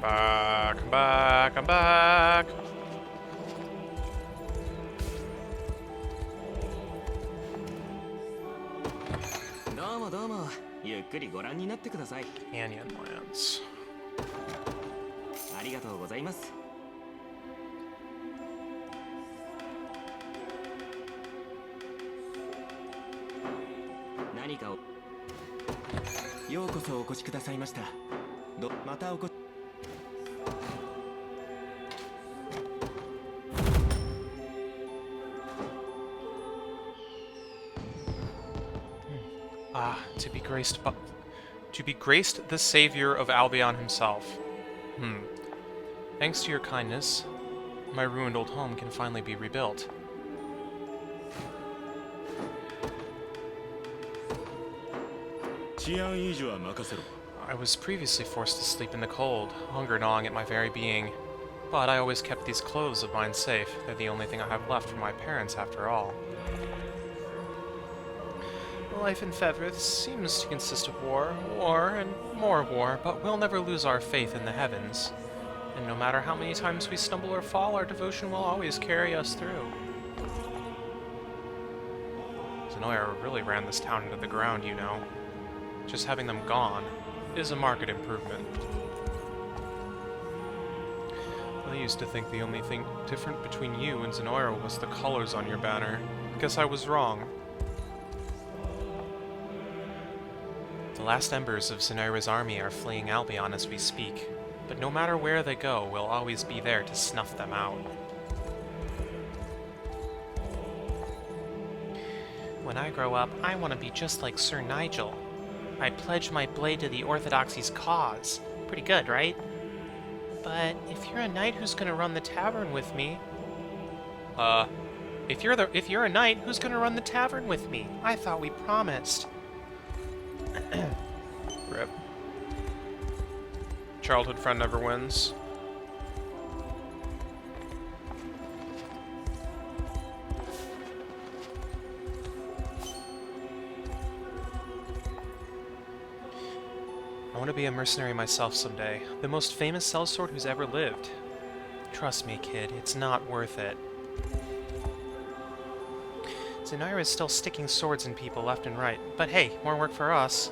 Back, I'm back, I'm back! どうもどうも、ゆっくりご覧になってください。 Canyon Lands. ありがとうございます。何かをようこそお越しくださいました。またお越し Ah, to be graced the savior of Albion himself. Thanks to your kindness, my ruined old home can finally be rebuilt. I was previously forced to sleep in the cold, hunger gnawing at my very being. But I always kept these clothes of mine safe. They're the only thing I have left from my parents, after all. Life in Fevris seems to consist of war, and more war, but we'll never lose our faith in the heavens. And no matter how many times we stumble or fall, our devotion will always carry us through. Zenoir really ran this town into the ground, you know. Just having them gone is a marked improvement. I used to think the only thing different between you and Zenoir was the colors on your banner. Guess I was wrong. The last embers of Zenoira's army are fleeing Albion as we speak, but no matter where they go, we'll always be there to snuff them out. When I grow up, I want to be just like Sir Nigel. I pledge my blade to the Orthodoxy's cause. Pretty good, right? But if you're a knight who's gonna run the tavern with me... If you're a knight, who's gonna run the tavern with me? I thought we promised. Rip. Childhood friend never wins. I want to be a mercenary myself someday. The most famous sellsword who's ever lived. Trust me, kid, it's not worth it. Zenoir is still sticking swords in people left and right. But hey, more work for us.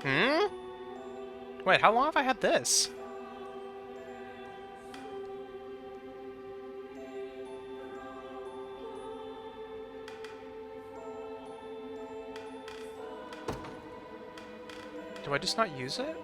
Huh? Wait, how long have I had this? Do I just not use it?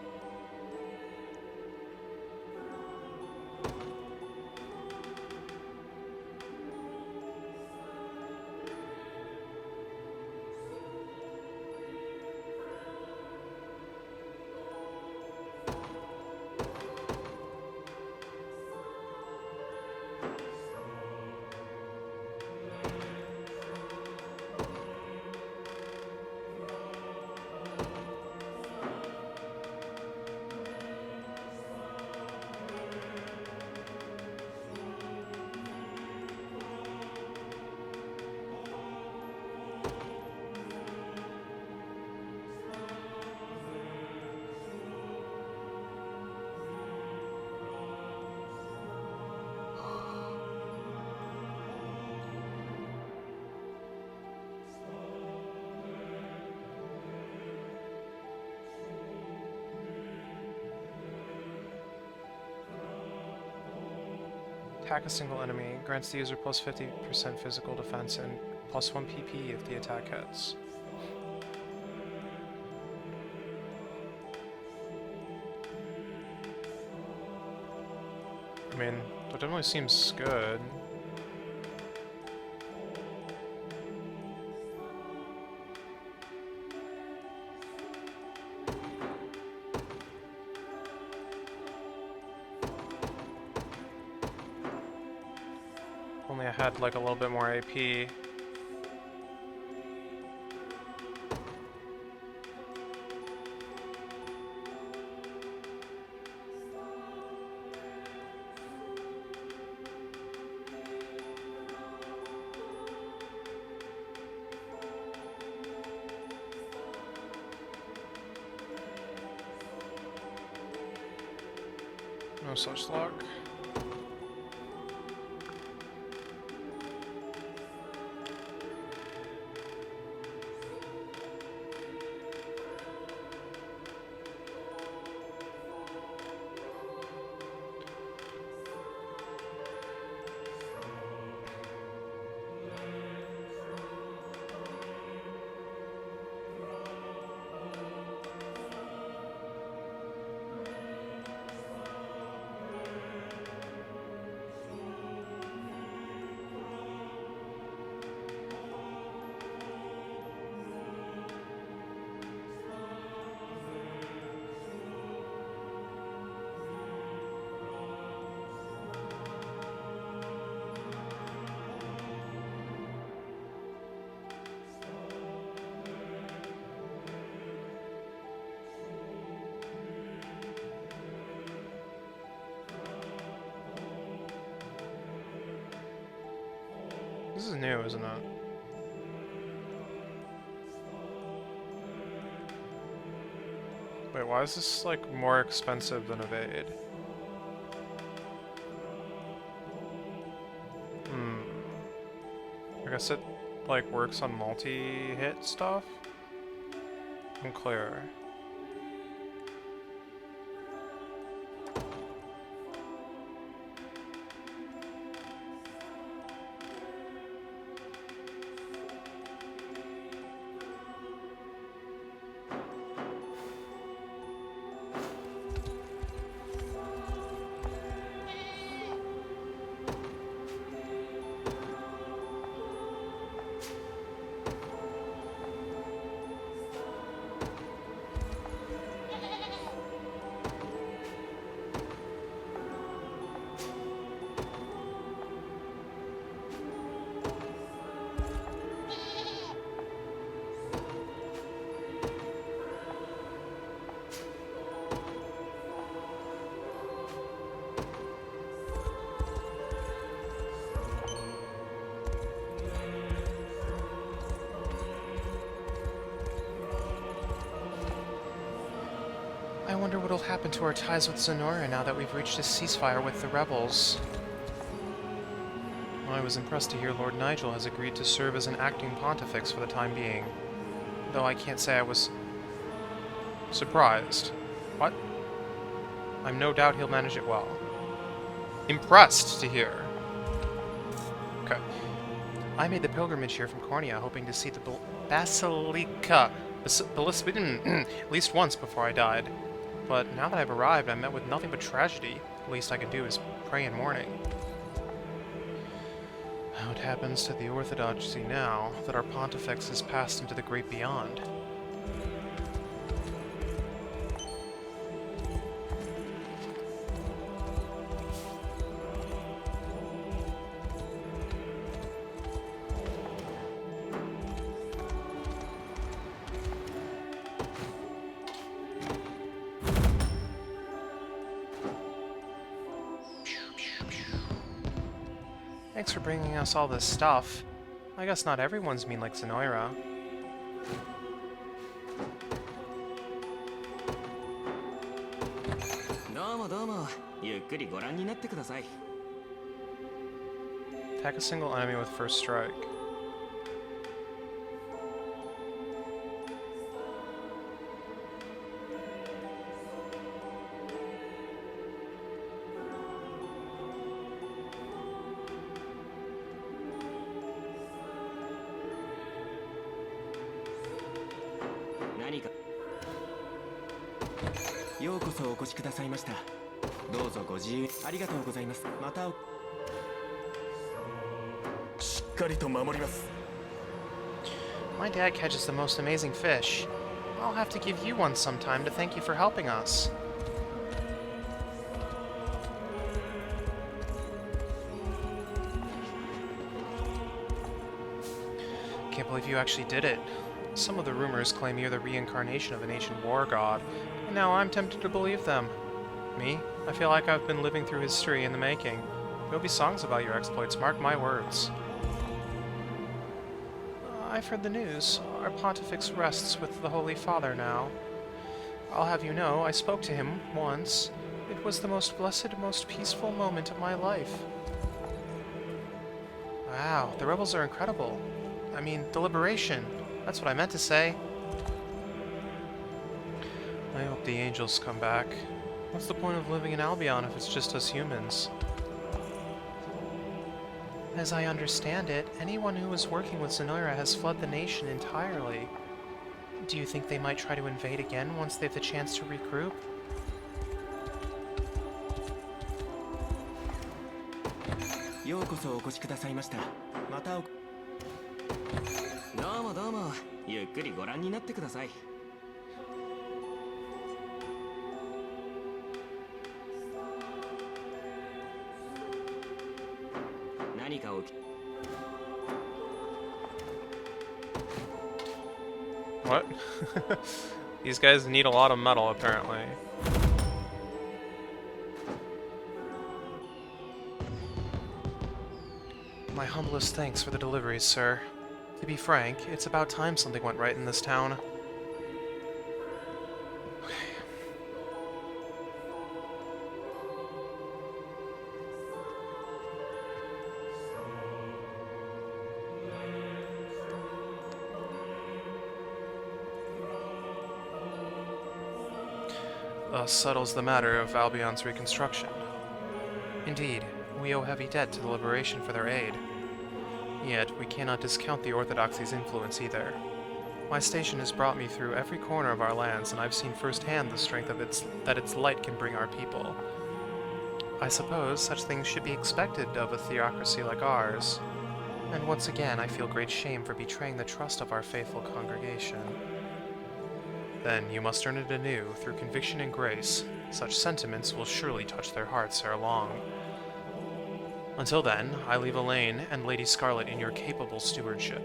Attack a single enemy. Grants the user plus 50% physical defense and plus 1 PP if the attack hits. I mean, that definitely seems good. Only I had like a little bit more AP. No such luck. This is new, isn't it? Wait, why is this like more expensive than Evade? I guess it like works on multi-hit stuff? Unclear. I wonder what'll happen to our ties with Zenora now that we've reached a ceasefire with the rebels. Well, I was impressed to hear Lord Nigel has agreed to serve as an acting pontifex for the time being. Though I can't say I was surprised. What? I'm no doubt he'll manage it well. Impressed to hear. Okay. I made the pilgrimage here from Cornea, hoping to see the Basilica at least once before I died. But now that I've arrived, I'm met with nothing but tragedy. The least I can do is pray in mourning. How it happens to the Orthodoxy now that our pontifex has passed into the great beyond. Thanks for bringing us all this stuff. I guess not everyone's mean like Zenora. Attack a single enemy with first strike. うこそお越しくださいました。どうぞご自由ありがとうございます。またしっかりと守ります。 My dad catches the most amazing fish. I'll have to give you one sometime to thank you for helping us. Can't believe you actually did it. Some of the rumors claim you're the reincarnation of an ancient war god, and now I'm tempted to believe them. Me? I feel like I've been living through history in the making. There'll be songs about your exploits, mark my words. I've heard the news. Our pontifex rests with the Holy Father now. I'll have you know, I spoke to him once. It was the most blessed, most peaceful moment of my life. Wow, the rebels are incredible. I mean, deliberation. That's what I meant to say. I hope the angels come back. What's the point of living in Albion if it's just us humans? As I understand it, anyone who was working with Zenoira has fled the nation entirely. Do you think they might try to invade again once they have the chance to regroup? ようこそお越しくださいました。またどうもどうも、ゆっくりご覧になってください。何かを What? These guys need a lot of metal, apparently. My humblest thanks for the deliveries, sir. To be frank, it's about time something went right in this town. Thus settles the matter of Albion's reconstruction. Indeed, we owe heavy debt to the Liberation for their aid. Yet, we cannot discount the Orthodoxy's influence either. My station has brought me through every corner of our lands, and I've seen firsthand the strength of that its light can bring our people. I suppose such things should be expected of a theocracy like ours. And once again, I feel great shame for betraying the trust of our faithful congregation. Then you must earn it anew through conviction and grace. Such sentiments will surely touch their hearts ere long. Until then, I leave Elaine and Lady Scarlet in your capable stewardship.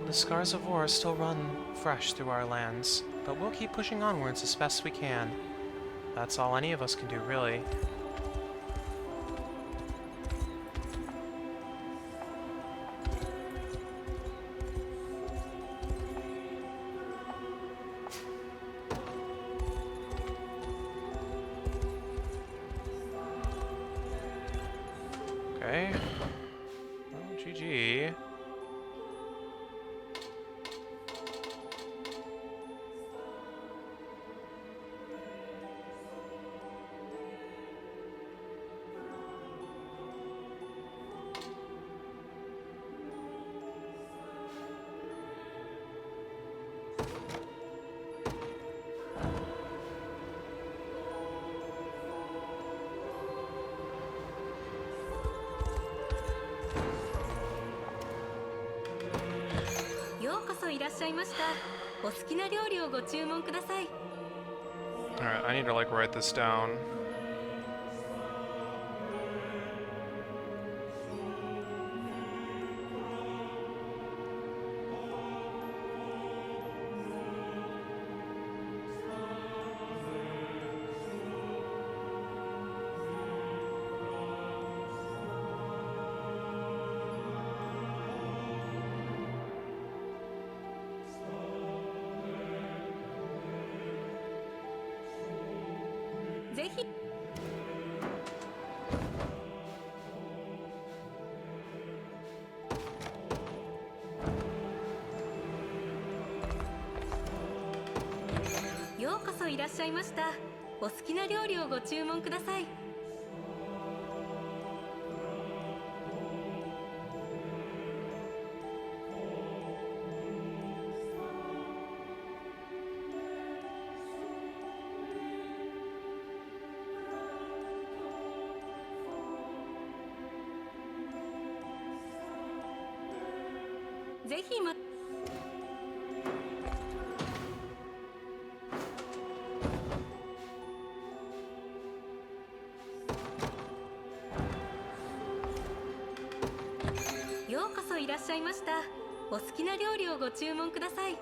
The scars of war still run fresh through our lands, but we'll keep pushing onwards as best we can. That's all any of us can do, really. Okay. Well, GG. Alright, I need to like write this down. お好きな料理をご注文ください。ぜひまようこそいらっしゃいました。お好きな料理をご注文ください。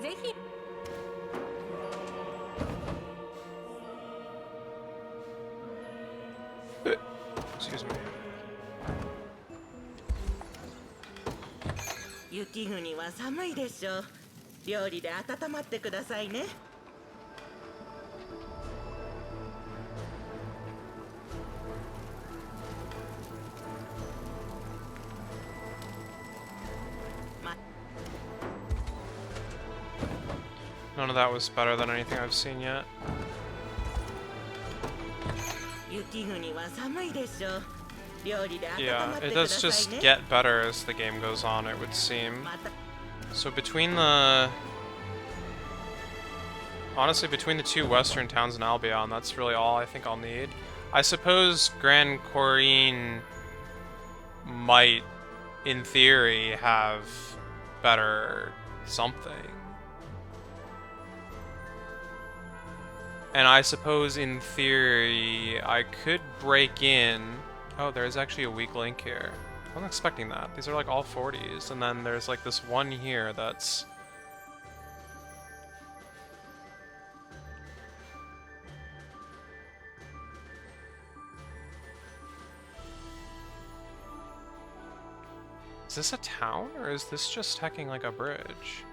ぜひ。Excuse me. 雪国は寒いでしょう。料理で温まってくださいね。None of that was better than anything I've seen yet. 雪国は寒いでしょう。料理で温 Yeah, まって it くだ does さい just ね。 get better as the game goes on, it would seem. また So honestly, between the two western towns in Albion, that's really all I think I'll need. I suppose Grand Corine might, in theory, have better something. And I suppose, in theory, I could break in... Oh, there's actually a weak link here. I wasn't expecting that. These are like all 40s, and then there's like this one here that's... Is this a town, or is this just hacking like a bridge?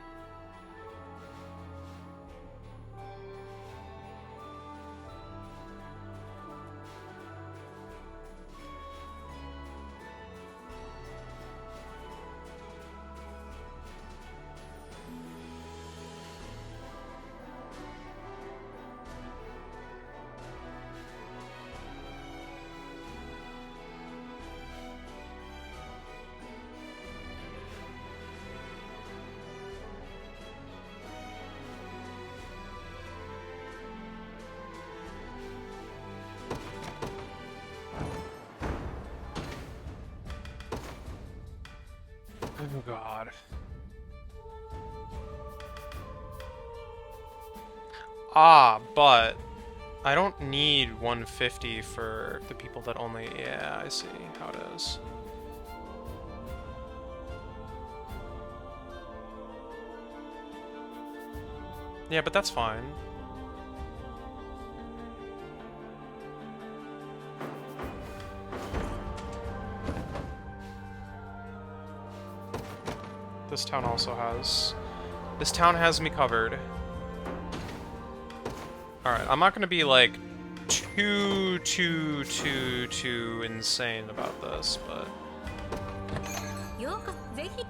Oh god. Ah, but I don't need 150 for the people that only... Yeah, I see how it is. Yeah, but that's fine. This town also has... This town has me covered. Alright, I'm not gonna be like too insane about this, but... ようこそぜひ。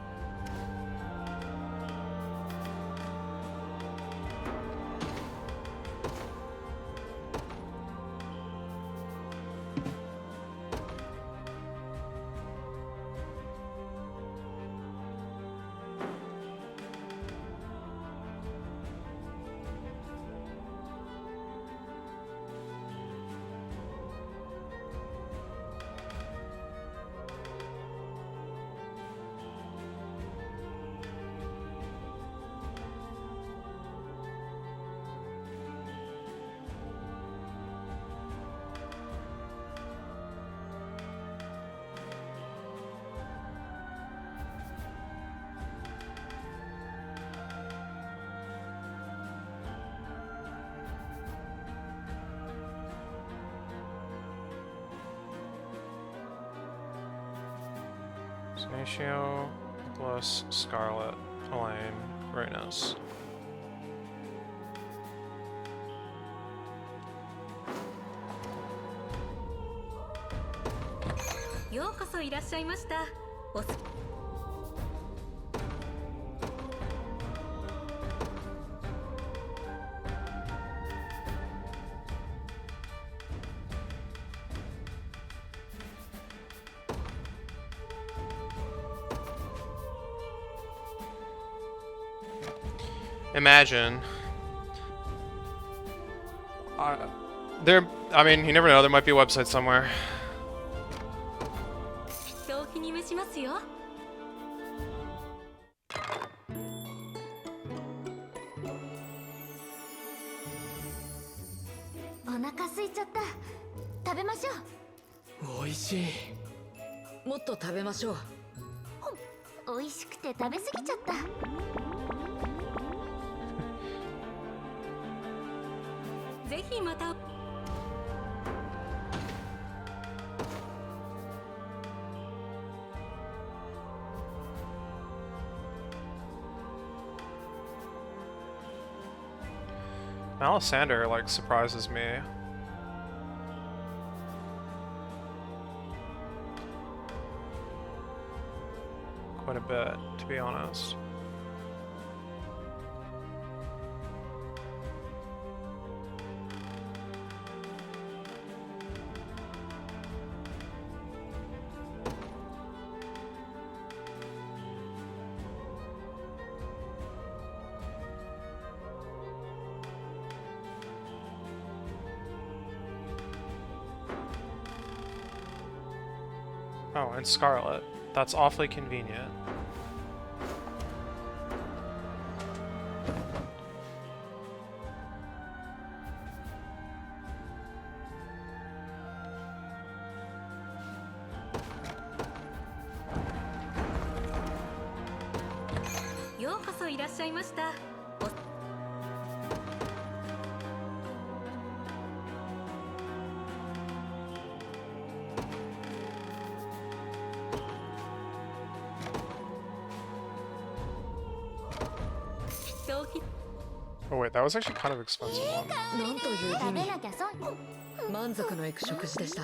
Ignacio, Nicholas, Scarlet, Elaine, Reynos. ようこそいらっしゃいました。おす Imagine. I mean, you never know, there might be a website somewhere. お気に召しますよ。お腹空いちゃった。食べましょ美味しい。もっと食べましょう。う。美味しくて食べ過ぎちゃった。ぜひまた。 Alessander, like, surprises me. Quite a bit, to be honest. Oh, and Scarlet. That's awfully convenient. Yo koso irashaimashita. 消費 Oh wait, that was actually kind of expensive one. なんという意食べ味。なきゃ損。満足のいく食事でした。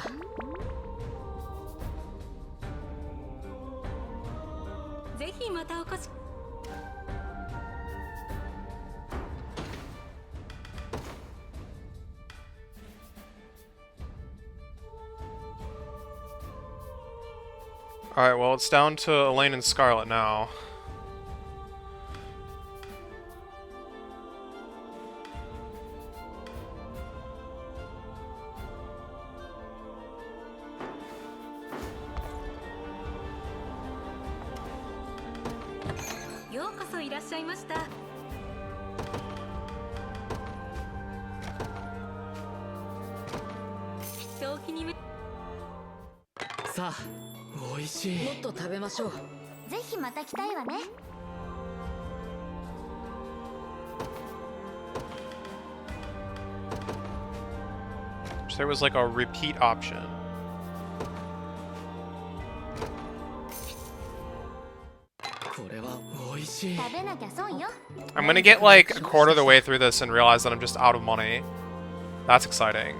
ぜひまたお越し Alright, well, it's down to Elaine and Scarlet now. Yo koso irashaimashita. 消費にめ さあ、美味しい。もっと食べましょう。ぜひまた来たいわね。 So there was like a repeat option. I'm gonna get like a quarter of the way through this and realize that I'm just out of money. That's exciting.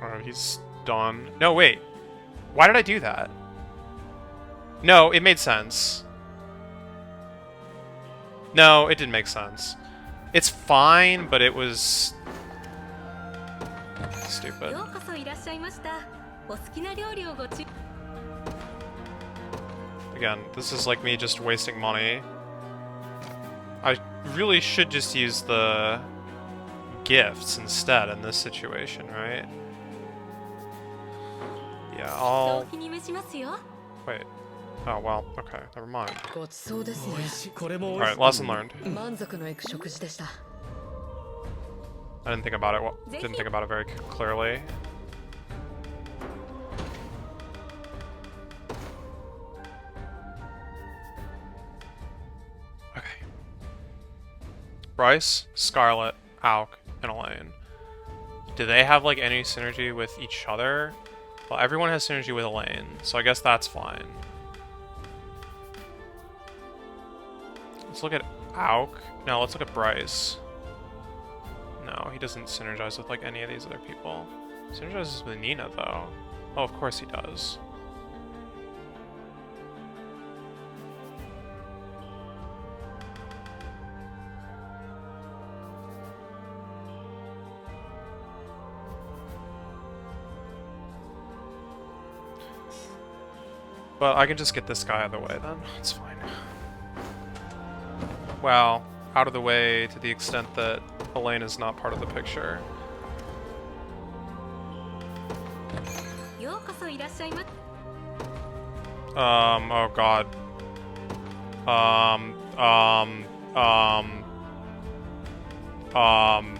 Oh, he's done. No, wait. Why did I do that? No, it made sense. No, it didn't make sense. It's fine, but it was... stupid. Again, this is like me just wasting money. I really should just use the gifts instead in this situation, right? Yeah, I'll... Wait. Oh, well, okay, never mind. ごちそうですね。これも Alright, lesson learned. 満足のいく食事でした。 I didn't think about it. Well, didn't think about it very clearly. Okay. Bryce, Scarlet, Auk, and Elaine. Do they have like any synergy with each other? Well, everyone has synergy with Elaine, so I guess that's fine. Let's look at Auk. No, let's look at Bryce. No, he doesn't synergize with like any of these other people. Synergizes with Nina though. Oh, of course he does. But I can just get this guy out of the way then. It's fine. Well, out of the way to the extent that Elaine is not part of the picture. ようこそいらっしゃいま。Oh god. Um, um, um.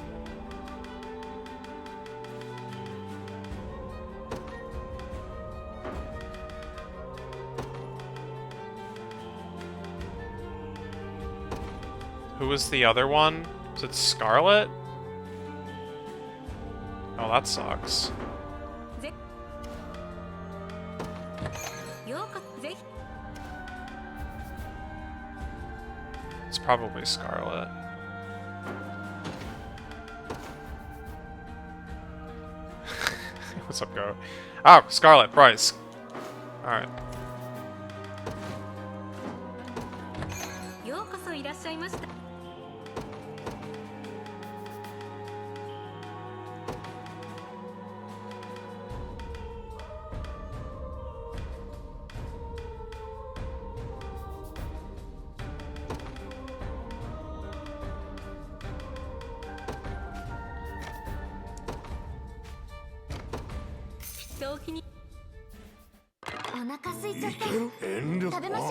Who was the other one? Was it Scarlet? Oh, that sucks. ようこぜひ It's probably Scarlet. What's up, go? Oh, Scarlet, Bryce. Alright. ようこそいらっしゃいました。人を気に お腹空いちゃった。遠慮食べましょ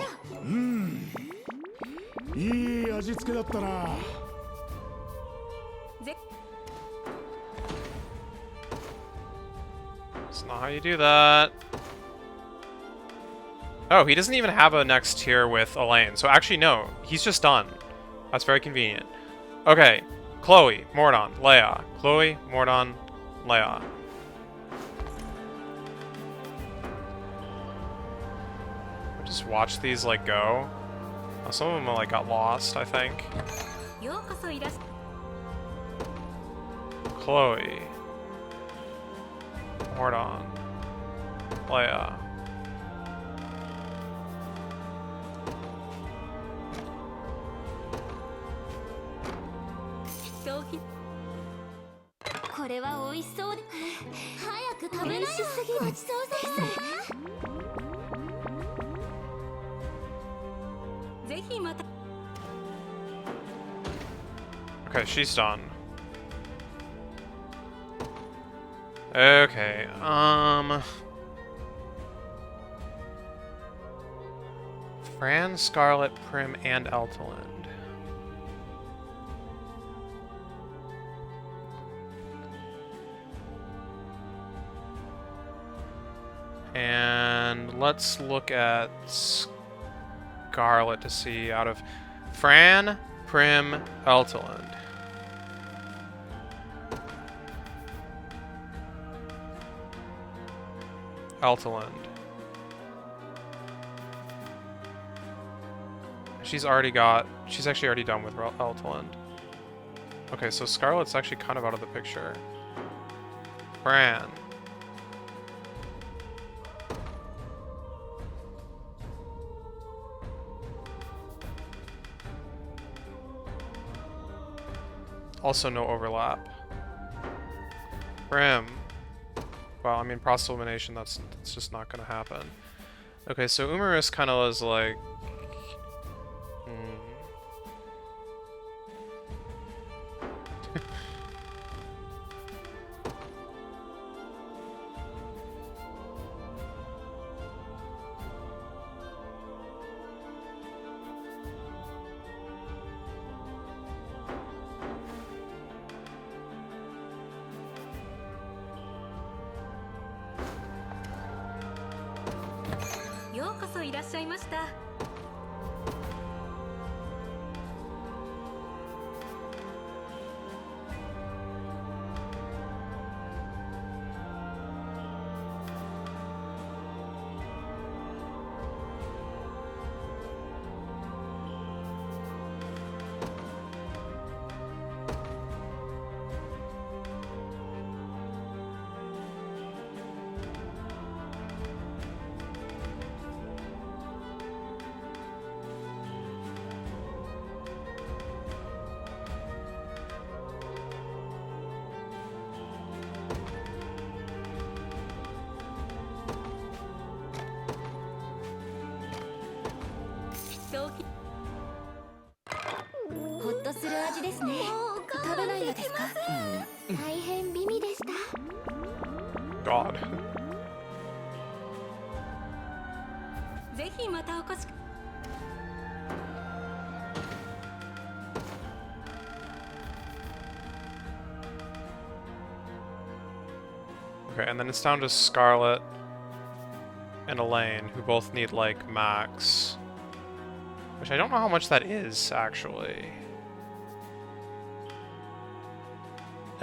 う。いい味付けだったな。ぜ That's not how you do that. Oh, he doesn't even have a next tier with Elaine. So actually, no. He's just done. That's very convenient. Okay. Chloe, Mordon, Leia. Chloe, Mordon, Leia. Just watch these, like, go. Oh, some of them, like, got lost, I think. ようこそいらっし Chloe. Mordon. Leia.人を気 これは美味しそうで。早く食べなよ。美味しすぎる。ごちそうさま。ぜひまた Okay, she's done. Okay, Fran, Scarlet, Prim, and Eltland. And let's look at Scarlet to see out of Fran, Prim, Eltland. Eltland. She's actually already done with Eltland. Okay, so Scarlet's actually kind of out of the picture. Fran. Also no overlap. Prim. Well, I mean, process elimination, that's just not gonna happen. Okay, so Umarus kind of was like... こそいらっしゃいました。 ほっとする味ですね。食べないのですか？大変美味でした。 God. ぜひまたお越し。 Okay, and then it's down to Scarlet and Elaine, who both need, like, max. Which I don't know how much that is, actually.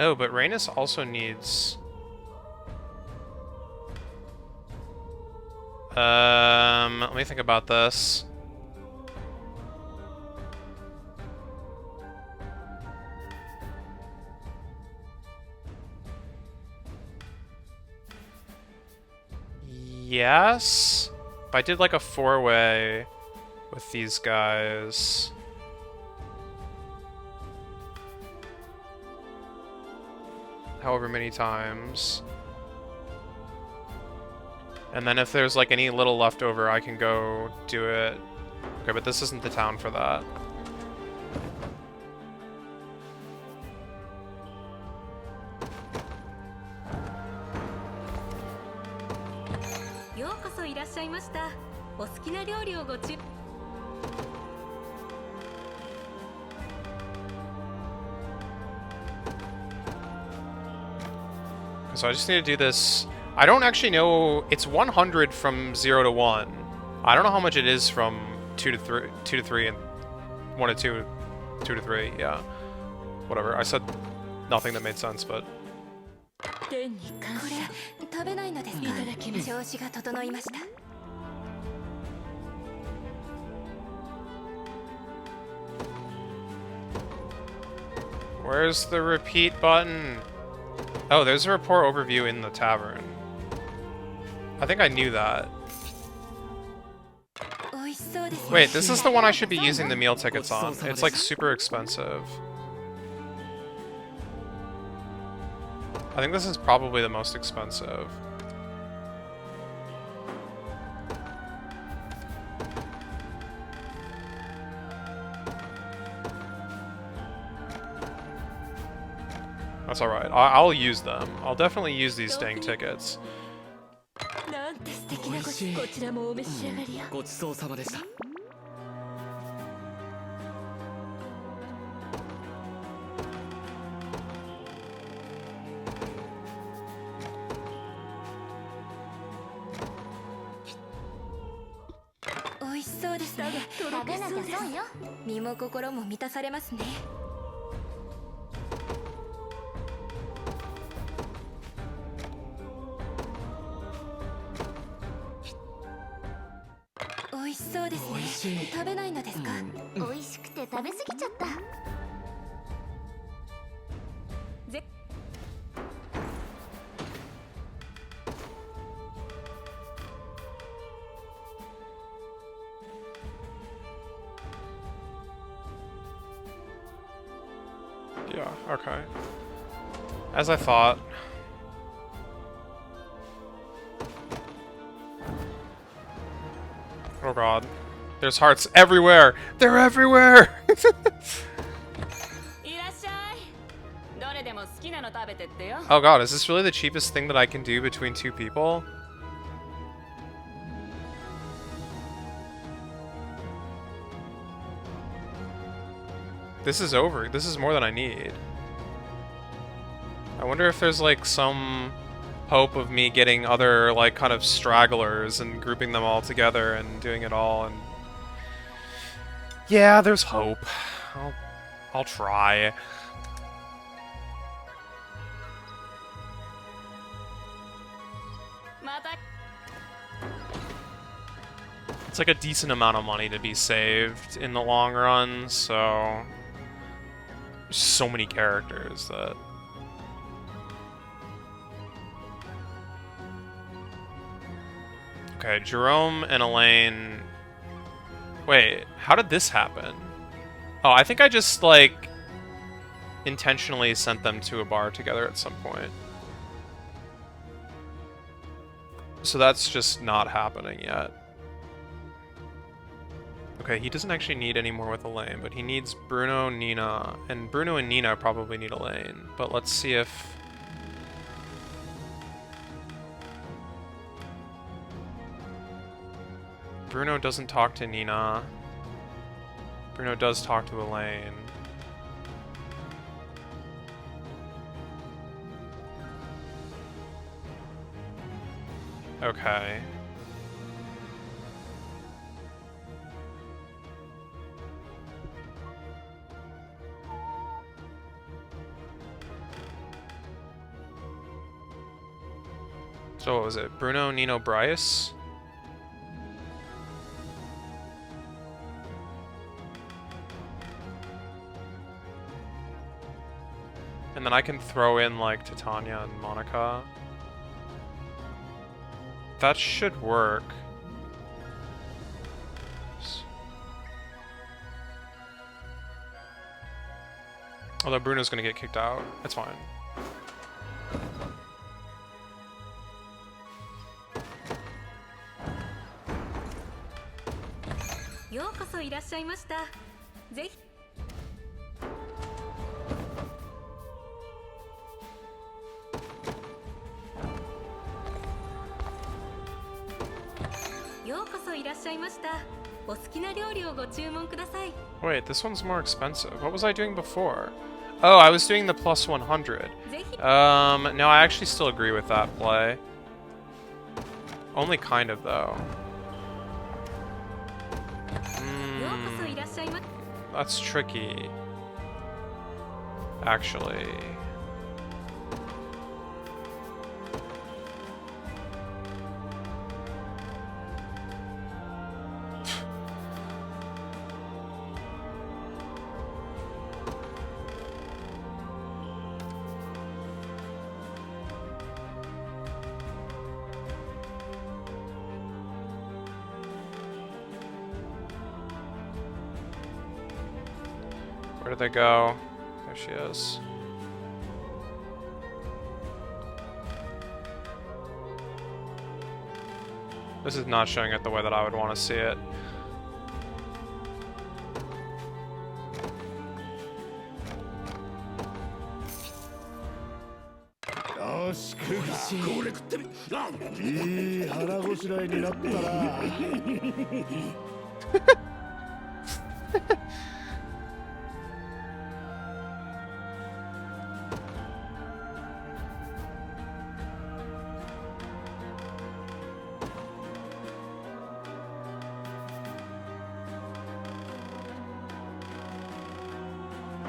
Oh, but Rhaenys also needs... let me think about this. Yes? If I did like a 4-way with these guys... however many times. And then if there's like any little leftover, I can go do it. Okay, but this isn't the town for that. So I just need to do this. I don't actually know. It's 100 from 0 to 1. I don't know how much it is from 2 to 3, and 1 to 2, 2 to 3. Yeah, whatever. I said nothing that made sense, but. Where's the repeat button? Oh, there's a report overview in the tavern. I think I knew that. Wait, this is the one I should be using the meal tickets on. It's like super expensive. I think this is probably the most expensive. That's alright. I'll use them. I'll definitely use these dang tickets. ごちそうさまでした。 美味しそうですね。食べなきゃ損よ。身も心も満たされますね。 美味しそうですね。食べないのですか？美味しくて食べ過ぎちゃった。 Yeah, okay. As I thought. Oh god. There's hearts everywhere! They're everywhere! Oh god, is this really the cheapest thing that I can do between two people? This is over. This is more than I need. I wonder if there's like some hope of me getting other, like, kind of stragglers and grouping them all together and doing it all, and... Yeah, there's hope. I'll try. It's like a decent amount of money to be saved in the long run, so... There's so many characters that... Okay, Jerome and Elaine... Wait, how did this happen? Oh, I think I just, like, intentionally sent them to a bar together at some point. So that's just not happening yet. Okay, he doesn't actually need any more with Elaine, but he needs Bruno, Nina, and Bruno and Nina probably need Elaine. But let's see if... Bruno doesn't talk to Nina. Bruno does talk to Elaine. Okay. So what was it? Bruno, Nino, Bryce? And then I can throw in, like, Titania and Monica. That should work. Although Bruno's gonna get kicked out. That's fine. Wait, this one's more expensive. What was I doing before? Oh, I was doing the plus 100. No, I actually still agree with that play. Only kind of, though. That's tricky. Actually. Where did they go? There she is. This is not showing it the way that I would want to see it.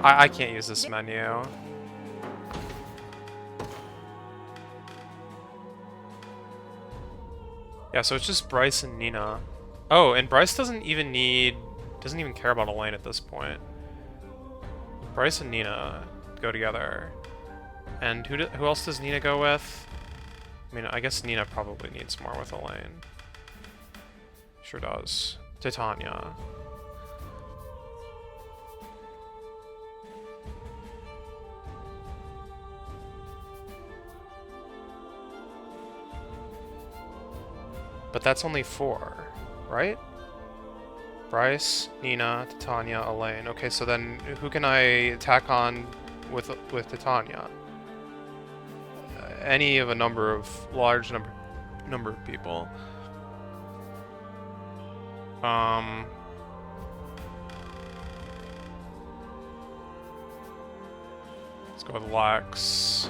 I can't use this menu. Yeah, so it's just Bryce and Nina. Oh, and Bryce doesn't even care about Elaine at this point. Bryce and Nina go together. And who else does Nina go with? I mean, I guess Nina probably needs more with Elaine. Sure does. Titania. But that's only 4, right? Bryce, Nina, Titania, Elaine. Okay, so then who can I tack on with Titania? Any of a large number of people. Let's go with Lex.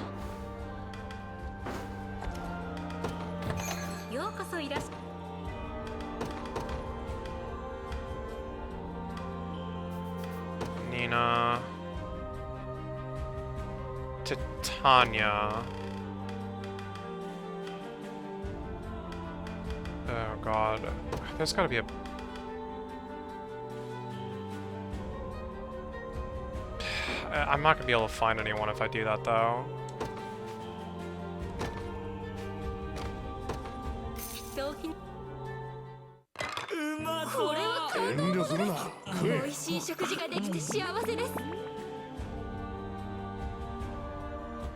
Nina. Titania. Oh god. There's gotta be a... I'm not gonna be able to find anyone if I do that though. これは感動ものです。美味しい食事ができて幸せです。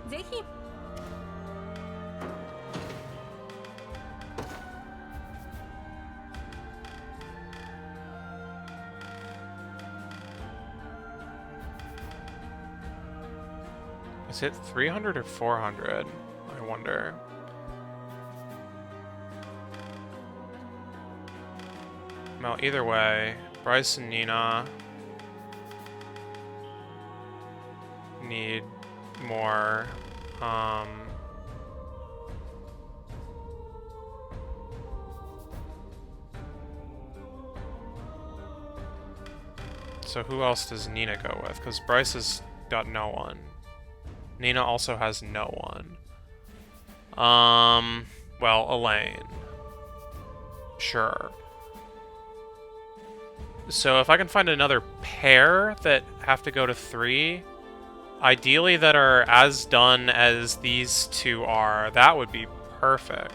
ぜひ Is it 300 or 400? I wonder. Well, either way, Bryce and Nina need more. So who else does Nina go with? Because Bryce has got no one. Nina also has no one. Well, Elaine. Sure. So if I can find another pair that have to go to 3, ideally that are as done as these two are, that would be perfect.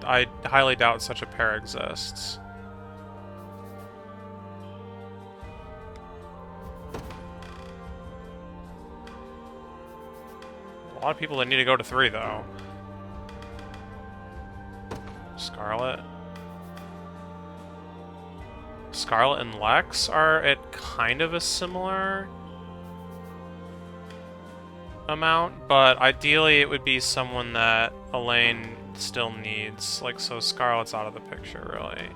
I highly doubt such a pair exists. A lot of people that need to go to 3, though. Scarlet. Scarlet and Lex are at kind of a similar amount, but ideally it would be someone that Elaine still needs. Like, so Scarlet's out of the picture, really.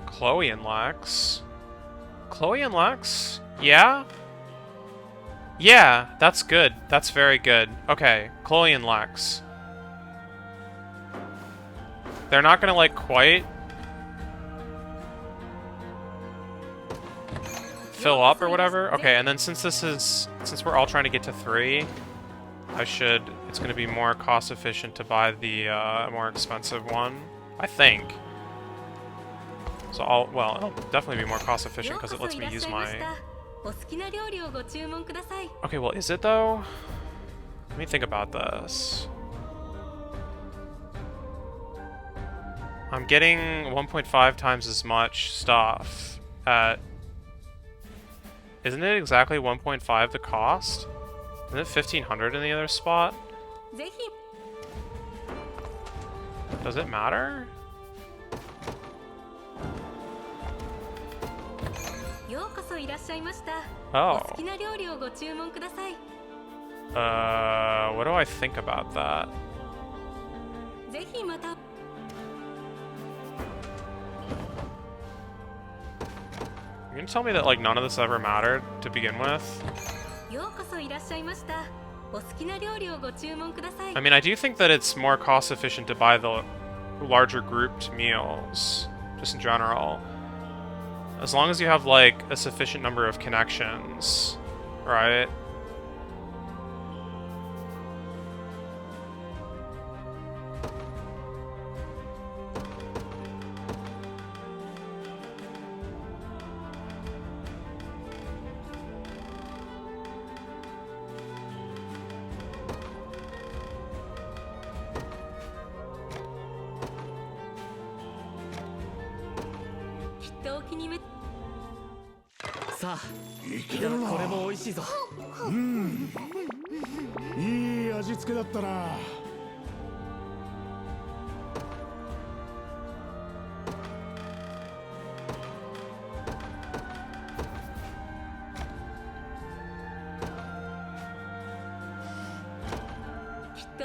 Chloe and Lex. Chloe and Lex? Yeah? Yeah, that's good. That's very good. Okay, Chloe and Lex. They're not gonna, like, quite fill up or whatever. Okay, and then since we're all trying to get to 3, it's gonna be more cost efficient to buy the more expensive one. I think. So it'll definitely be more cost efficient because it lets me use my... Okay, well, is it though? Let me think about this. I'm getting 1.5 times as much stuff at... Isn't it exactly 1.5 the cost? Isn't it 1,500 in the other spot? Does it matter? Oh. What do I think about that? You can tell me that, like, none of this ever mattered to begin with? I mean, I do think that it's more cost efficient to buy the larger grouped meals, just in general. As long as you have, like, a sufficient number of connections, right?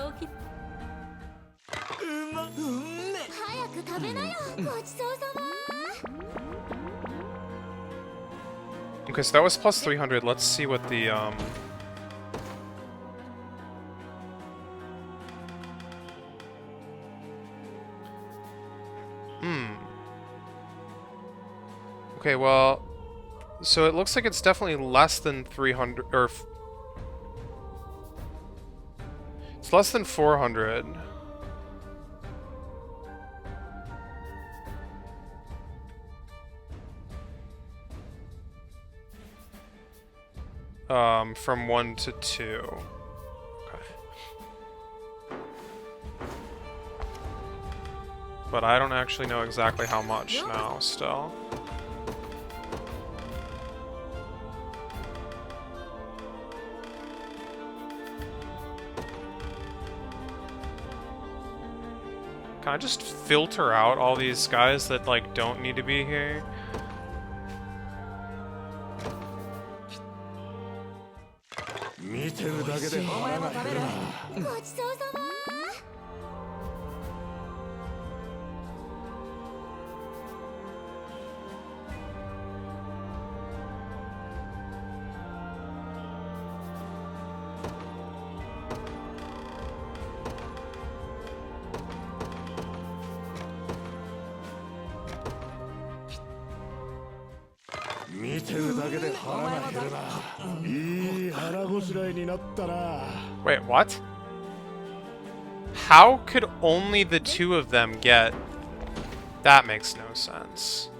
おき早く食べなよ。ごちそうさま。 Okay, so that was plus 300. Let's see what the, Okay, well... So it looks like it's definitely less than 300, or... It's less than 400. From 1 to 2. Okay. But I don't actually know exactly how much now, still. Can I just filter out all these guys that, like, don't need to be here? Wait, what? How could only the two of them get... That makes no sense.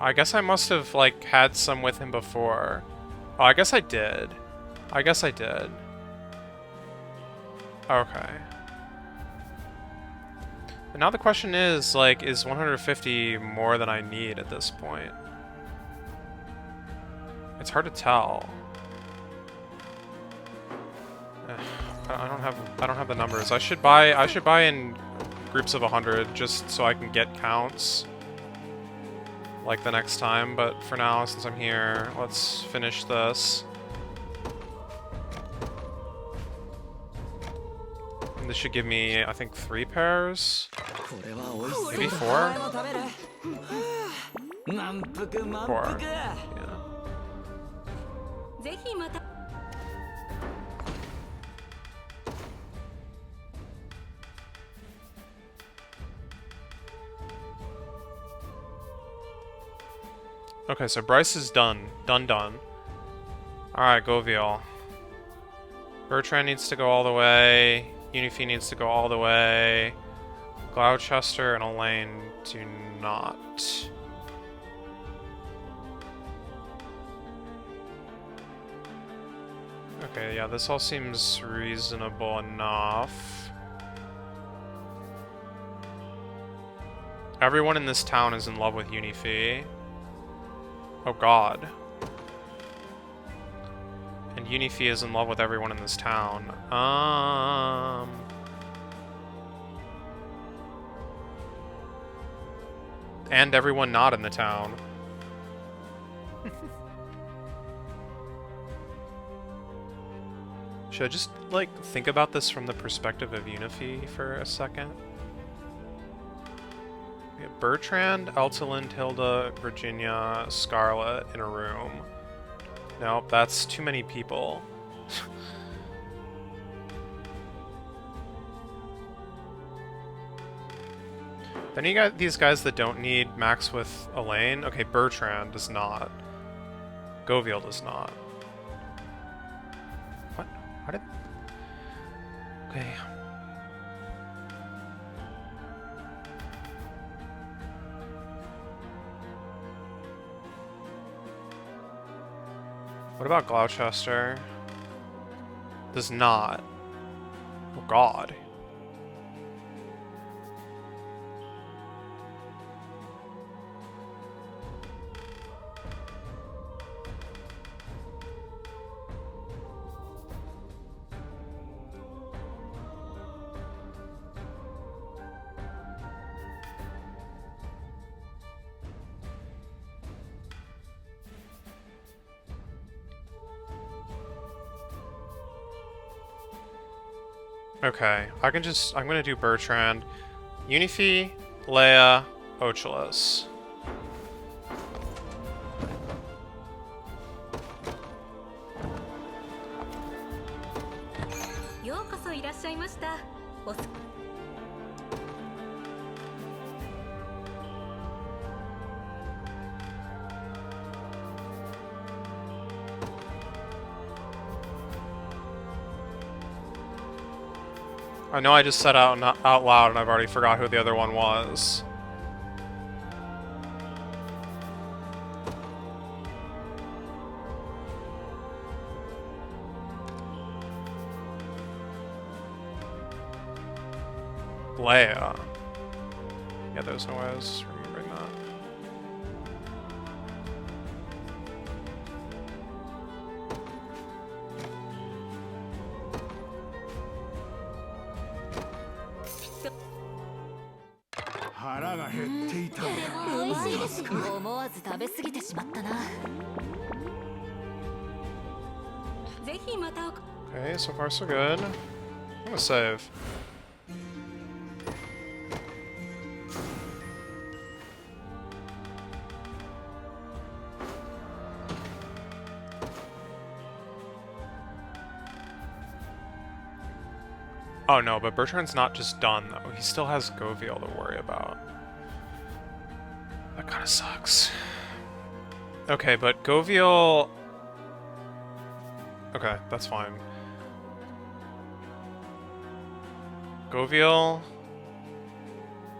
I guess I must have, like, had some with him before. Oh, I guess I did. I guess I did. Okay. But now the question is, like, is 150 more than I need at this point? It's hard to tell. I don't have the numbers. I should buy in groups of 100 just so I can get counts. Like the next time, but for now, since I'm here, let's finish this. And this should give me, I think, 3 pairs? Maybe 4? 4. Yeah. ぜひまた Okay, so Bryce is done. Done. Alright, Goviel. Bertrand needs to go all the way. Unifi needs to go all the way. Gloucester and Elaine do not. Okay, yeah, this all seems reasonable enough. Everyone in this town is in love with Unifi. Oh god. And Unifi is in love with everyone in this town. And everyone not in the town. Should I just, like, think about this from the perspective of Unifi for a second? We have Bertrand, Eltalind, Hilda, Virginia, Scarlet in a room. Nope, that's too many people. Then you got these guys that don't need max with Elaine. Okay, Bertrand does not. Goviel does not. What? How did... Okay. What about Gloucester? Does not. Oh god. Okay, I'm gonna do Bertrand. Unifi, Leia, Oculus. ようこそいらっしゃいました。おす I know I just said out loud and I've already forgot who the other one was. Leia. Yeah, there's no way I was remembering that. Mm, 美味しいですか。思わず食べ過ぎてしまったな。ぜひまたお Okay, so far so good. I'm gonna save. Oh no, but Bertrand's not just done though. He still has Goviel to worry about. That kind of sucks. Okay, but Goviel... Okay, that's fine. Goviel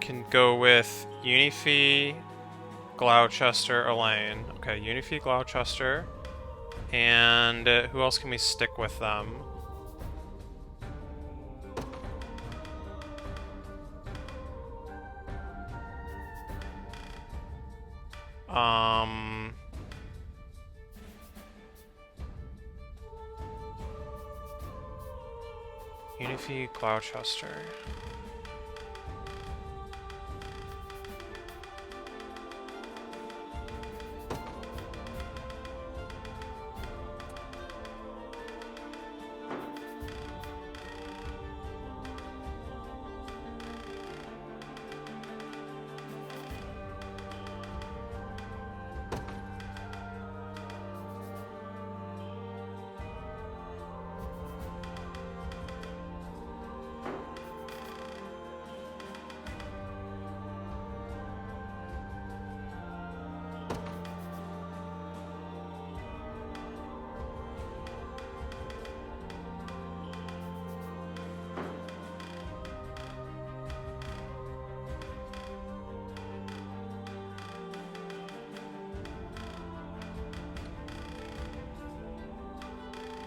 can go with Unifi, Gloucester, Elaine. Okay, Unifi, Gloucester. And who else can we stick with them? Unifi, Gloucester.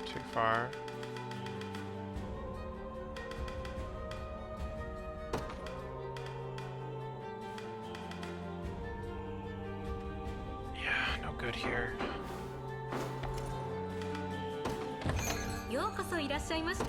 Too far. Yeah, no good here. ようこそいらっしゃいました。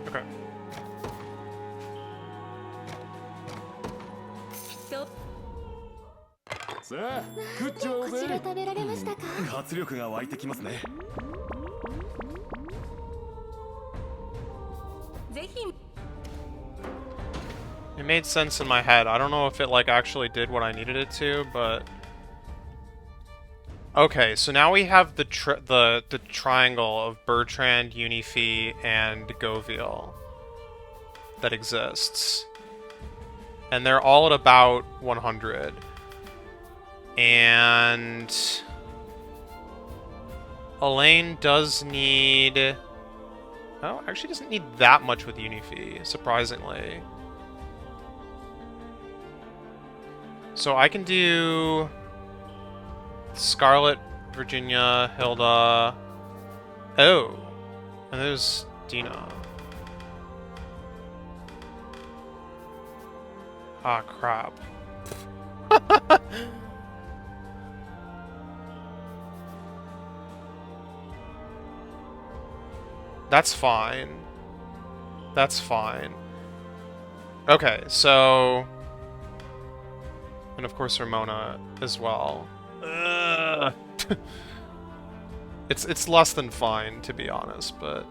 Okay. さあ食っちゃおうこちらぜ食べられましたか。活力が湧いてきますねぜひ It made sense in my head. I don't know if it like actually did what I needed it to, but okay. So now we have the triangle of Bertrand, Unifi, and Goviel that exists, and they're all at about 100. And Elaine does need... Oh, actually doesn't need that much with Unifi, surprisingly. So I can do Scarlet, Virginia, Hilda... Oh! And there's Dina. Ah, crap. That's fine. That's fine. Okay, so... And of course Ramona as well. Ugh. It's less than fine, to be honest, but...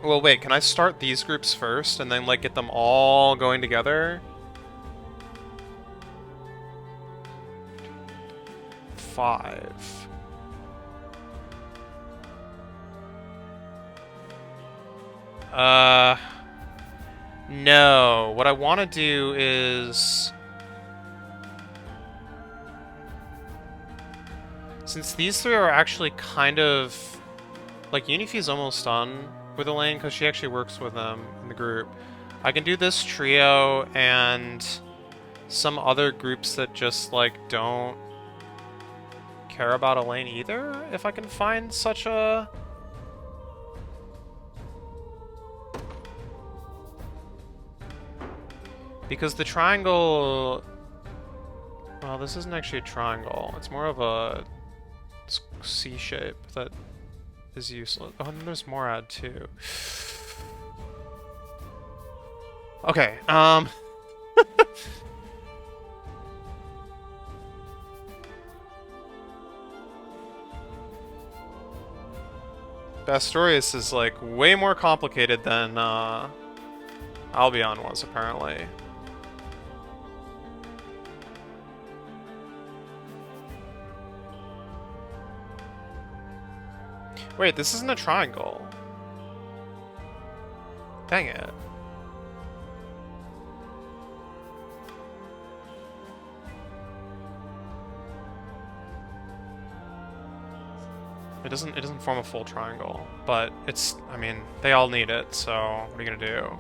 Well, wait, can I start these groups first and then, like, get them all going together? 5. No. What I want to do is... Since these 3 are actually kind of... Like, Unifi's almost done with Elaine, because she actually works with them in the group. I can do this trio and some other groups that just, like, don't care about Elaine either, if I can find such a... Because the triangle... Well, this isn't actually a triangle. It's more of a C shape that is useless. Oh, and there's Morad too. Okay, Bastorius is, like, way more complicated than, Albion was, apparently. Wait, this isn't a triangle. Dang it. It doesn't form a full triangle, but it's, I mean, they all need it, so what are you gonna do?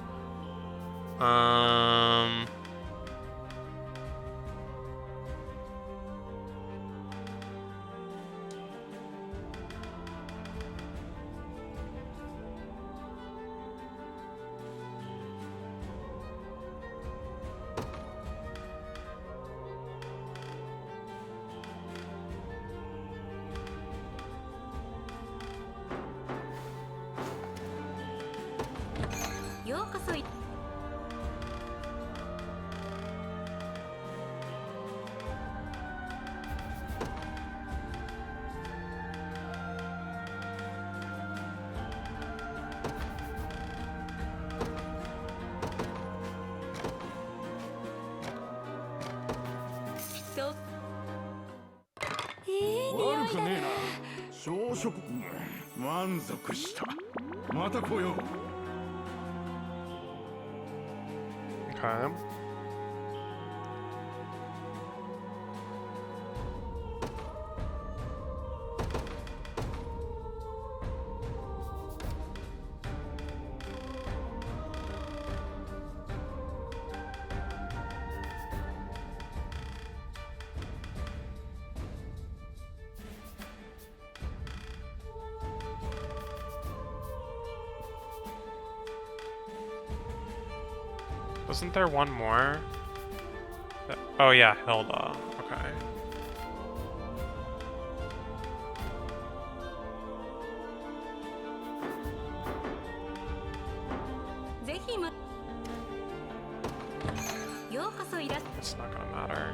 Okay. Wasn't there one more? Oh yeah, Hilda. Okay. It's not gonna matter.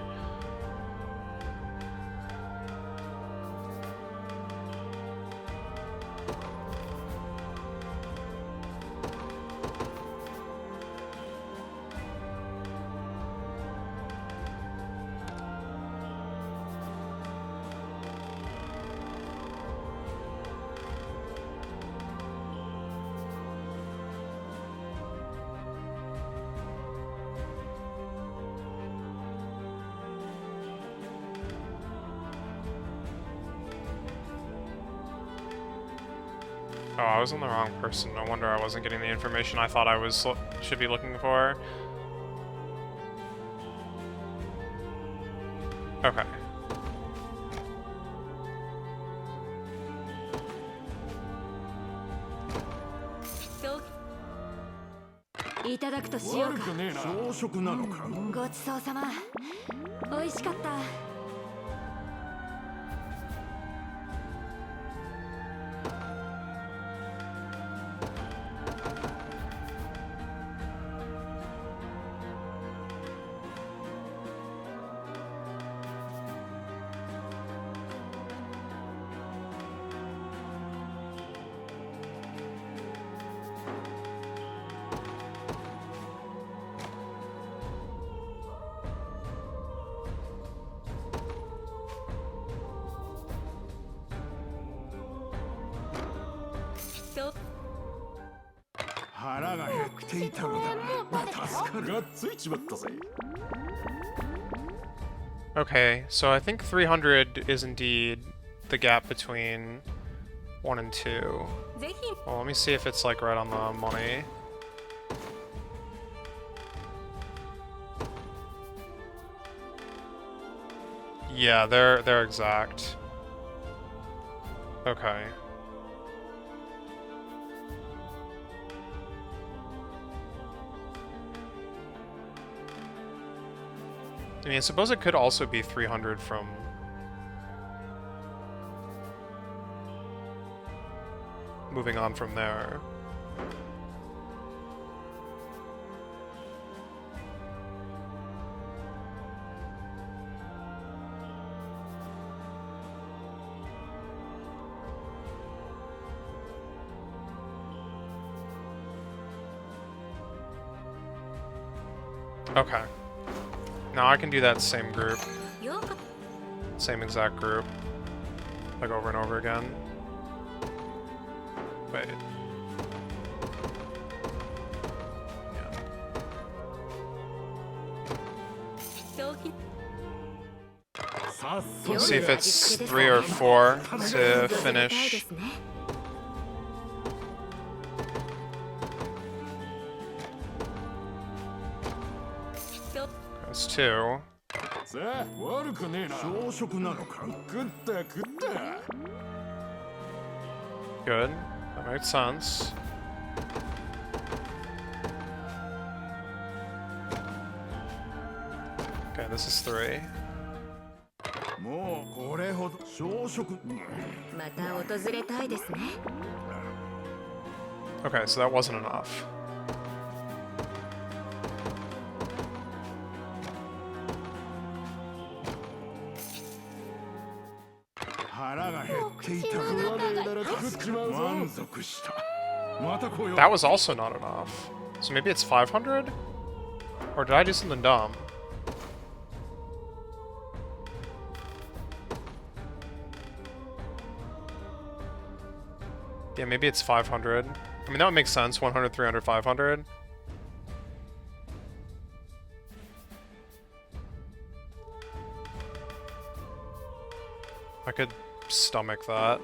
Oh, I was on the wrong person. No wonder I wasn't getting the information I thought I was should be looking for. Okay. いただくとしようか。朝食なのか。ごちそうさま。美味しかった。腹が減っていたのだ。助かる。がっついちまったぜ。Okay, so I think 300 is indeed the gap between 1 and 2. ぜひ Well, let me see if it's like right on the money. Yeah, they're exact. Okay. I mean, I suppose it could also be 300 from... moving on from there. Okay. Now I can do that same group. ようこ Same exact group. Like over and over again. Wait. Yeah. 同期 Let's see if it's 3 or 4 to finish. That's 2. さあ、悪くねえな。朝食なのか。食った食った。 Good. That makes sense. Okay, this is 3. もうこれほど朝食。また訪れたいですね。 Okay, so that wasn't enough. That was also not enough. So maybe it's 500? Or did I do something dumb? Yeah, maybe it's 500. I mean, that would make sense. 100, 300, 500. I could stomach that.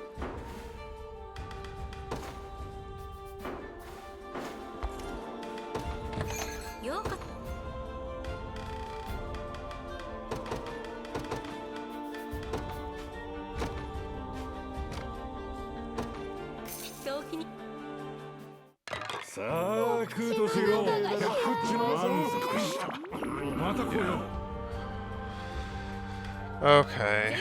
Okay.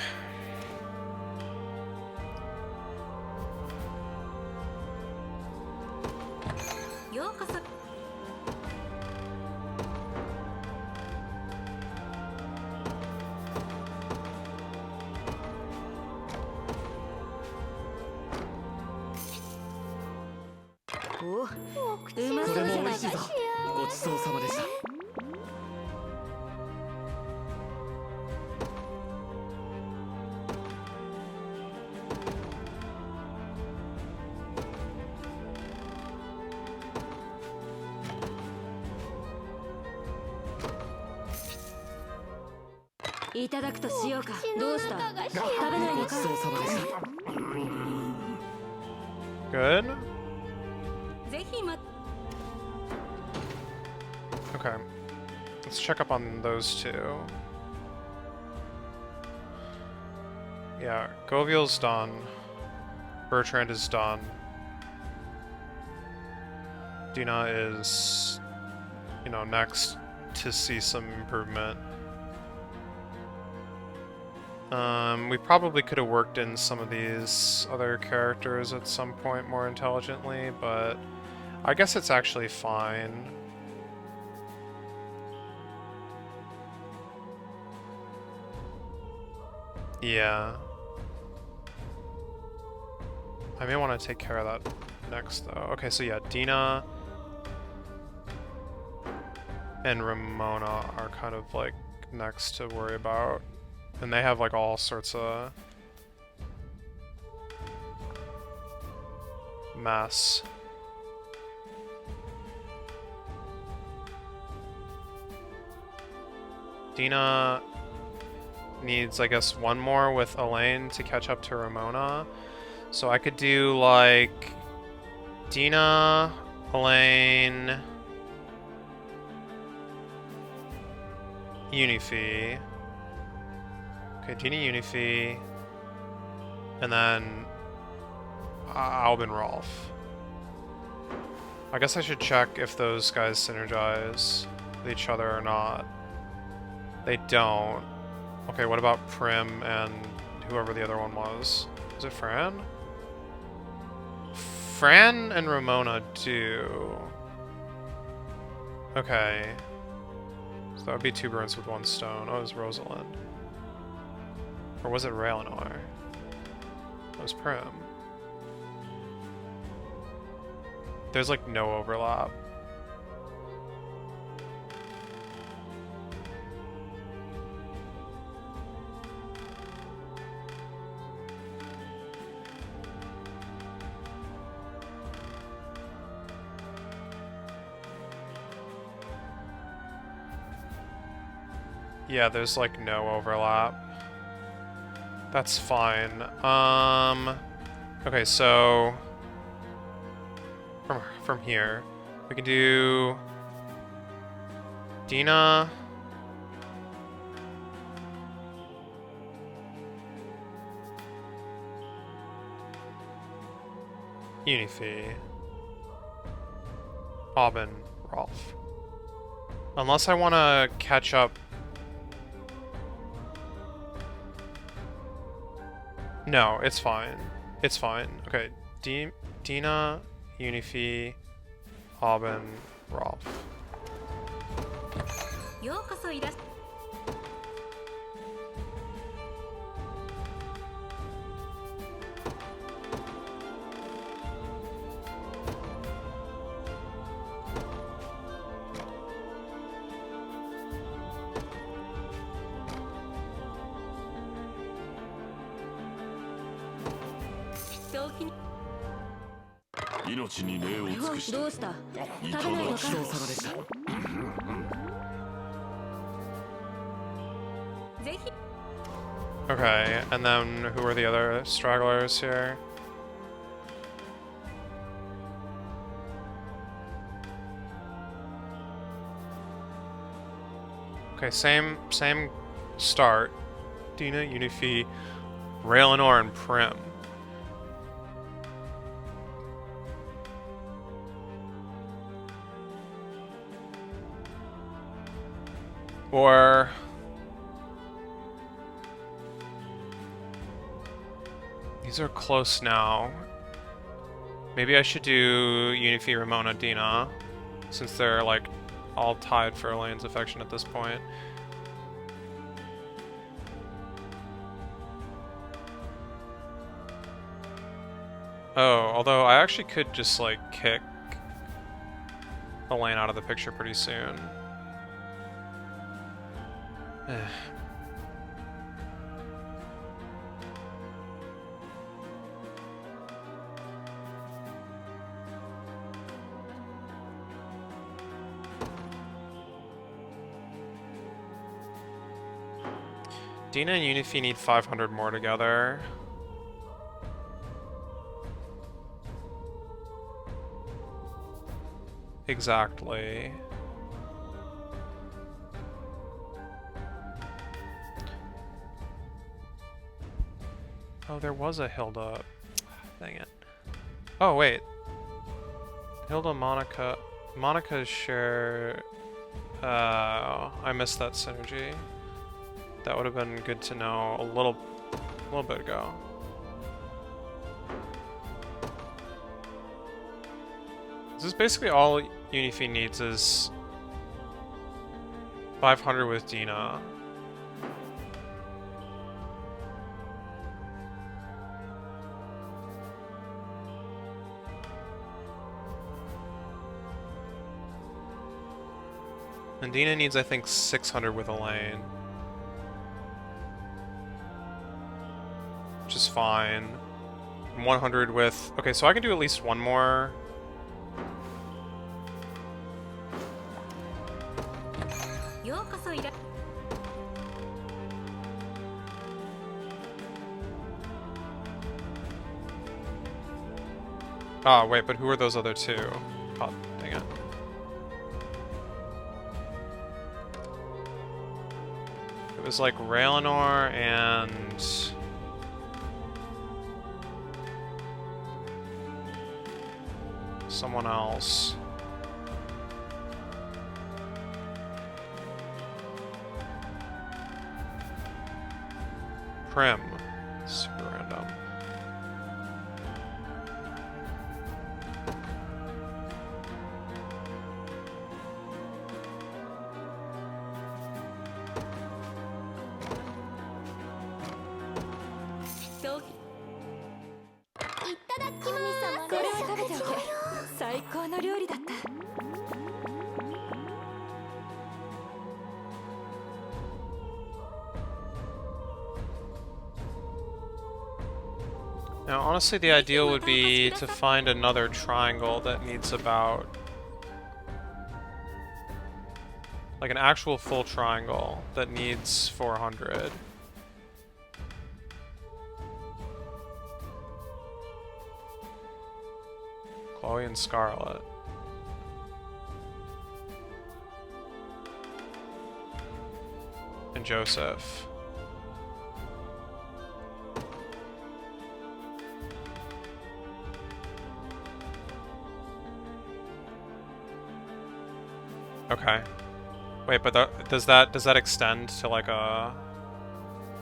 Good. Okay. Let's check up on those two. Yeah, Goviel's done. Bertrand is done. Dina is you know, next to see some improvement. We probably could have worked in some of these other characters at some point more intelligently, but I guess it's actually fine. Yeah. I may want to take care of that next, though. Okay, so yeah, Dina and Ramona are kind of, like, next to worry about. And they have, like, all sorts of mess. Dina needs, I guess, one more with Elaine to catch up to Ramona. So I could do, like, Dina, Elaine, Unifi. Okay, Dina, Unifi, and then Albin Rolf. I guess I should check if those guys synergize with each other or not. They don't. Okay, what about Prim and whoever the other one was? Is it Fran? Fran and Ramona do. Okay. So that would be 2 birds with 1 stone. Oh, it was Rosalind. Or was it Raylanor? It was Prim. There's like no overlap. Yeah, there's like no overlap. That's fine. Okay, so from here, we can do Dina, Unifi, Aubin, Rolf. Unless I want to catch up. No, it's fine. It's fine. Okay, Dina, Unifi, Aubin, Rolf. Okay, and then who are the other stragglers here? Okay, same start. Dina, Unifi, Raylanor, and Prim. Or these are close now. Maybe I should do Unifi, Ramona, Dina, since they're like all tied for Elaine's affection at this point. Oh, although I actually could just like kick Elaine out of the picture pretty soon. Dina and Unifi need 500 more together. Exactly. Oh, there was a Hilda. Dang it. Oh, wait. Hilda, Monica. Monica's share I missed that synergy. That would have been good to know a little bit ago. This is basically all Unifi needs is 500 with Dina. And Dina needs, I think, 600 with Elaine. Which is fine. 100 with... Okay, so I can do at least one more. Oh, wait, but who are those other two? Oh, dang it. It was like Raylanor and... someone else. Prim. Super random. Now, honestly, the ideal would be to find another triangle that needs about... like an actual full triangle that needs 400. Chloe and Scarlet. And Joseph. Okay. Wait, but does that extend to like a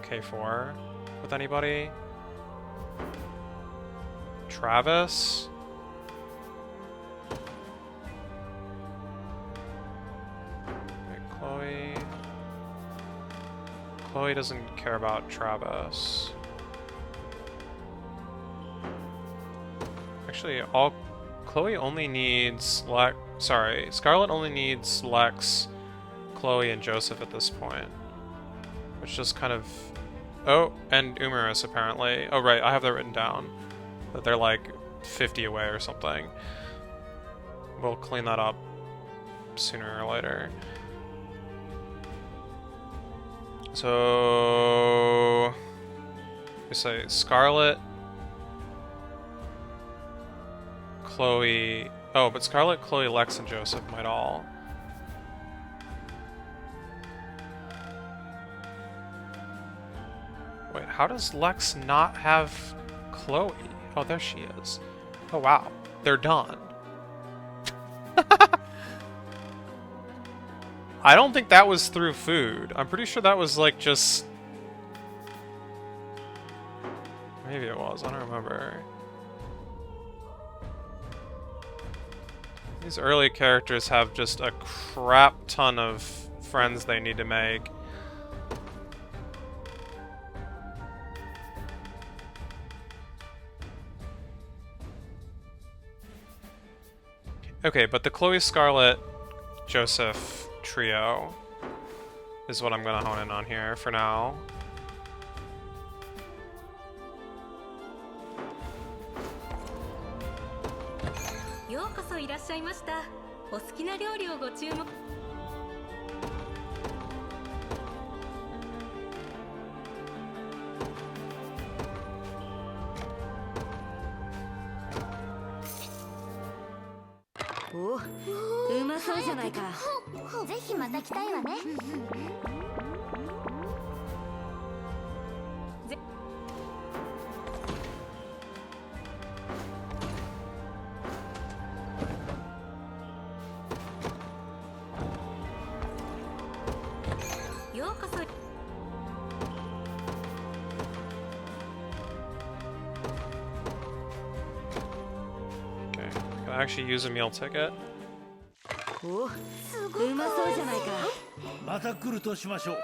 K4 with anybody? Travis? Wait, Chloe. Chloe doesn't care about Travis. Actually, Chloe only needs sorry, Scarlet only needs Lex, Chloe, and Joseph at this point. Which just kind of... Oh, and Umarus apparently. Oh right, I have that written down. That they're like 50 away or something. We'll clean that up sooner or later. So... we say Scarlet, Chloe... Oh, but Scarlet, Chloe, Lex, and Joseph might all... Wait, how does Lex not have Chloe? Oh, there she is. Oh, wow. They're done. I don't think that was through food. I'm pretty sure that was, like, just... Maybe it was. I don't remember. These early characters have just a crap ton of friends they need to make. Okay, but the Chloe, Scarlet, Joseph trio is what I'm gonna hone in on here for now.お、うまそうじゃないか。ぜひまた来たいわね。actually use a meal ticket. おうまそうじゃないか。また来るとしましょう。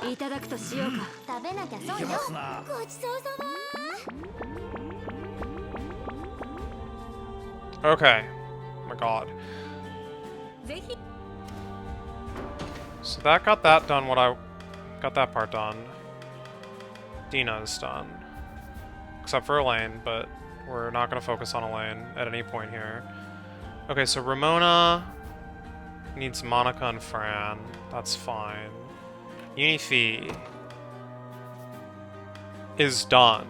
いただくとしようか。食べなきゃ損よ。ごちそうさま。 Okay. Oh my god. ぜひ So that got that done, got that part done. Dina's done. Except for Elaine, but we're not going to focus on Elaine at any point here. Okay, so Ramona needs Monica and Fran. That's fine. Unifi is done.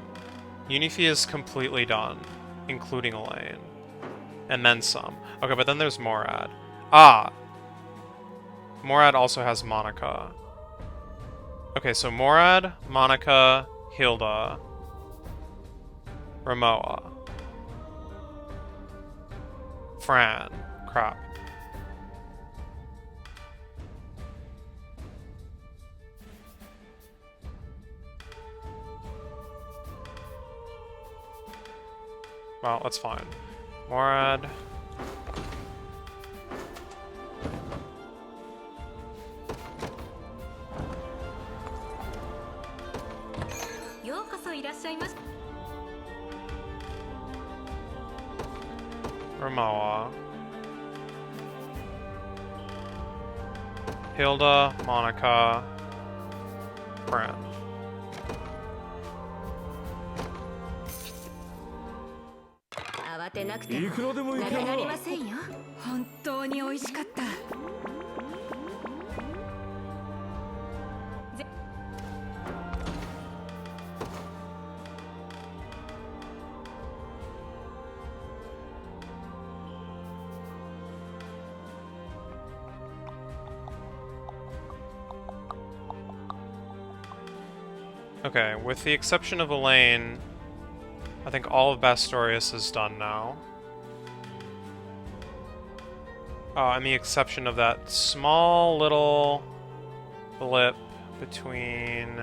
Unifi is completely done, including Elaine. And then some. Okay, but then there's Morad. Ah! Morad also has Monica. Okay, so Morad, Monica, Hilda, Ramoa, Fran. Crap. Well, that's fine. Morad. Ramoa. Hilda, Monica, Fran. 慌てなくてもいくらでもいけるな。ありませんよ。本当に美味しかった。 Okay, with the exception of Elaine, I think all of Bastorius is done now. And the exception of that small little blip between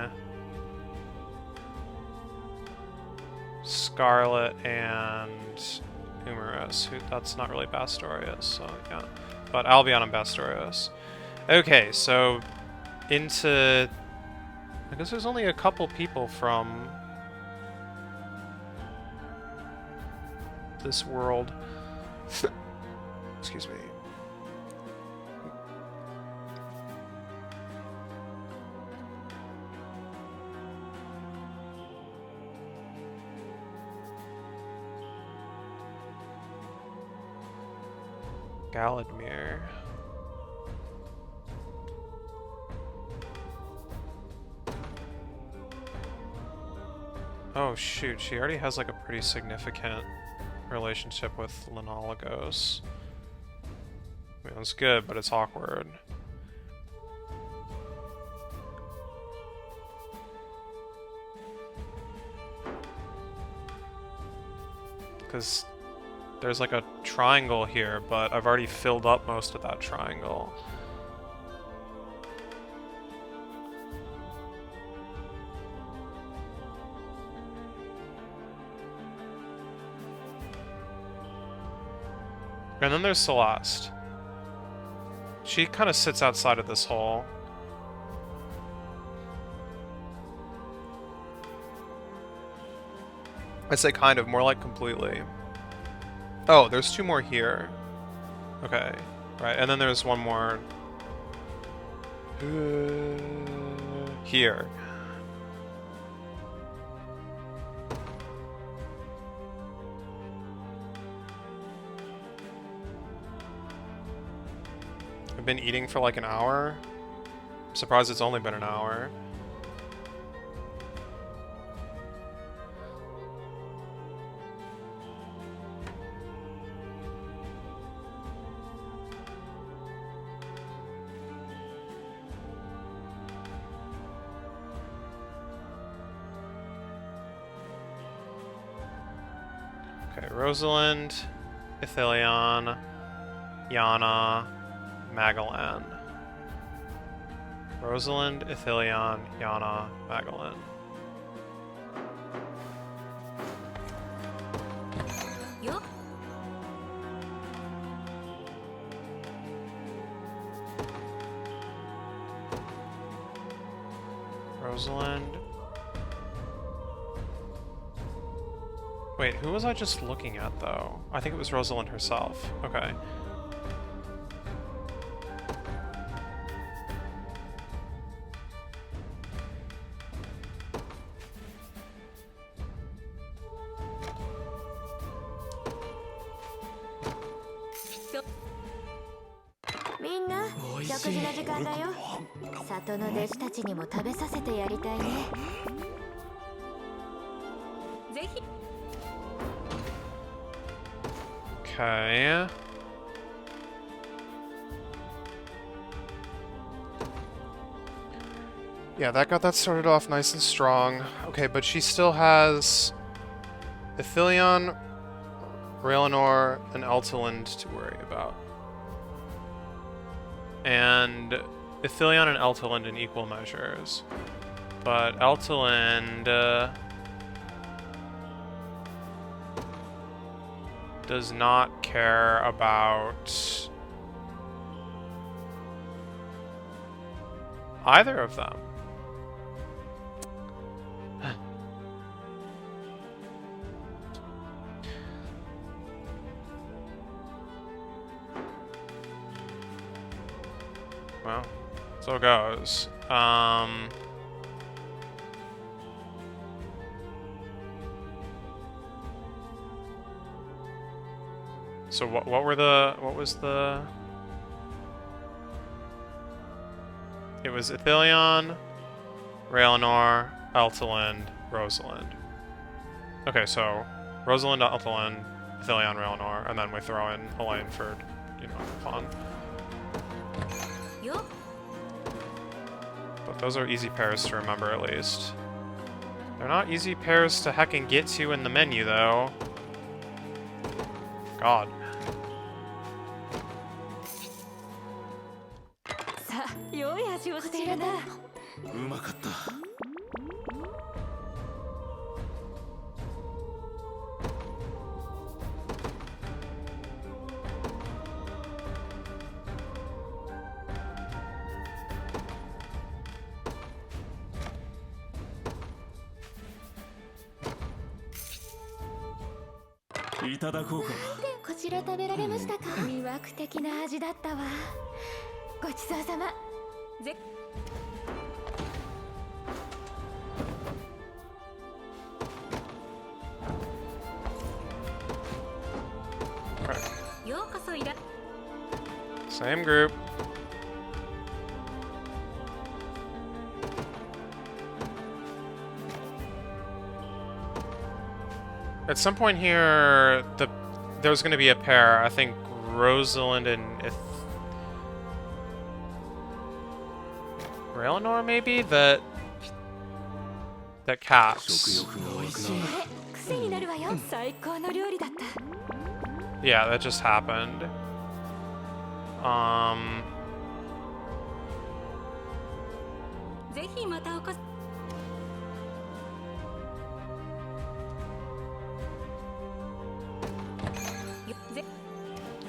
Scarlet and Humerus. That's not really Bastorius, so yeah. But Albion and Bastorius. Okay, so into... I guess there's only a couple people from this world. Excuse me. Galadmir. Oh shoot, she already has like a pretty significant relationship with Linologos. I mean, it's good, but it's awkward. Because there's like a triangle here, but I've already filled up most of that triangle. And then there's Celeste. She kind of sits outside of this hole. I'd say kind of, more like completely. Oh, there's two more here. Okay, right, and then there's one more... here. I've been eating for like an hour. I'm surprised it's only been an hour. Okay, Rosalind, Ithilion, Yana, Magellan. Rosalind, Ithilien, Yana, Magellan. Yo. Rosalind. Wait, who was I just looking at, though? I think it was Rosalind herself. Okay. So, みんな食事の時間だよ。里の弟子たちにも食べさせてやりたいね。ぜひ。 Okay. Yeah, that got that started off nice and strong. Okay, but she still has Ithilien, Raelinor, and Eltalind to worry about. And Ithilien and Eltalind in equal measures. But Eltalind does not care about either of them. Well, so it goes. So what was the... It was Ithilien, Raelinor, Eltalind, Rosalind. Okay, so Rosalind, Eltalind, Ithilien, Raelinor, and then we throw in Elaine for, you know, fun. Yo. But those are easy pairs to remember, at least. They're not easy pairs to heckin' get to in the menu, though. God. さあ良い味をしているな。うまかった。 いただこうか。こちら食べられましたか？魅惑的な味だったわ。ごちそうさま。ぜ。ようこそいら。Same group. At some point here, there's going to be a pair. I think Rosalind and Raelinor, maybe, that caps. 癖になるわよ。最高の料理だった。 Yeah, that just happened. Um. ぜひまたお越し。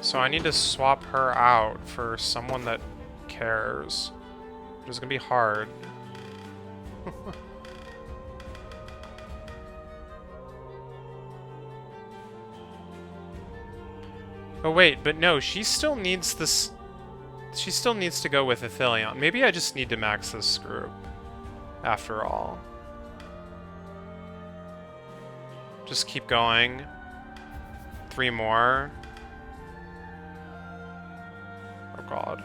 So I need to swap her out for someone that cares. Which is gonna be hard. Oh wait, but no, she still needs this... She still needs to go with Ithilien. Maybe I just need to max this group. After all. Just keep going. 3 more. Oh god.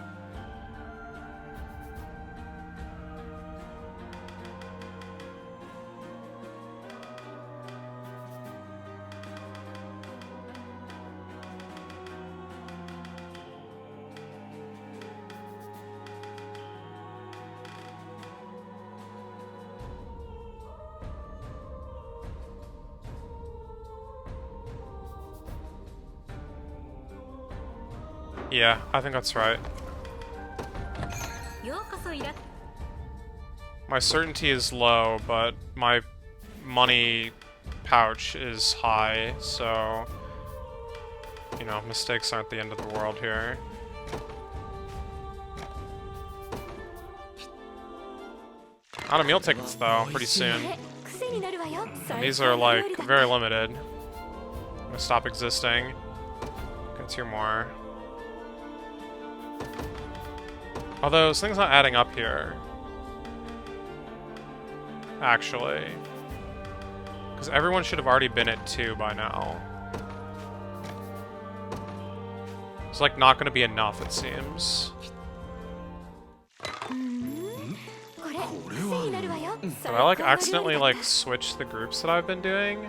Yeah, I think that's right. ようこそいら My certainty is low, but my money pouch is high, so, you know, mistakes aren't the end of the world here. Out of meal tickets, though, pretty soon. 癖になるわよ。 And these are, like, very limited. I'm gonna stop existing. Get 2 more. Although, this thing's not adding up here. Actually. Because everyone should have already been at 2 by now. It's, like, not gonna be enough, it seems. これ癖になるわよ。 Did I, like, accidentally, like, switch the groups that I've been doing?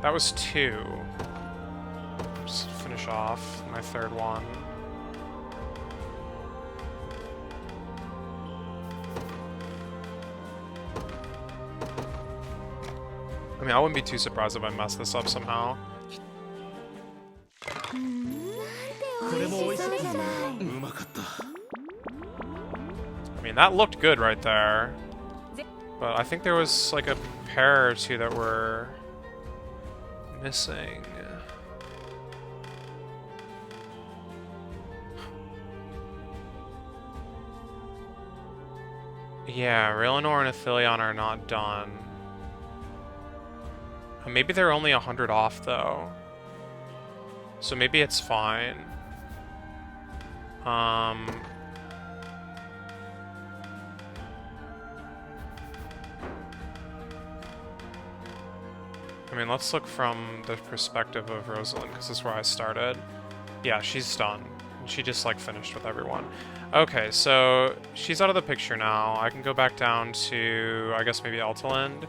That was 2. Just finish off my 3rd one. I mean, I wouldn't be too surprised if I messed this up somehow. これも美味しそうじゃない。 うまかった。 I mean, that looked good right there. But I think there was, like, a pair or 2 that were missing. Yeah, Raelinor and Athelion are not done. Maybe they're only 100 off, though. So maybe it's fine. I mean, let's look from the perspective of Rosalind, because this is where I started. Yeah, she's done. She just, like, finished with everyone. Okay, so she's out of the picture now. I can go back down to, I guess, maybe Eltalind.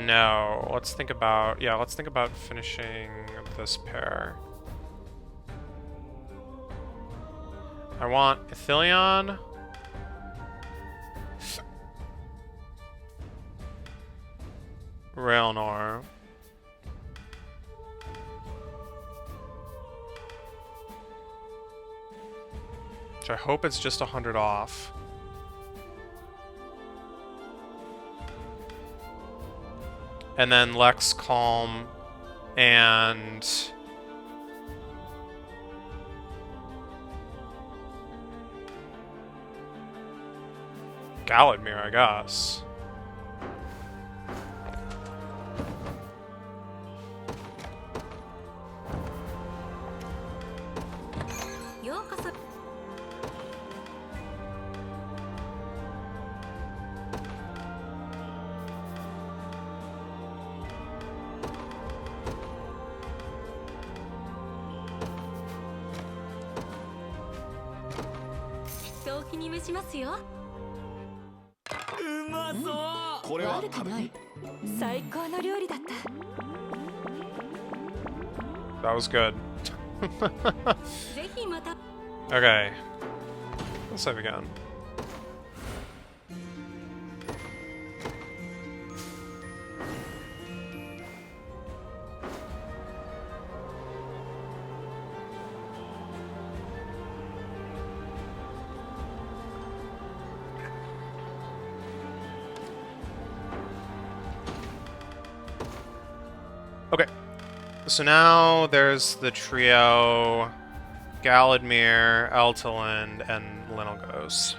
No, let's think about, yeah, let's think about finishing this pair. I want Athelion. Raelinor. Which I hope it's just 100 off. And then Lex, Calm, and... Galadmir, I guess. That was good. Okay. Let's save again. Okay. So now there's the trio, Galadmir, Eltalind, and Linalgos.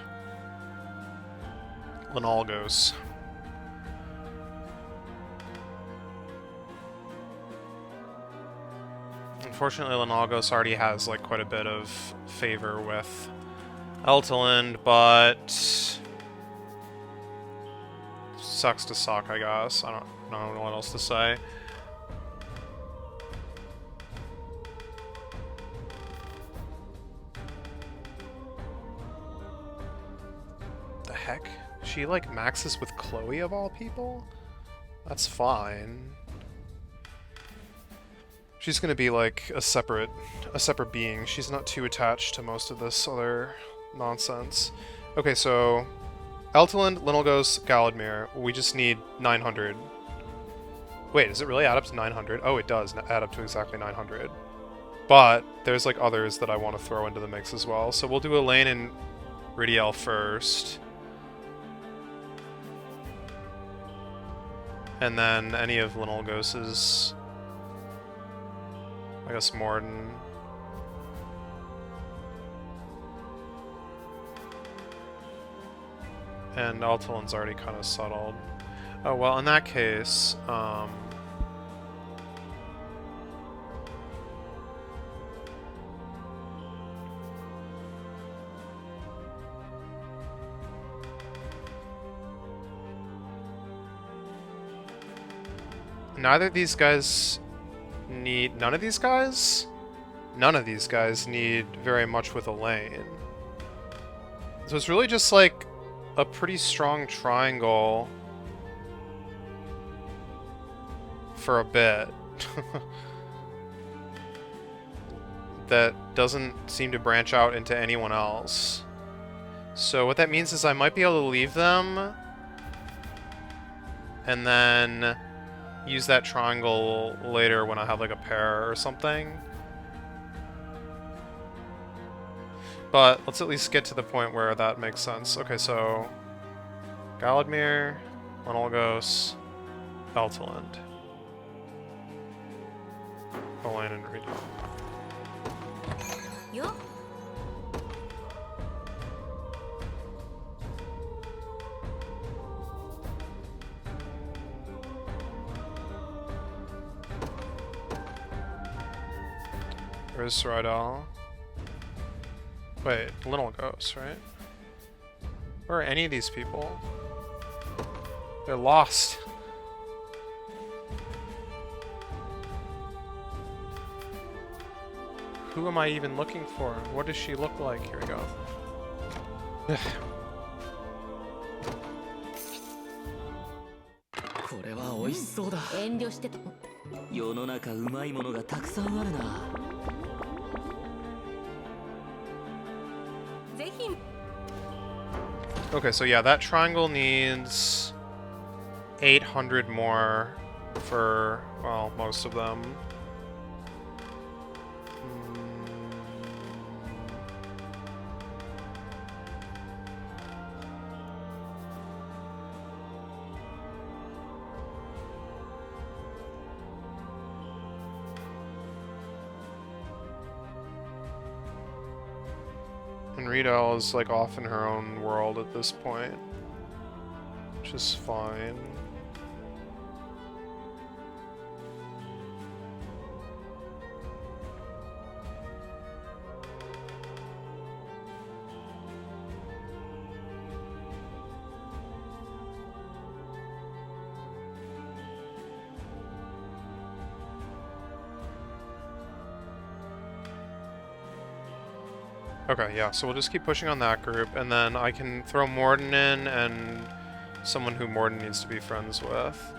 Unfortunately, Linalgos already has like quite a bit of favor with Eltalind, but sucks to suck, I guess. I don't know what else to say. Heck? She, like, maxes with Chloe of all people? That's fine. She's gonna be, like, a separate being. She's not too attached to most of this other nonsense. Okay, so... Eltalind, Linalgos, Galadmir. We just need 900. Wait, does it really add up to 900? Oh, it does add up to exactly 900. But there's like others that I want to throw into the mix as well. So we'll do Elaine and Ridiel first. And then any of Linolgos's, I guess Morden. And Altalin's already kind of settled. Oh, well, in that case, neither of these guys need... None of these guys? None of these guys need very much with Elaine. So it's really just like a pretty strong triangle for a bit. That doesn't seem to branch out into anyone else. So what that means is I might be able to leave them and then use that triangle later when I have like a pair or something. But let's at least get to the point where that makes sense. Okay, so Galadmir, Linolgos, Eltalind, Elaine, and Ridiel. Yo. Where's Rydell? Wait, Linolgos, right? Where are any of these people? They're lost. Who am I even looking for? What does she look like? Here we go. Okay, so yeah, that triangle needs 800 more for, well, most of them. And Riedel is like off in her own world at this point, which is fine. Okay, yeah, so we'll just keep pushing on that group, and then I can throw Morden in, and someone who Morden needs to be friends with.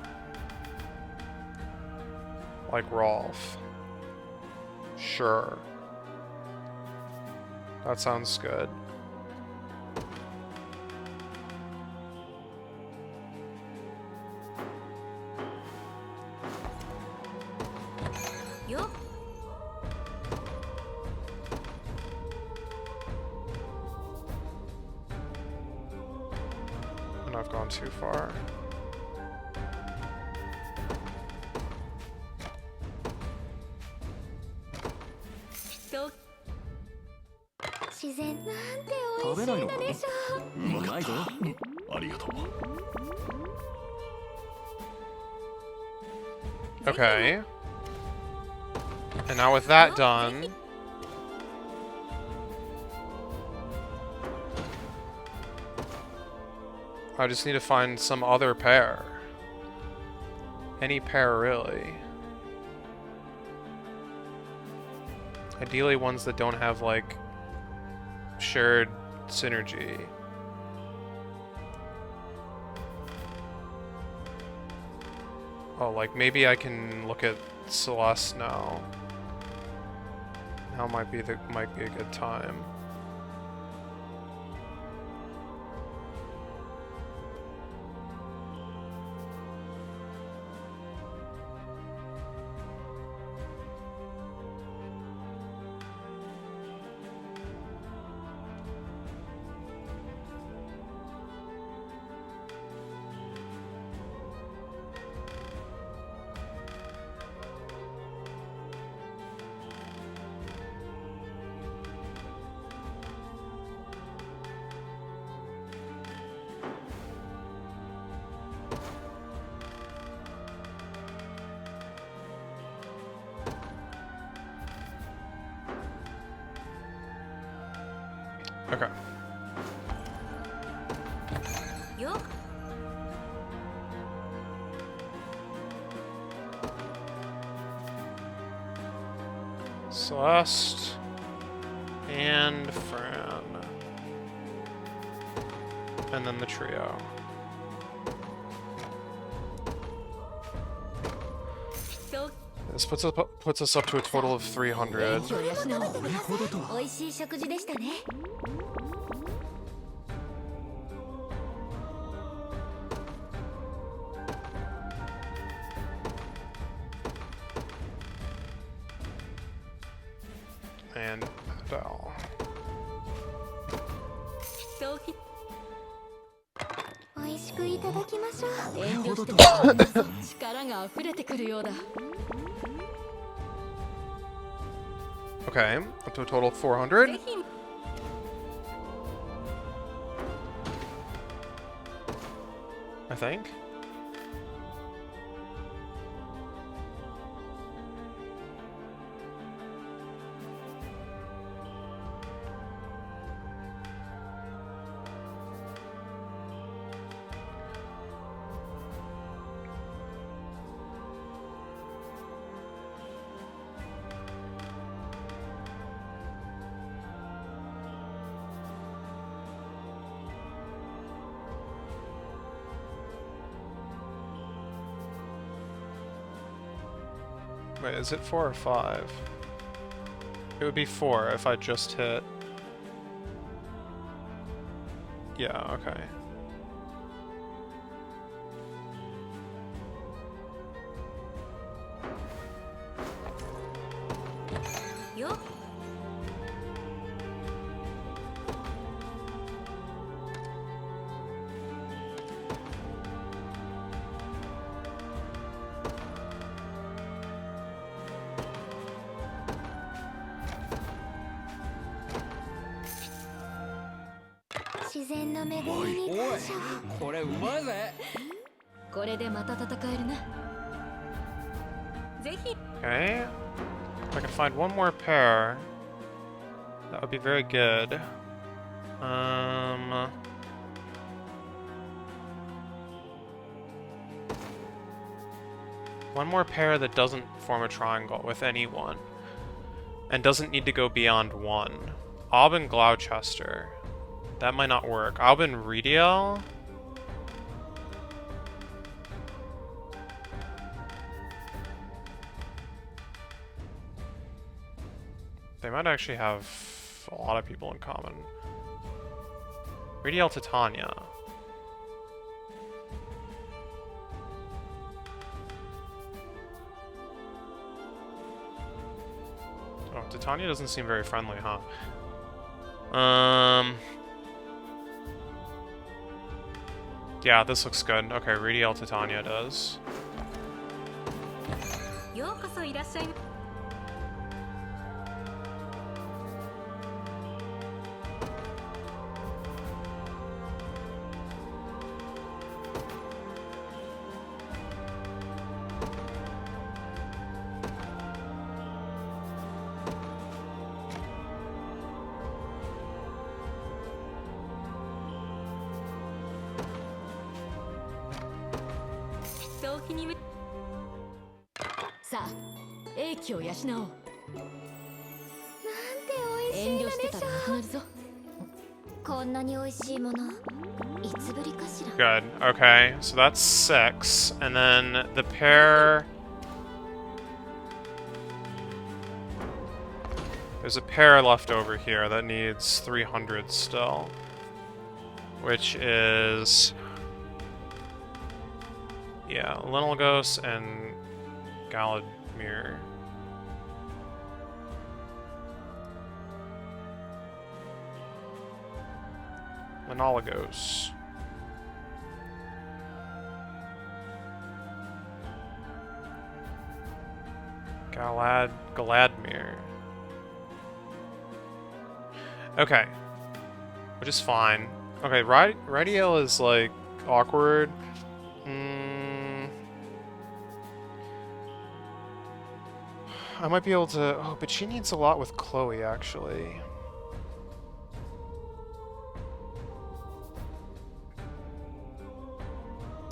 Like Rolf. Sure. That sounds good. Yo. And I've gone too far. So 自然なんて美味しいのでしょう。うまいぞ。ありがとう。 Okay. And now with that done, I just need to find some other pair. Any pair, really. Ideally ones that don't have, like, shared synergy. Oh, like, maybe I can look at Celeste now. Now might be a good time. Okay. Yo. Celeste and Fran. And then the trio. This puts us up to a total of 300. 気を養おう。美味しい食事でしたね。And Adele. 美味しくいただきましょう。遠慮しても力が溢れてくるようだ。 Okay, up to a total of 400. I think. Wait, is it 4 or 5? It would be 4 if I just hit... Yeah, okay. Yo.「自然の恵みに感謝を」これうまいぜ。これでまた戦えるな。ぜひ。 Okay. If I can find one more pair, that would be very good. One more pair that doesn't form a triangle with anyone. And doesn't need to go beyond 1. Aubin Gloucester. That might not work. Aubin Rediel? They might actually have a lot of people in common. Rediel Titania. Oh, Titania doesn't seem very friendly, huh? Yeah, this looks good. Okay, Rediel Titania does. ようこそいらっしゃい。人気にめ。さあ、英気を養おう。なんて美味しい遠のでしょ慮してたらなくなるぞ。う。こんなに美味しいものいつぶりかしら。 Good. Okay, so that's 6. And then the pair... There's a pair left over here that needs 300 still. Which is... Yeah, Linolgos and Galadmir. Linolgos. Galadmir. Okay. Which is fine. Okay, Radiel is like awkward. I might be able to... Oh, but she needs a lot with Chloe, actually.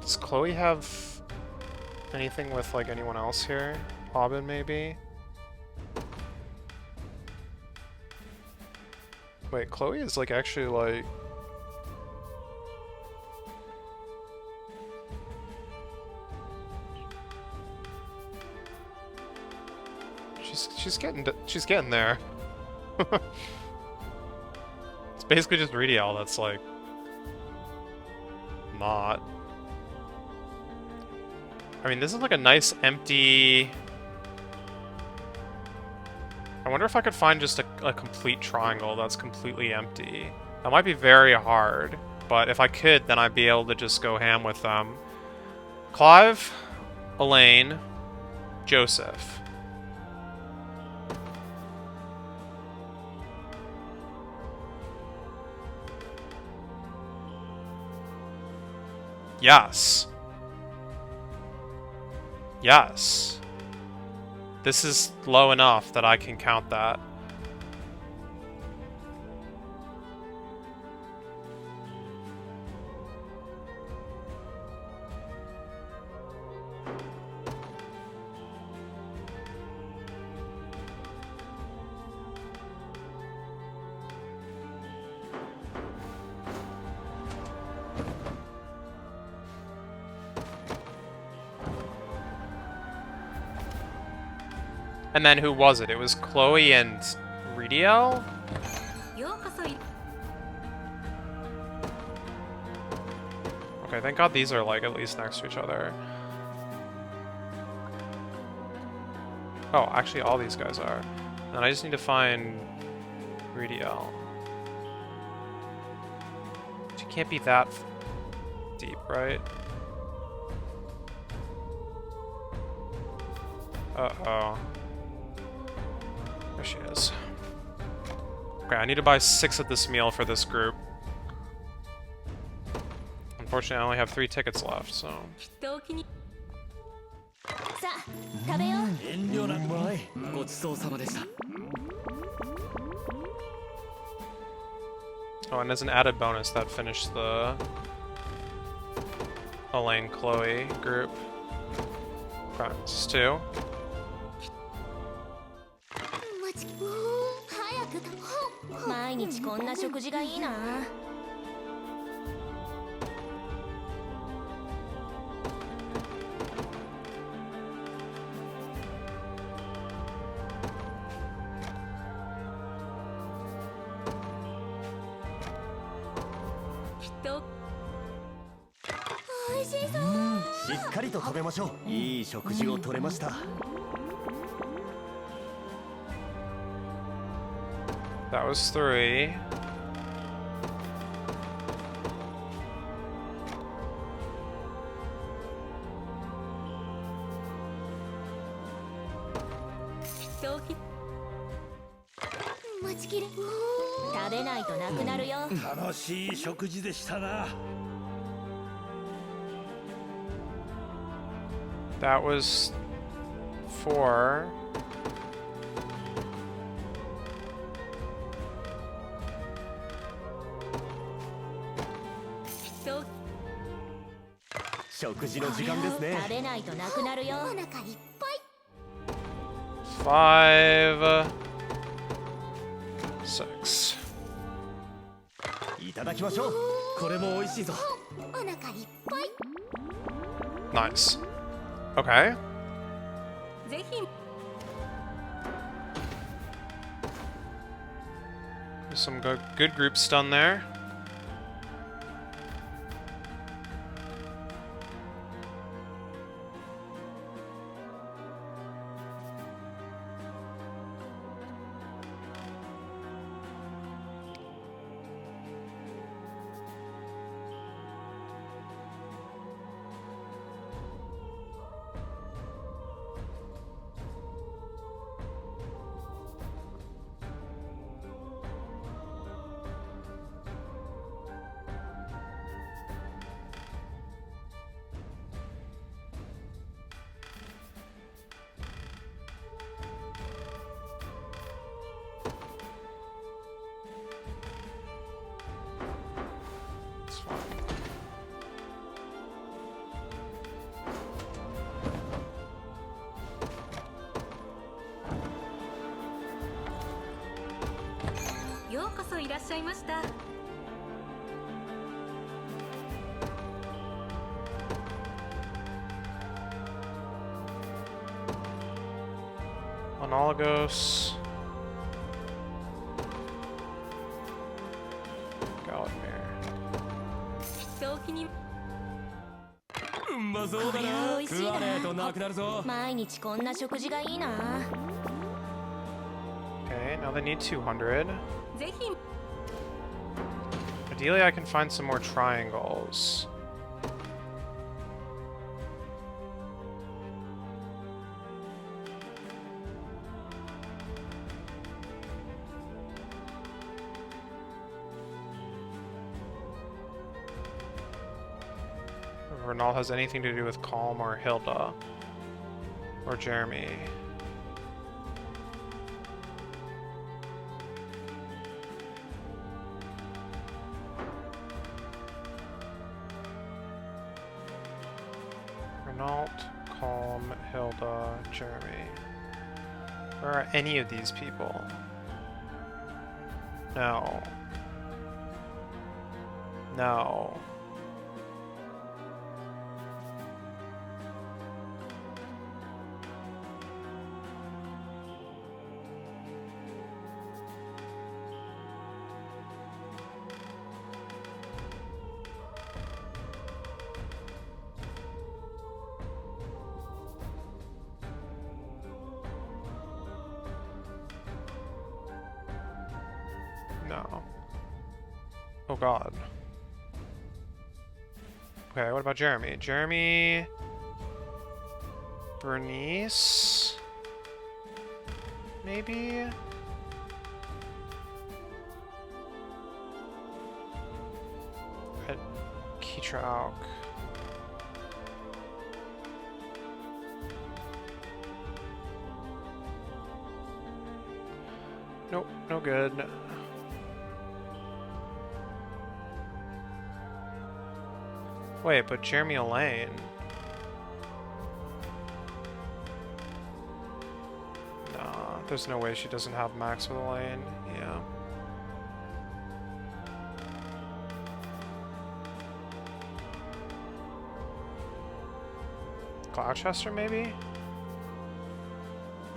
Does Chloe have anything with, like, anyone else here? Robin, maybe? Wait, Chloe is, like, actually, like... She's getting there. It's basically just Redial that's, like... not. I mean, this is like a nice empty... I wonder if I could find just a complete triangle that's completely empty. That might be very hard, but if I could, then I'd be able to just go ham with them. Clive, Elaine, Joseph. Yes. Yes. This is low enough that I can count that. And then who was it? It was Chloe and Redial? Okay, thank God these are like at least next to each other. Oh, actually all these guys are. And I just need to find Redial. She can't be that deep, right? Uh-oh. There she is. Okay, I need to buy 6 of this meal for this group. Unfortunately, I only have 3 tickets left, so... さあ食べよう。遠慮なく。ごちそうさまでした。 Oh, and as an added bonus, that finished the Elaine Chloe group. Okay, this is 2. 早く。毎日こんな食事がいいな。 しっかりと食べましょう。いい食事をとれました。 That was 3. That was 4. Five, 6. いただきましょう。これも美味しいぞ。 Nice. Okay. ぜひ Some good groups done there. ようこそいらっしゃいました。 Monologos. Galadmir. 正気に うまそうだこれはな。美味しいな食わねえとなくなるぞ。毎日こんな食事がいいな。 Okay, now they need 200. ぜひ Ideally, I can find some more triangles. If Renal has anything to do with Calm or Hilda. Or Jeremy. Renault, Calm, Hilda, Jeremy. Where are any of these people? No. No. No. Oh god. Okay, what about Jeremy? Jeremy... Bernice? Maybe? Keitra Auk. Nope, no good. Wait, but Jeremy Elaine. Nah, there's no way she doesn't have max with Elaine. Yeah. Gloucester, maybe?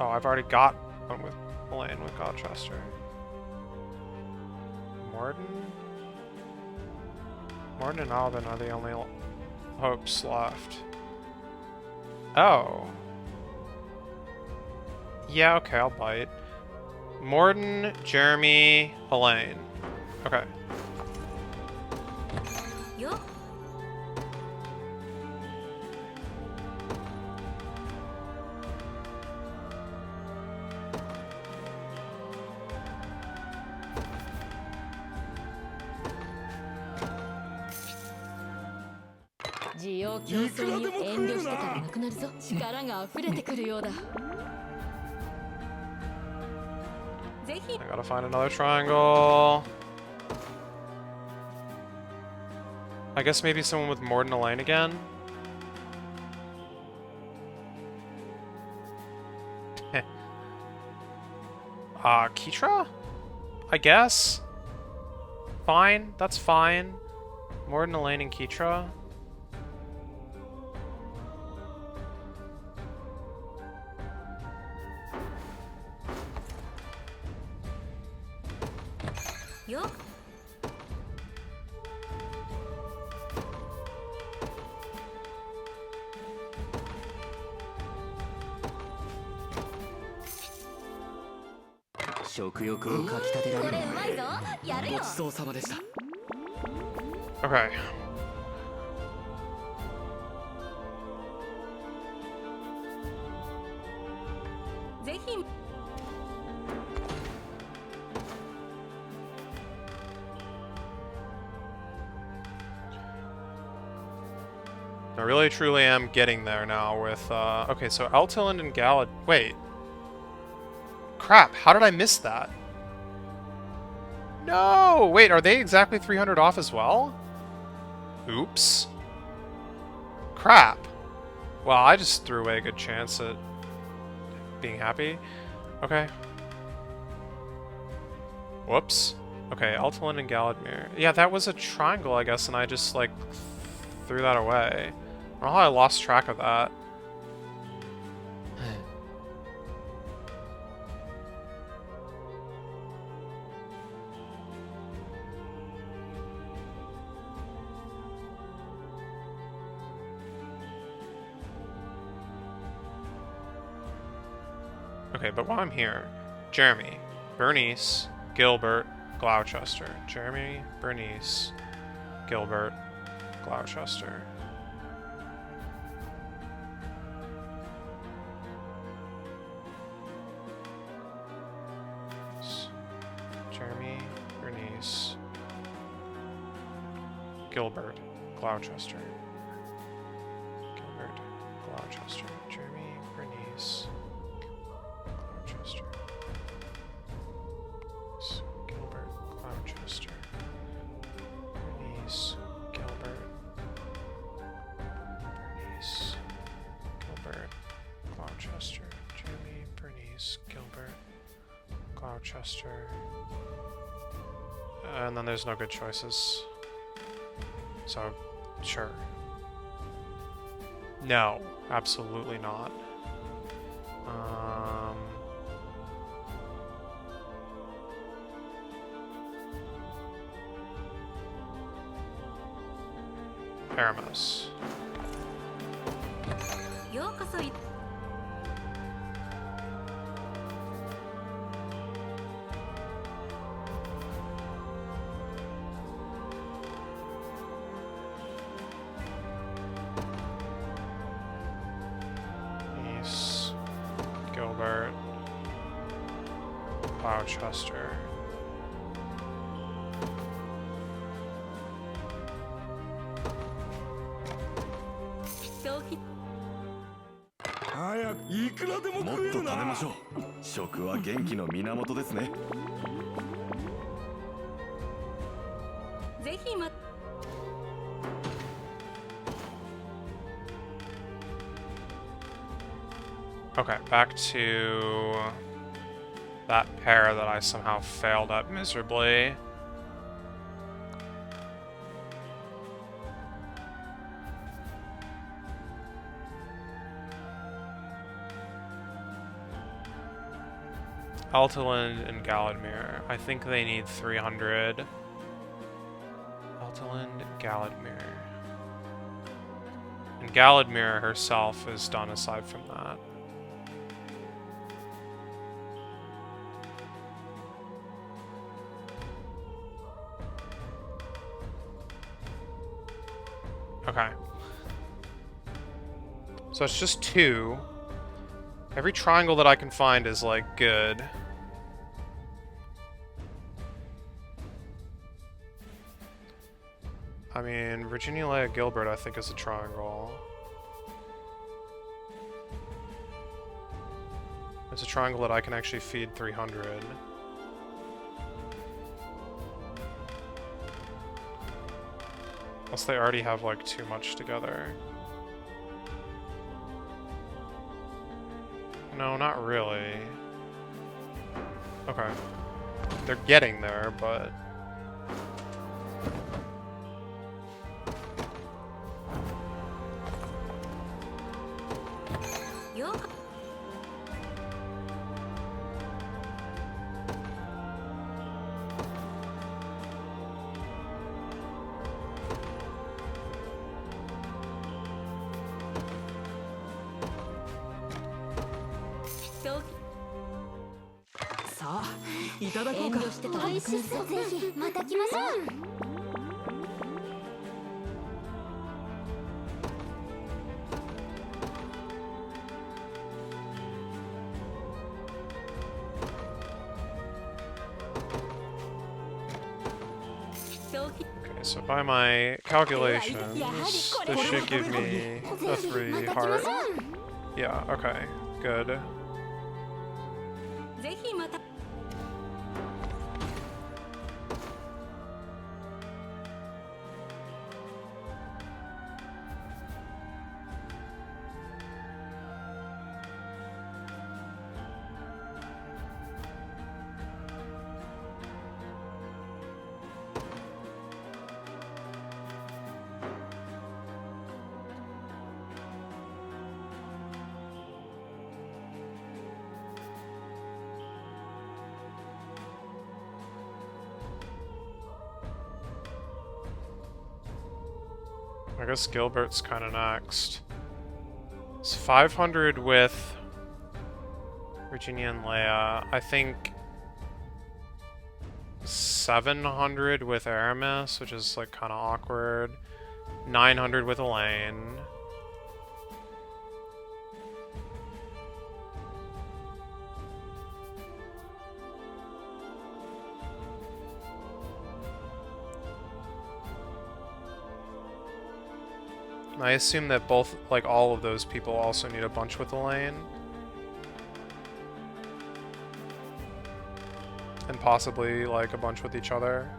Oh, I've already got one with Elaine with Gloucester. Morden? Morden and Alban are the only hopes left. Oh. Yeah, okay, I'll bite. Morden, Jeremy, Elaine. Okay. よ 需要競争に遠慮してたらなくなるぞ。力が溢れてくるようだ。ぜひ I gotta find another triangle. I guess maybe someone with Morden Elaine again. Keitra? I guess? Fine, that's fine. Morden Elaine and Keitra. Yo. Okay. I really truly am getting there now with, okay, so Altiland and Galad... Wait. Crap, how did I miss that? No! Wait, are they exactly 300 off as well? Oops. Crap. Well, I just threw away a good chance at being happy. Okay. Whoops. Okay, Altalin and Galadmir. Yeah, that was a triangle, I guess, and I just, like, threw that away. I don't know how I lost track of that. Okay, but while I'm here, Jeremy, Bernice, Gilbert, Gloucester. Jeremy, Bernice, Gilbert, Gloucester. Jeremy, Bernice, Gilbert, Gloucester. Gilbert, Gloucester. Jeremy, Bernice, Gloucester. Gilbert, Gloucester. Bernice, Gilbert. Bernice, Gilbert, Gloucester. Jeremy, Bernice, Gilbert, Gloucester. And then there's no good choices. So, sure. No, absolutely not. Paramos. ようこそい Nice. Gilbert. Gloucester. Don't 早くいくらでももっと食えるな食べましょう。食は元気の源ですね。ぜひま Okay, back to that pair that I somehow failed at miserably. Altalin and Galadmir. I think they need 300. Altalin, Galadmir. And Galadmir herself is done aside from that. Okay. So it's just 2. Every triangle that I can find is, like, good. I mean, Virginia Leia Gilbert, I think, is a triangle. It's a triangle that I can actually feed 300. Unless they already have, like, too much together. No, not really. Okay. They're getting there, but...ようこ さあいただこう遠か。慮してたら美味しそう。ぜひまた来ましょう。Okay, so by my calculations, this should give me a 3 heart. Yeah, okay, good. ぜひまた Okay, I guess Gilbert's kind of next. It's 500 with Virginia and Leia. I think 700 with Aramis, which is like kind of awkward. 900 with Elaine. I assume that both, like all of those people also need a bunch with Elaine. And possibly like a bunch with each other.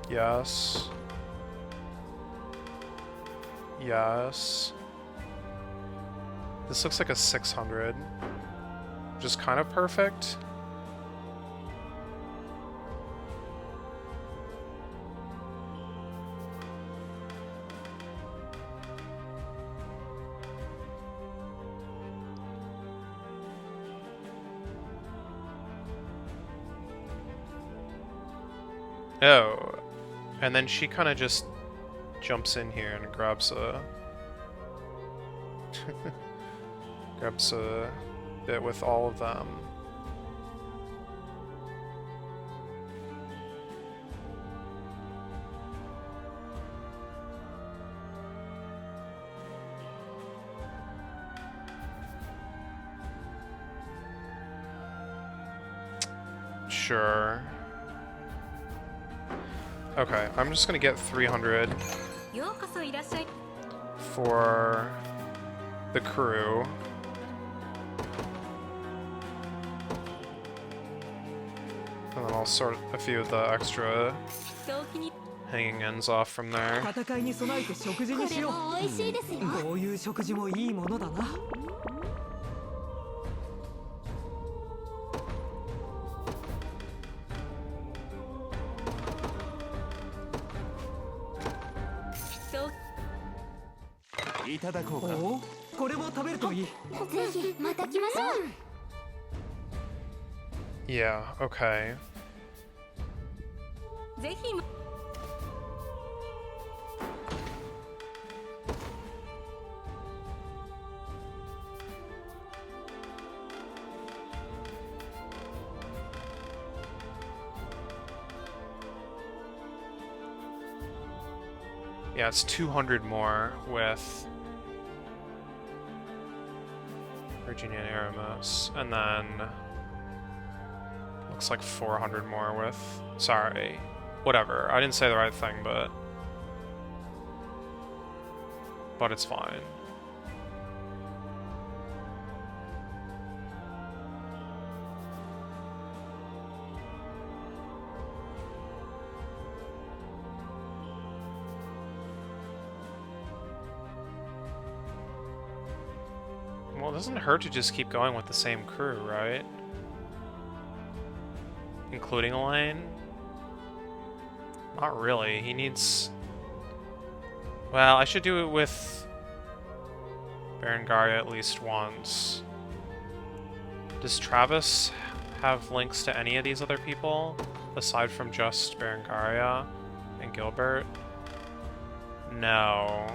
Yes. Yes. This looks like a 600. Which is kind of perfect. Oh, and then she kind of just jumps in here and grabs a grabs a bit with all of them. Sure. Okay, I'm just gonna get 300 for the crew. And then I'll sort a few of the extra hanging ends off from there. 戦いに備えて食事にしよう。これも美味しいですよ。こういう食事もいいものだな。いただこうか。おお、これも食べるといい。ぜひまた来ましょう。Yeah, okay. ぜひ Yeah, it's 200 more with Virginia and Aramis, and then looks like 400 more with, sorry, whatever, I didn't say the right thing, but it's fine. Well, it doesn't hurt to just keep going with the same crew, right? Including Elaine? Not really. He needs... Well, I should do it with Berengaria at least once. Does Travis have links to any of these other people? Aside from just Berengaria and Gilbert? No.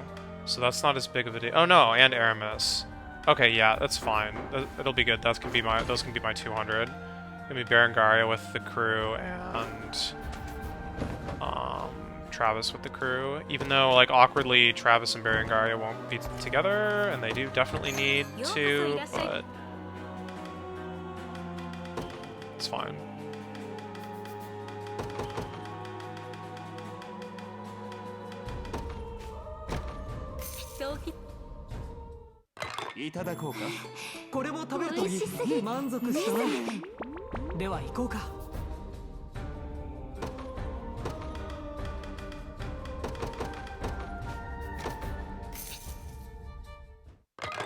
So that's not as big of a deal. Oh no, and Aramis. Okay, yeah, that's fine. It'll be good. Those can be my 200. Gonna be Berengaria with the crew and Travis with the crew. Even though, like, awkwardly, Travis and Berengaria won't be together, and they do definitely need to, but it's fine. So いただこうか。これも食べるといい。満足したな。では行こうか。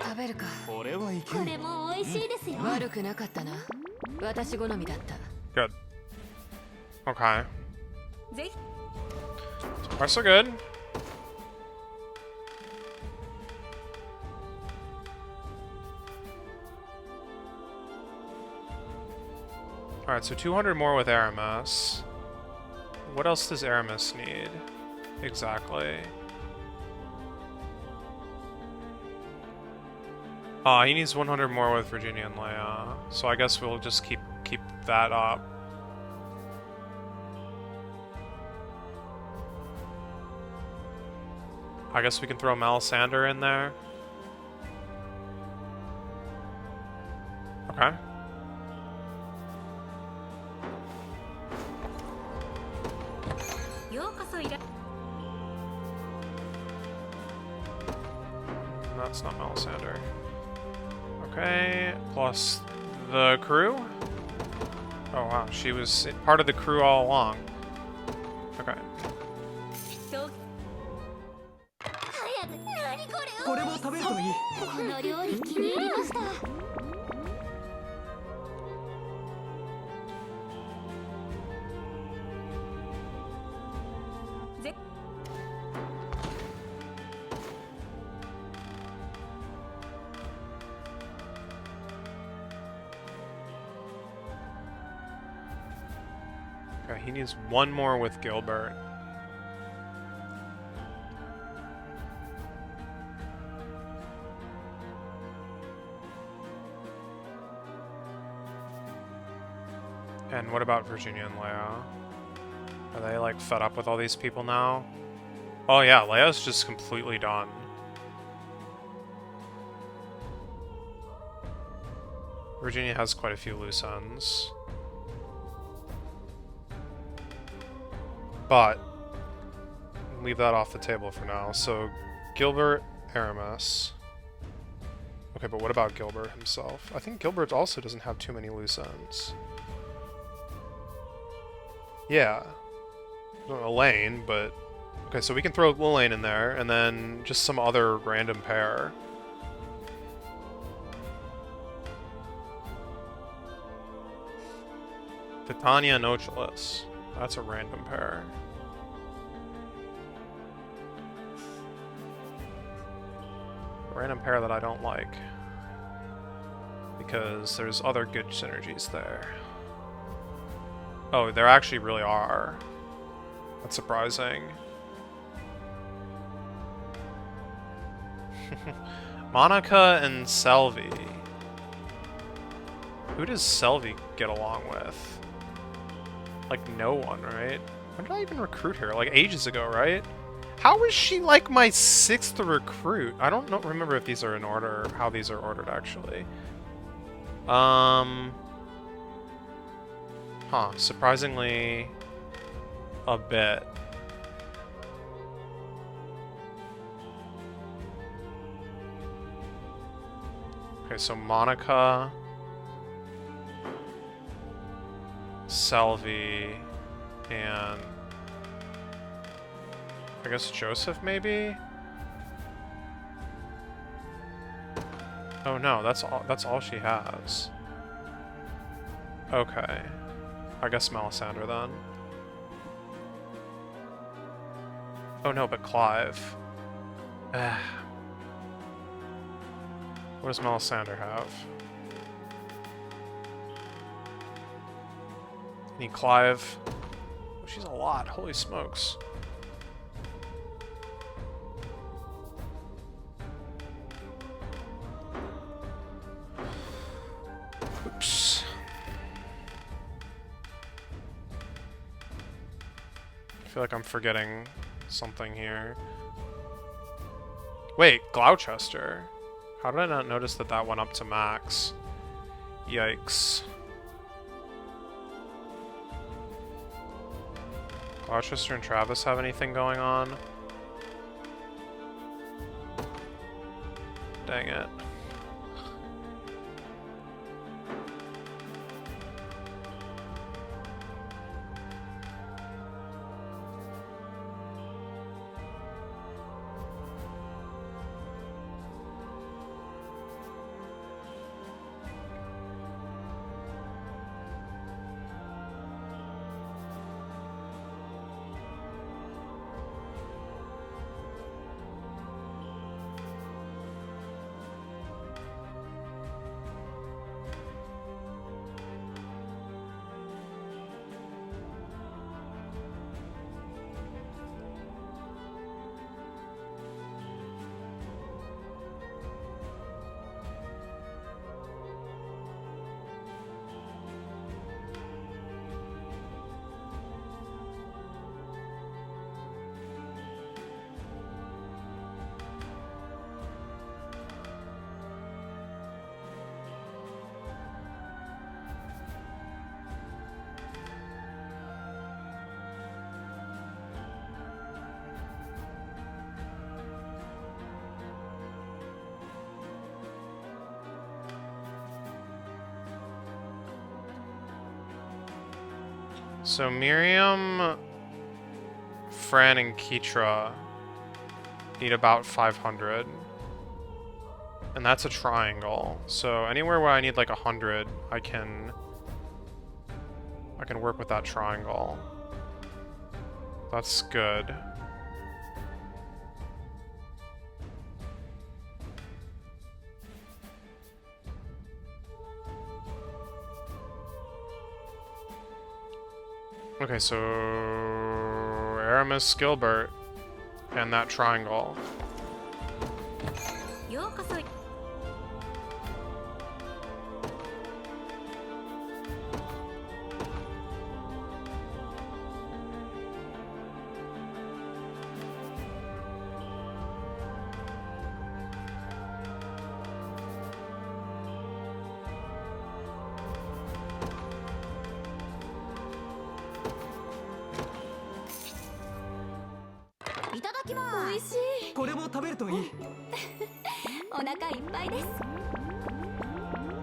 食べるか。これはいける。これも美味しいですよ。悪くなかったな。私好みだった。Good. Okay. ぜひ So far, so good. Alright, so 200 more with Aramis. What else does Aramis need? Exactly. He needs 100 more with Virginia and Leia, so I guess we'll just keep that up. I guess we can throw Melisandre in there. Okay. That's not Melisandre. Okay, plus the crew? Oh wow, she was part of the crew all along. Okay. これも食べるといい。この料理気に入りました。Okay, he needs one more with Gilbert. And what about Virginia and Leia? Are they like fed up with all these people now? Oh yeah, Leia's just completely done. Virginia has quite a few loose ends. But leave that off the table for now. So Gilbert, Aramis. Okay, but what about Gilbert himself? I think Gilbert also doesn't have too many loose ends. Yeah. Elaine, but... Okay, so we can throw Elaine in there, and then just some other random pair. Titania and Oculus. That's a random pair. A random pair that I don't like. Because there's other good synergies there. Oh, there actually really are. That's surprising. Monica and Selvi. Who does Selvi get along with? Like, no one, right? When did I even recruit her? Like, ages ago, right? How is she, like, my 6th recruit? I don't remember if these are in order, or how these are ordered, actually. Huh, surprisingly a bit. Okay, so Monica, Selvi, and I guess Joseph, maybe? Oh no, that's all she has. Okay. I guess Melisandre then. Oh no, but Clive. What does Melisandre have? Need Clive. Oh, she's a lot. Holy smokes. Oops. I feel like I'm forgetting something here. Wait, Gloucester. How did I not notice that that went up to max? Yikes. Gloucester and Travis have anything going on? Dang it. So Miriam, Fran, and Keitra need about 500. And that's a triangle. So anywhere where I need like 100, I can work with that triangle. That's good. Okay, so Aramis, Gilbert, and that triangle.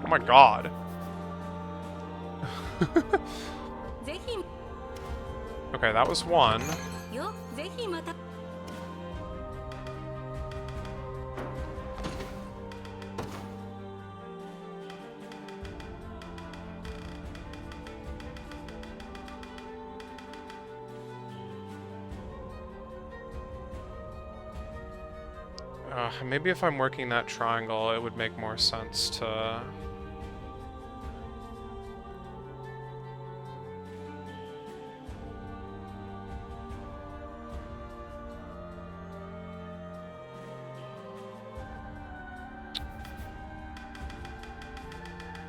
Oh my god. Okay, that was one. Maybe if I'm working that triangle, it would make more sense to... I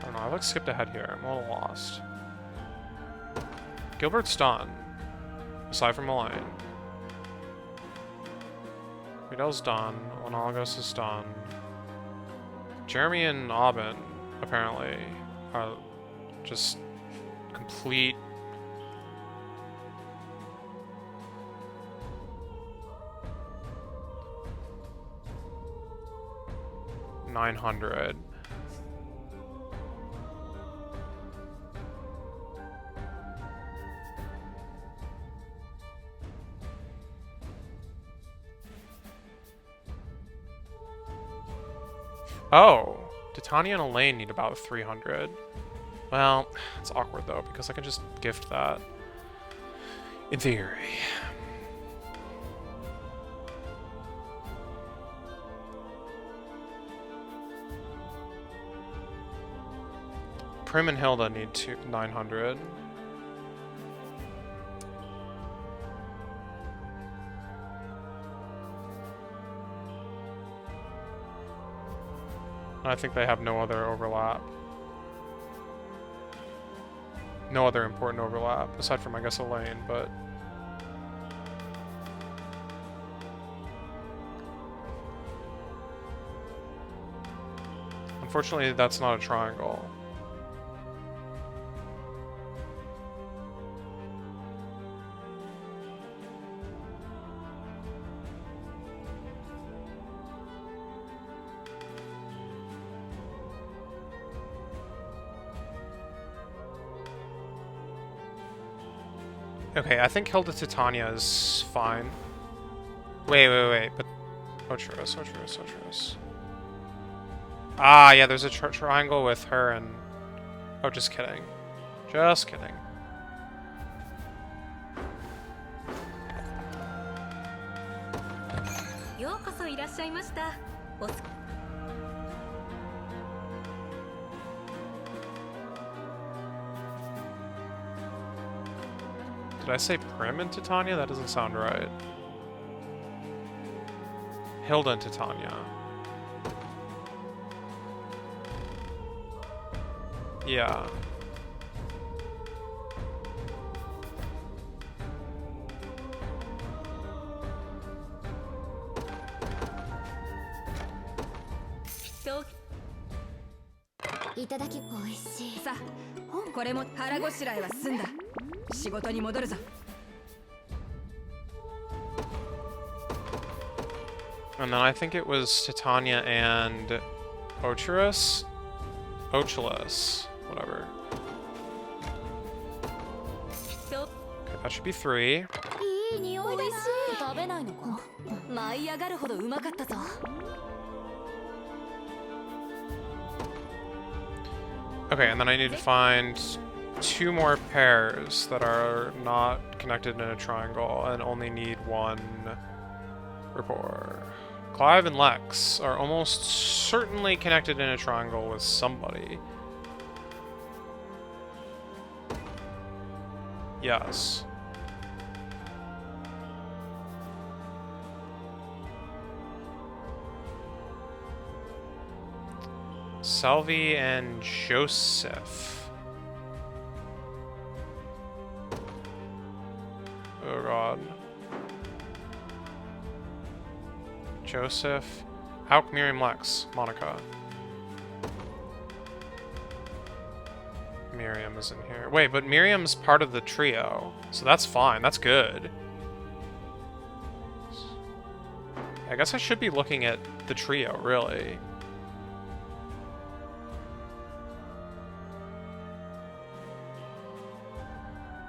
don't know, I skipped ahead here. I'm a little lost. Gilbert's done. Aside from Elaine. Riedel's done. Lenalgos is done. Jeremy and Aubin, apparently, are just complete... $900. Oh, Titania and Elaine need about 300. Well, it's awkward though, because I can just gift that. In theory. Prim and Hilda need 900. I think they have no other overlap. No other important overlap, aside from, I guess, Elaine, but... Unfortunately, that's not a triangle. Okay, I think Hilda Titania is fine. Wait, but... Otros. Ah, yeah, there's a triangle with her and... Oh, just kidding. Just kidding. Did I say Prim and Titania? That doesn't sound right. Hilda and Titania. Yeah. And then I think it was Titania and Ochelus, whatever. That should be 3. いい匂いだな。食べないのか。舞い上がるほどうまかったぞ。 Okay, and then I need to find 2 more pairs that are not connected in a triangle and only need 1 rapport. Clive and Lex are almost certainly connected in a triangle with somebody. Yes. Salvi and Joseph. Oh god. Joseph. Hauk, Miriam, Lex, Monica. Miriam is in here. Wait, but Miriam's part of the trio, so that's fine. That's good. I guess I should be looking at the trio, really.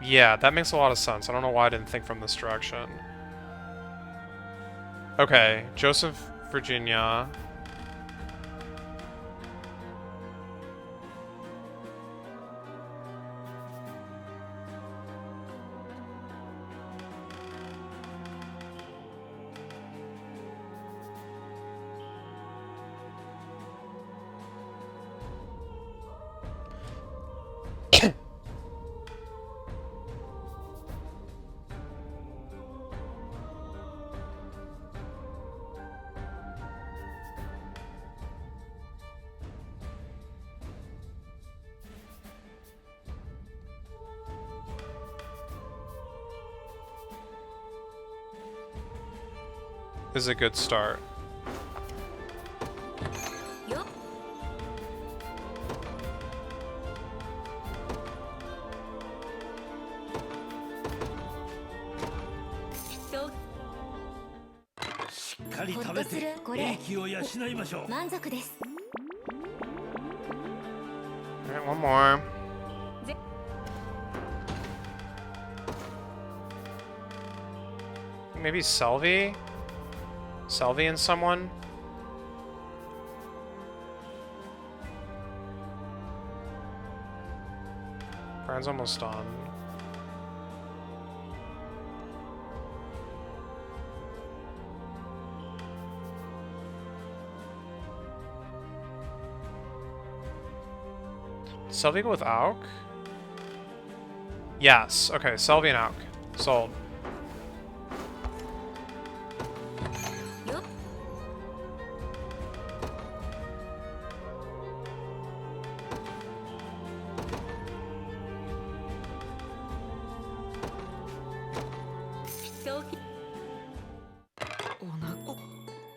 Yeah, that makes a lot of sense. I don't know why I didn't think from this direction. Okay, Joseph, Virginia. This is a good start. Yup. So しっかり食べてこれ英気を養いましょう。満足です。 Alright, one more. Maybe Selvi? Selvi and someone? Brian's almost done. Did Selvi go with Auk? Yes. Okay, Selvi and Auk. Sold. yup. So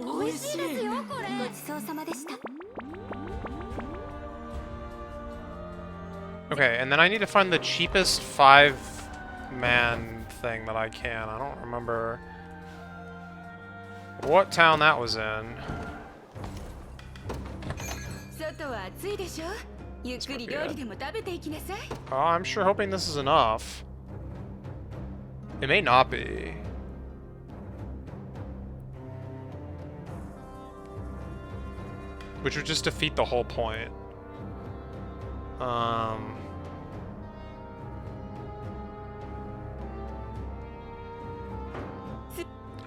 美味しいですよこれ。ごちそうさまでした。 Okay, and then I need to find the cheapest 5-man thing that I can. I don't remember what town that was in. 外は暑いでしょ。ゆっくり料理でも食べていきなさい。 Oh, I'm sure hoping this is enough. It may not be. Which would just defeat the whole point. I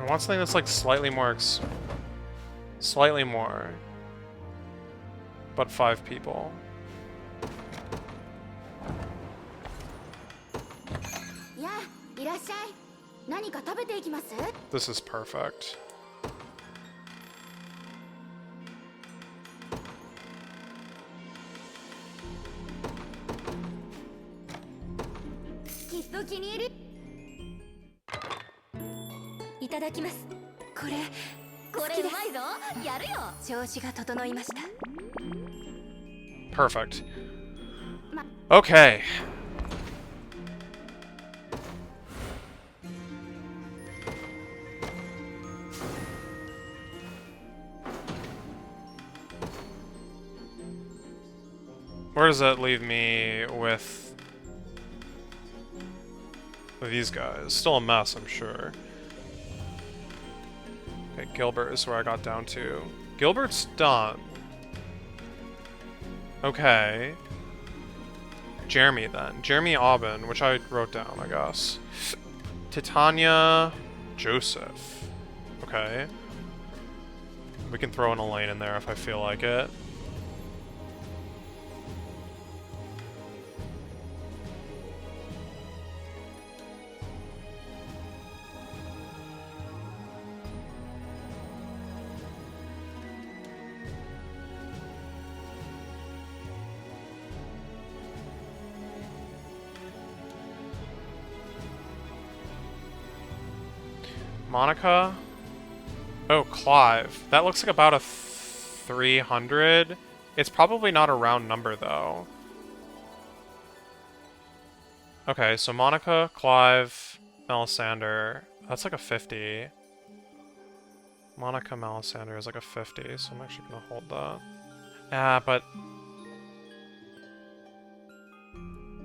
want something that's like slightly more slightly more. But 5 people. やあ、いらっしゃい。何か食べていきます？ This is perfect. きっと気に入る。いただきます。これうまいぞ。やるよ。調子が整いました。 Perfect. Okay. Where does that leave me with with these guys. Still a mess, I'm sure. Okay, Gilbert is where I got down to. Gilbert's done. Okay. Jeremy then. Jeremy Aubin, which I wrote down, I guess. Titania Joseph. Okay. We can throw in Elaine in there if I feel like it. Monica? Oh, Clive. That looks like about a 300. It's probably not a round number, though. Okay, so Monica, Clive, Melisandre. That's like a 50. Monica, Melisandre is like a 50, so I'm actually gonna hold that. Yeah, but...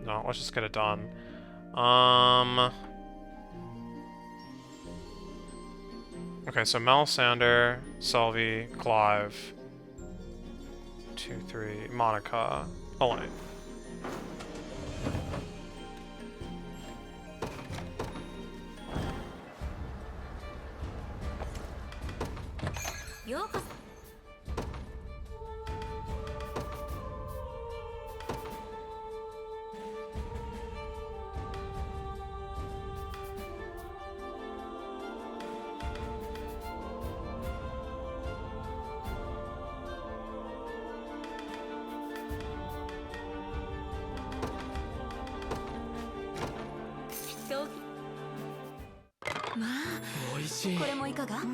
No, let's just get it done. Okay, so Melisandre, Selvi, Clive, 2, 3, Monica, Elaine.これもいかが？美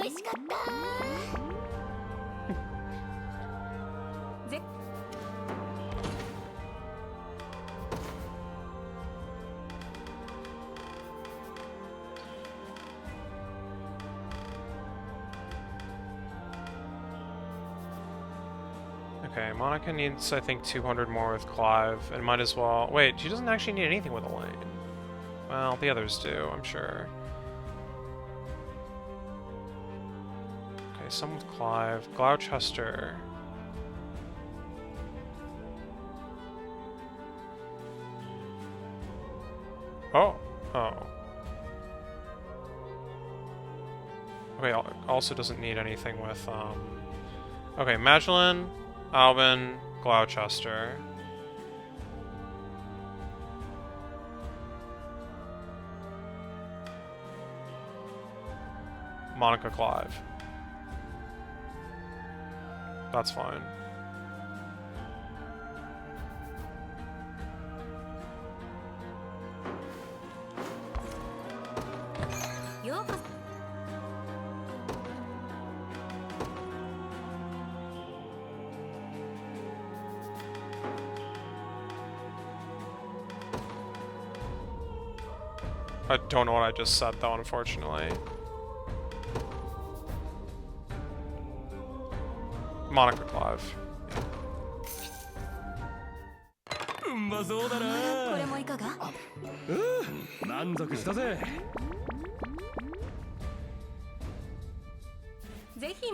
味しかったぜ Okay, Monica needs, I think, 200 more with Clive, and might as well... Wait, she doesn't actually need anything with Elaine. Well, the others do, I'm sure. Okay, some with Clive. Gloucester. Oh. Oh. Okay, also doesn't need anything with, Okay, Magdalene, Albin, Gloucester. Monica, Clive. That's fine. I don't know what I just said though, unfortunately. Monica, Clive. うまそうだな。これもいかが？満足したぜ。ぜひ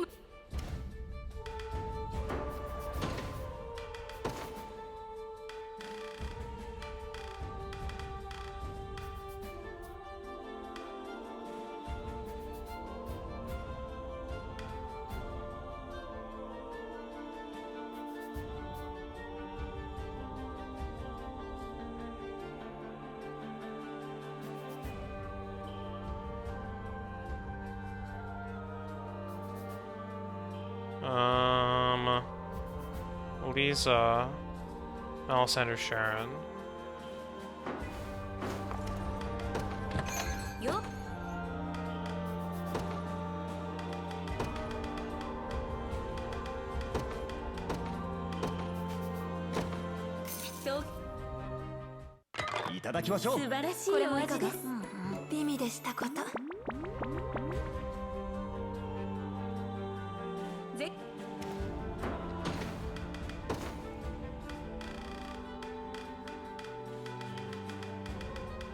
Lisa, Alessandra, Sharon. よ いただきましょう。素晴らしいお味です。美味でしたこと。ぜ Okay,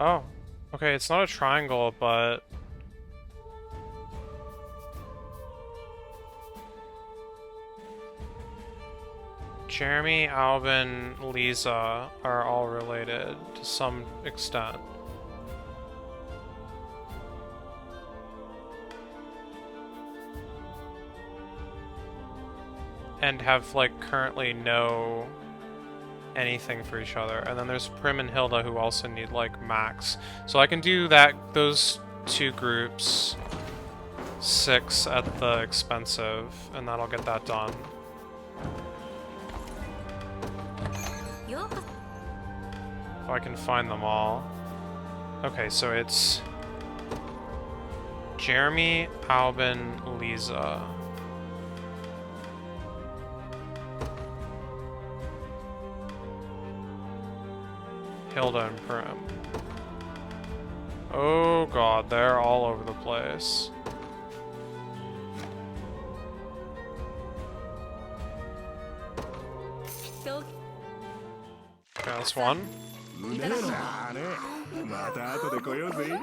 Oh. Okay, it's not a triangle, but... Jeremy, Albin, Lisa are all related to some extent. And have, like, currently no anything for each other. And then there's Prim and Hilda who also need, like, max. So I can do that, those two groups, 6 at the expensive, and that'll get that done. If I can find them all. Okay, so it's Jeremy, Albin, Lisa. Hilda and Prim. Oh god, they're all over the place. Okay, that's one. さあね、また後で来ようぜ。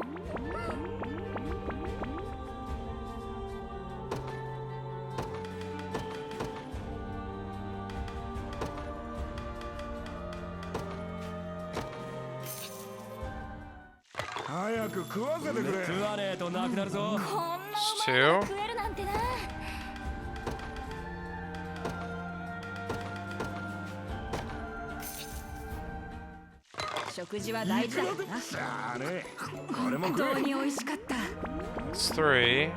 早く食わせてくれ。食わねえとなくなるぞ。こんなお前が食えるなんてな。食事は大事だよな。さあね、これも食え。本当に美味しかった。 It's 3.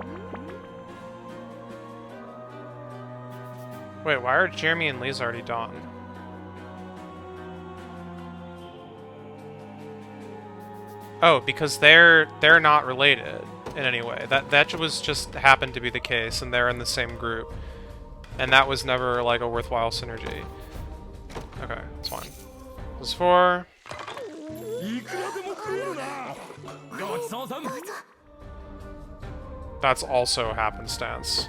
Wait, why are Jeremy and Lisa already done? Oh, because they're not related in any way. That was just happened to be the case, and they're in the same group, and that was never like a worthwhile synergy. Okay, that's fine. This is 4. いくらでも食えるな。ごちそうさん。 That's also happenstance.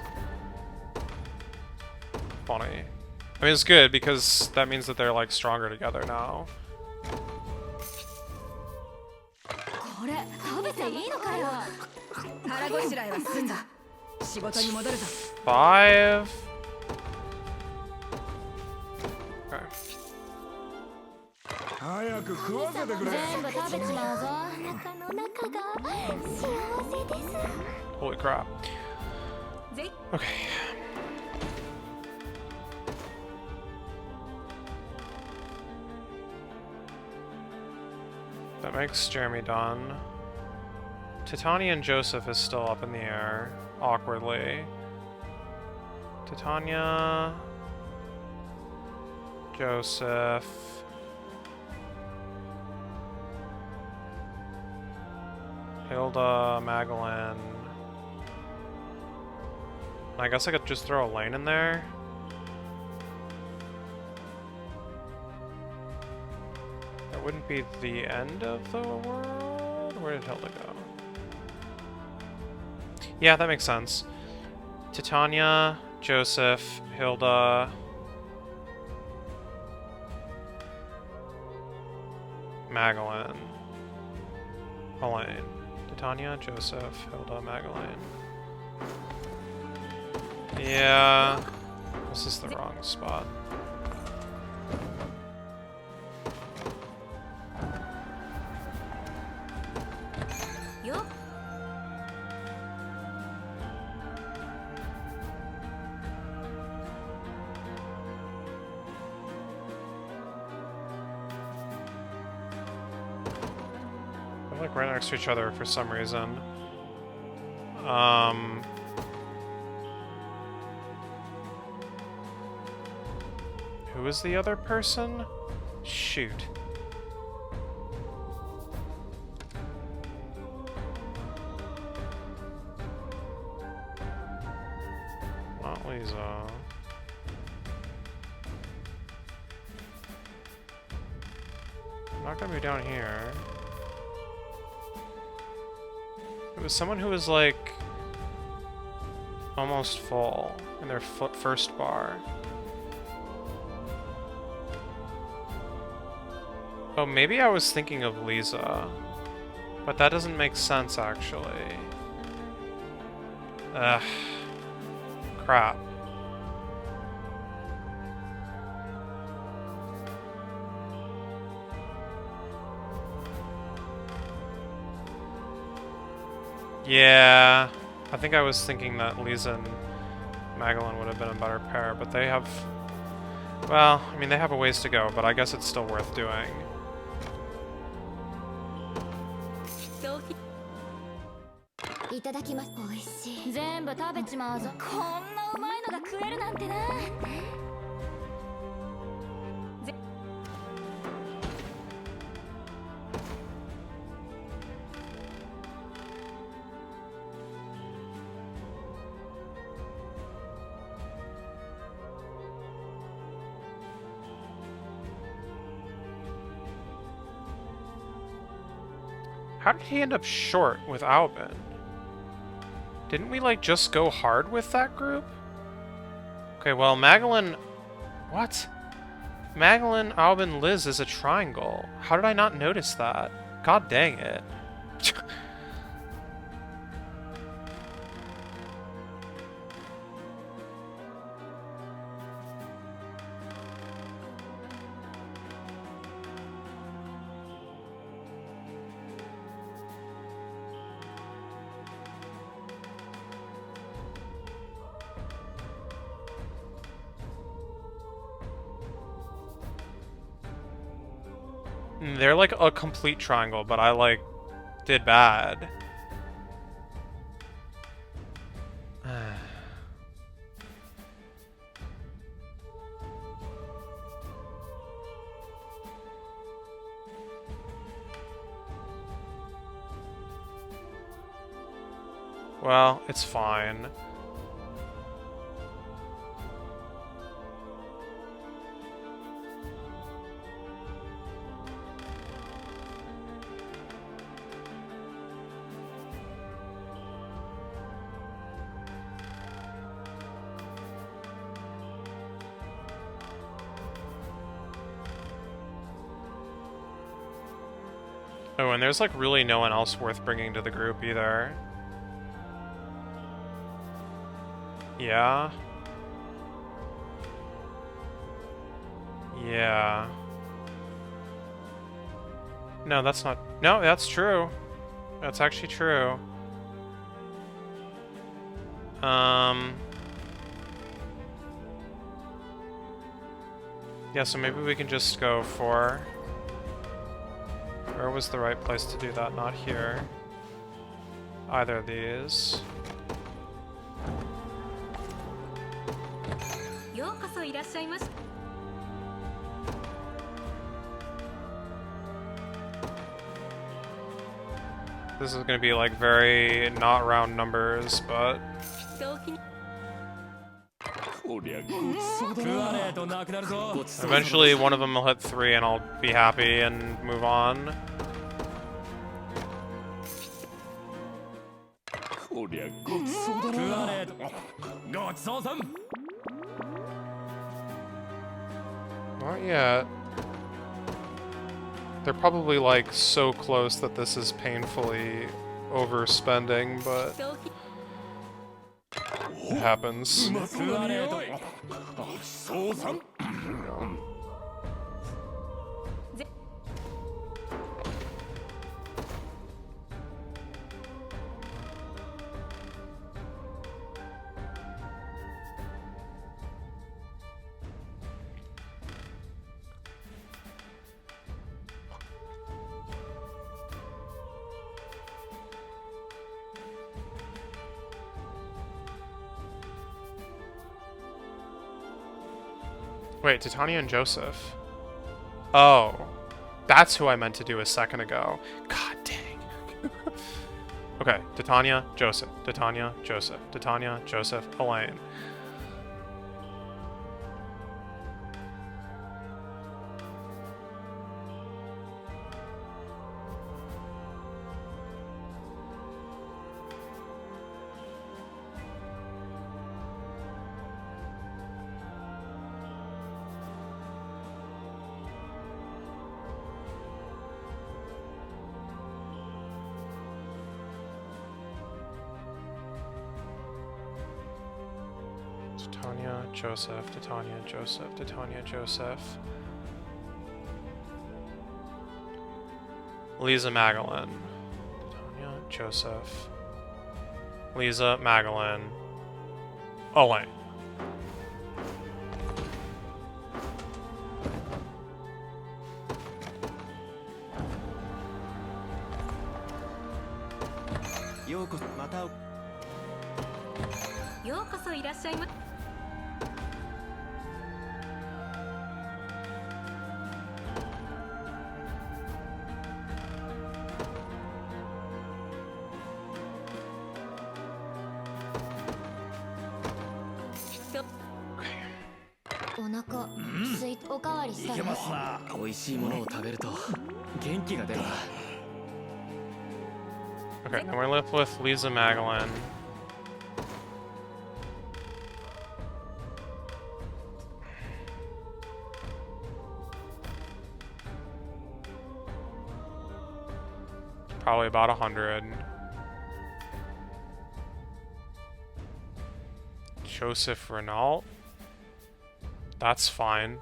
Funny. I mean, it's good because that means that they're like stronger together now. これ食べていいのかよ。腹ごしらえは済んだ。仕事に戻るぞ。 5. Okay. 早く食わせてくれ。全部食べちまうぞ。中の中が幸せです。 Holy crap. Okay. That makes Jeremy done. Titania and Joseph is still up in the air, awkwardly. Titania... Joseph... Hilda, Magdalene... I guess I could just throw a lane in there. That wouldn't be the end of the world? Where did Hilda go? Yeah, that makes sense. Titania, Joseph, Hilda... Magdalene. Helene. Titania, Joseph, Hilda, Magdalene. Yeah, this is the wrong spot. They're like right next to each other for some reason. Who is the other person? Shoot. Not Lisa. I'm not gonna be down here. It was someone who was like almost full in their first bar. Oh, maybe I was thinking of Lisa. But that doesn't make sense, actually. Ugh. Crap. Yeah, I think I was thinking that Lisa and Magellan would have been a better pair, but they have... Well, I mean, they have a ways to go, but I guess it's still worth doing. How did he end up short with Albin? Didn't we, like, just go hard with that group? Okay, well, Magellan... What? Magellan, Albin, Liz is a triangle. How did I not notice that? God dang it. They're like a complete triangle, but I like did bad. Well, it's fine. Oh, and there's like really no one else worth bringing to the group either. Yeah. Yeah. No, that's not... No, that's true. That's actually true. Yeah, so maybe we can just go for... Where was the right place to do that? Not here. Either of these. This is gonna be like very not round numbers, but... Eventually one of them will hit 3 and I'll be happy and move on. Not yet. They're probably like so close that this is painfully overspending, but it happens. Wait, Titania and Joseph. Oh. That's who I meant to do a second ago. God dang. Okay, Titania, Joseph. Titania, Joseph. Titania, Joseph, Elaine. Titania, Joseph, Titania, Joseph, Titania, Joseph. Lisa Magdalene. Titania, Joseph. Lisa Magdalene. Elaine.ようこそいらっしゃいま。お腹すいおかわりしたら美味しいものを食べると元気が出るな。 Okay, then we're left with Lisa Magdalene. Probably about 100. Joseph Renault. That's fine.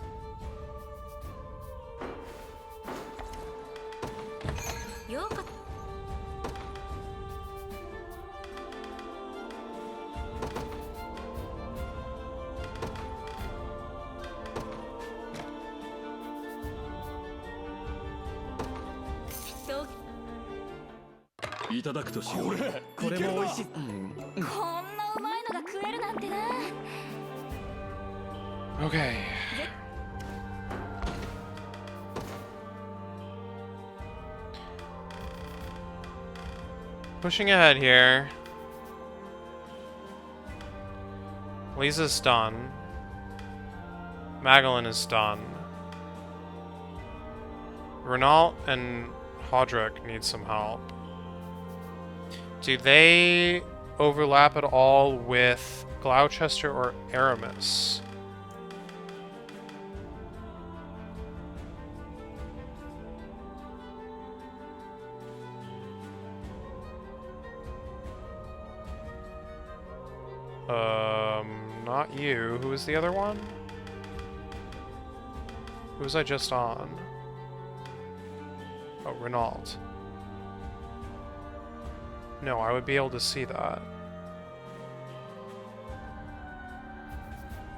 Okay. Pushing ahead here. Lisa's done. Magdalene is done. Renault and Hodrick need some help. Do they overlap at all with Gloucester or Aramis? Not you. Who was the other one? Who was I just on? Oh, Renault. No, I would be able to see that.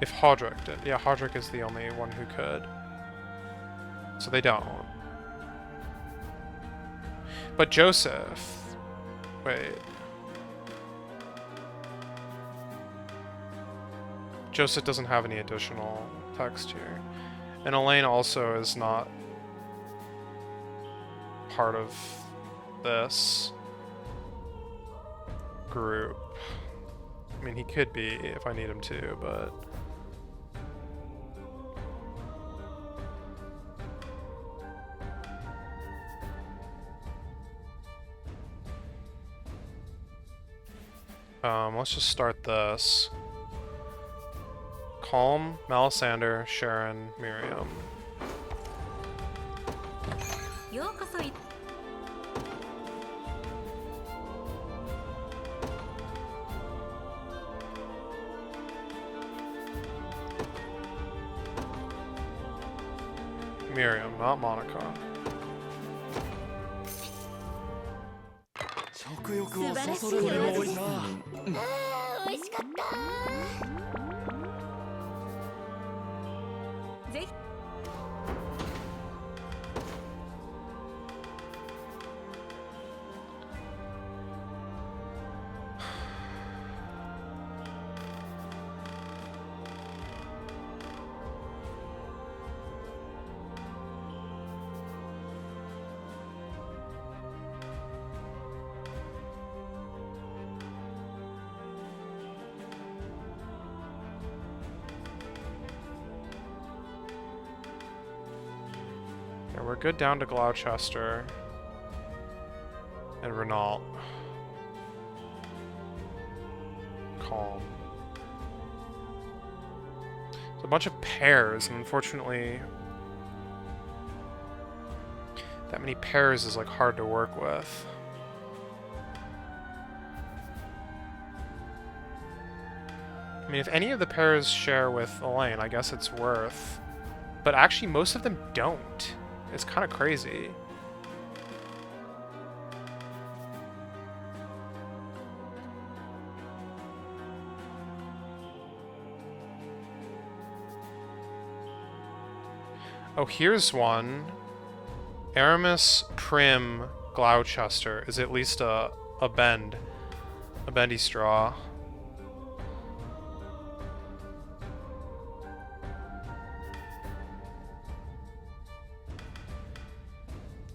If Hodrick did. Yeah, Hodrick is the only one who could. So they don't. But Joseph... Wait. Joseph doesn't have any additional text here. And Elaine also is not part of this group. I mean, he could be if I need him to, but... let's just start this. Calm, Melisandre, Sharon, Miriam. Miriam, not Monica. 食欲をそそるこれも多いな。美味しかった。 Yeah, we're good down to Gloucester and Renault. Calm. It's a bunch of pairs, and unfortunately, that many pairs is like hard to work with. I mean, if any of the pairs share with Elaine, I guess it's worth. But actually, most of them don't. It's kind of crazy. Oh, here's one. Aramis, Prim, Gloucester is at least a bendy straw.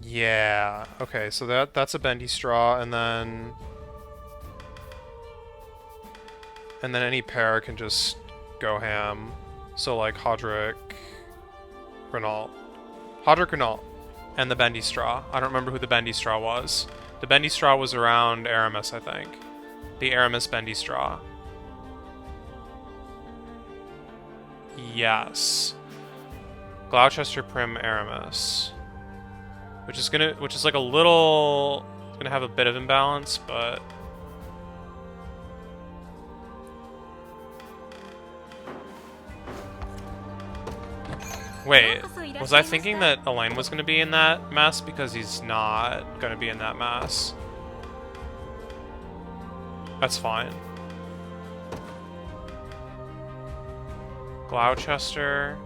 Yeah. Okay, so that's a bendy straw, and then any pair can just go ham. So like Hodrick, Renault, and the bendy straw. I don't remember who the bendy straw was. The bendy straw was around Aramis, I think. The Aramis bendy straw. Yes. Gloucester, Prim, Aramis. Which is like a little gonna have a bit of imbalance, but wait, was I thinking that Elaine was gonna be in that mess because he's not gonna be in that mess? That's fine. Gloucester,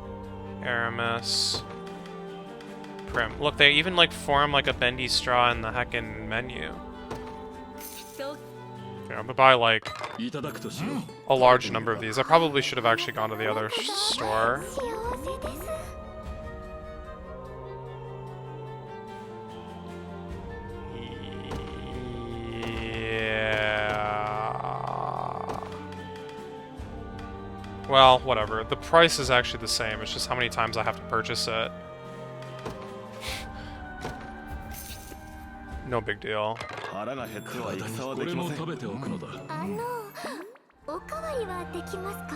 Aramis, Prim. Look, they even like form like a bendy straw in the heckin' menu. Yeah, I'm gonna buy like a large number of these. I probably should have actually gone to the other store. Yeah. Well, whatever. The price is actually the same. It's just how many times I have to purchase it. No big deal. おかわりはできますか?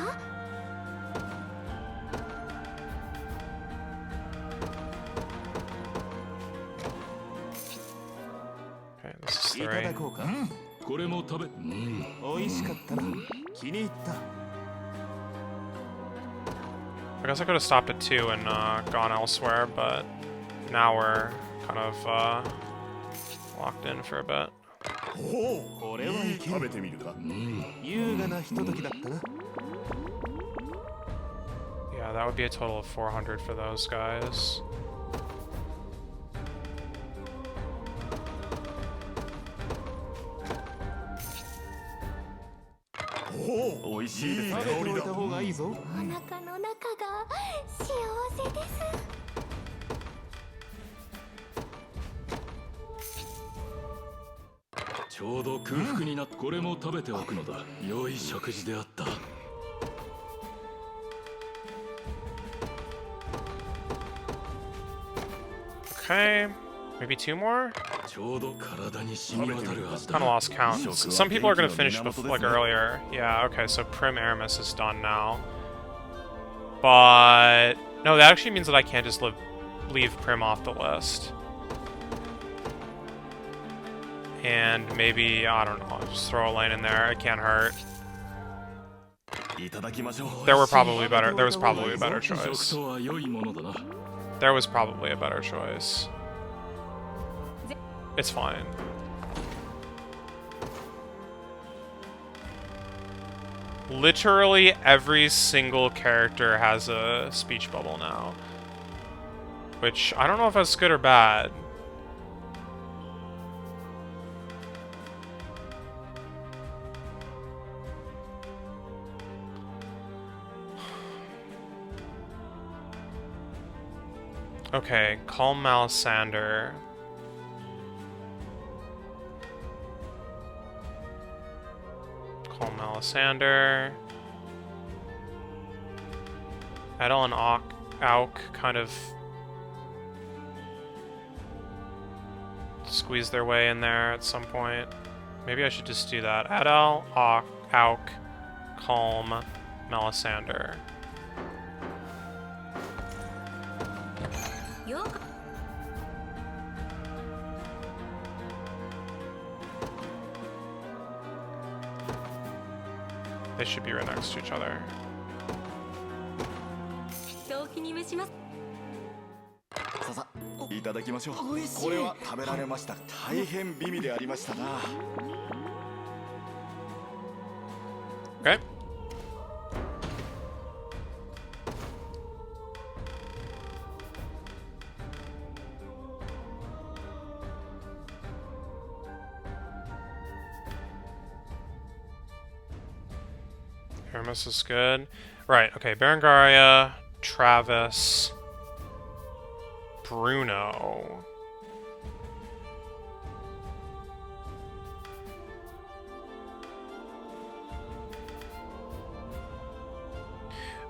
Okay, this is いただこうか。これも食べ。美味しかったな。気に入った。 I guess I could have stopped at 2 and gone elsewhere, but now we're kind of locked in for a bit. これはいける。食べてみるか。優雅なひとときだったな。 Yeah, that would be a total of 400 for those guys. Oh, 美味しいですね。食べておいた方がいいぞ。お腹の中が幸せです。 ちょうど空腹になってこれも食べておくのだ。良い食事であった。 Okay, maybe 2 more? ちょうど体に染み渡るはずだ。 Kind of lost count. Some people are gonna finish like earlier. Yeah, okay, so Prim Aramis is done now. But no, that actually means that I can't just leave Prim off the list. And maybe, I don't know, just throw a lane in there. It can't hurt. There was probably a better choice. There was probably a better choice. It's fine. Literally every single character has a speech bubble now. Which, I don't know if that's good or bad. Okay, calm Malisander. Calm Malisander. Edel and Auk kind of squeeze their way in there at some point. Maybe I should just do that. Edel, Auk, calm Malisander. They should be right next to each other. お気に召します。ささいただきましょう。これは食べられました。大変美味でありましたな。 Okay. Hermes is good. Right, okay, Berengaria, Travis, Bruno.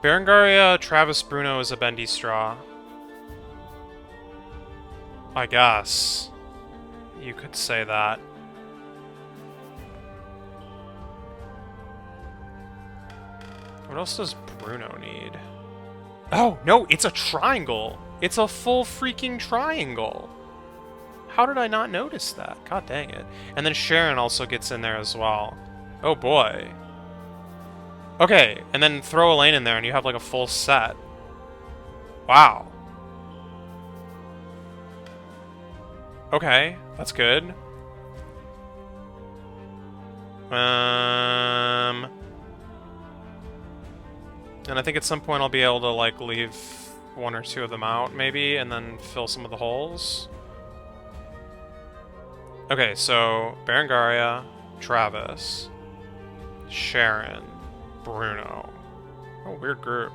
Berengaria, Travis, Bruno is a bendy straw. I guess. You could say that. What else does Bruno need? Oh, no, it's a triangle! It's a full freaking triangle! How did I not notice that? God dang it. And then Sharon also gets in there as well. Oh boy. Okay, and then throw Elaine in there and you have like a full set. Wow. Okay, that's good. And I think at some point I'll be able to like leave one or two of them out maybe and then fill some of the holes. Okay, so Berengaria, Travis, Sharon, Bruno. Oh, weird group.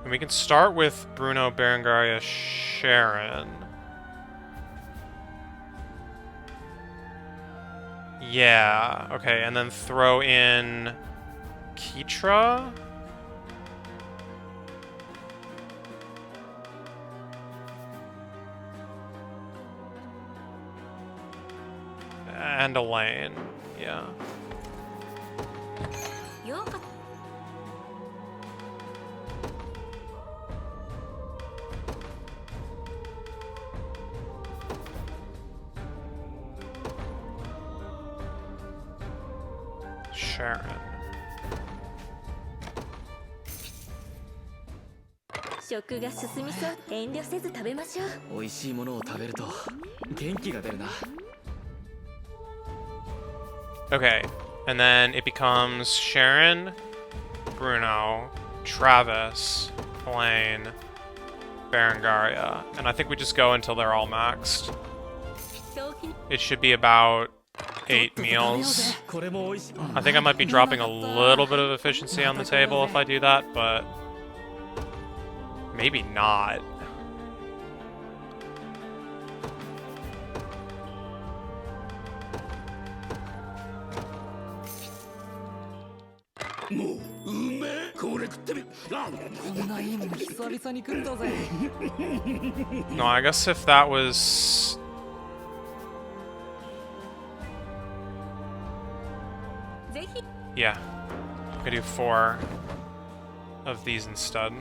And we can start with Bruno, Berengaria, Sharon. Yeah, okay, and then throw in Keitra? And Elaine, yeah. Sharon. 食が進みそう。遠慮せず食べましょう。美味しいものを食べると元気が出るな。 Okay, and then it becomes Sharon, Bruno, Travis, Elaine, Berengaria, and I think we just go until they're all maxed. It should be about 8 meals. I think I might be dropping a little bit of efficiency on the table if I do that, but maybe not. No, I guess if that was... Yeah, I could do 4 of these instead.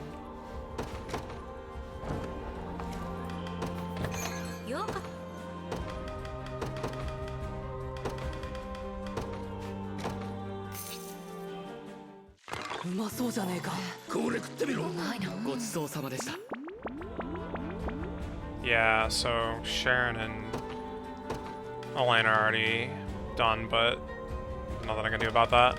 Yeah, so Sharon and Elaine are already done, but nothing I can do about that.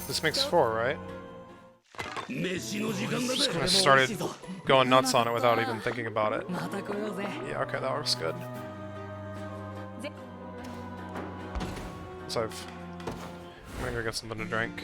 This makes 4, right? Just kind of started going nuts on it without even thinking about it. Yeah, okay, that works good. So I'm gonna go get something to drink.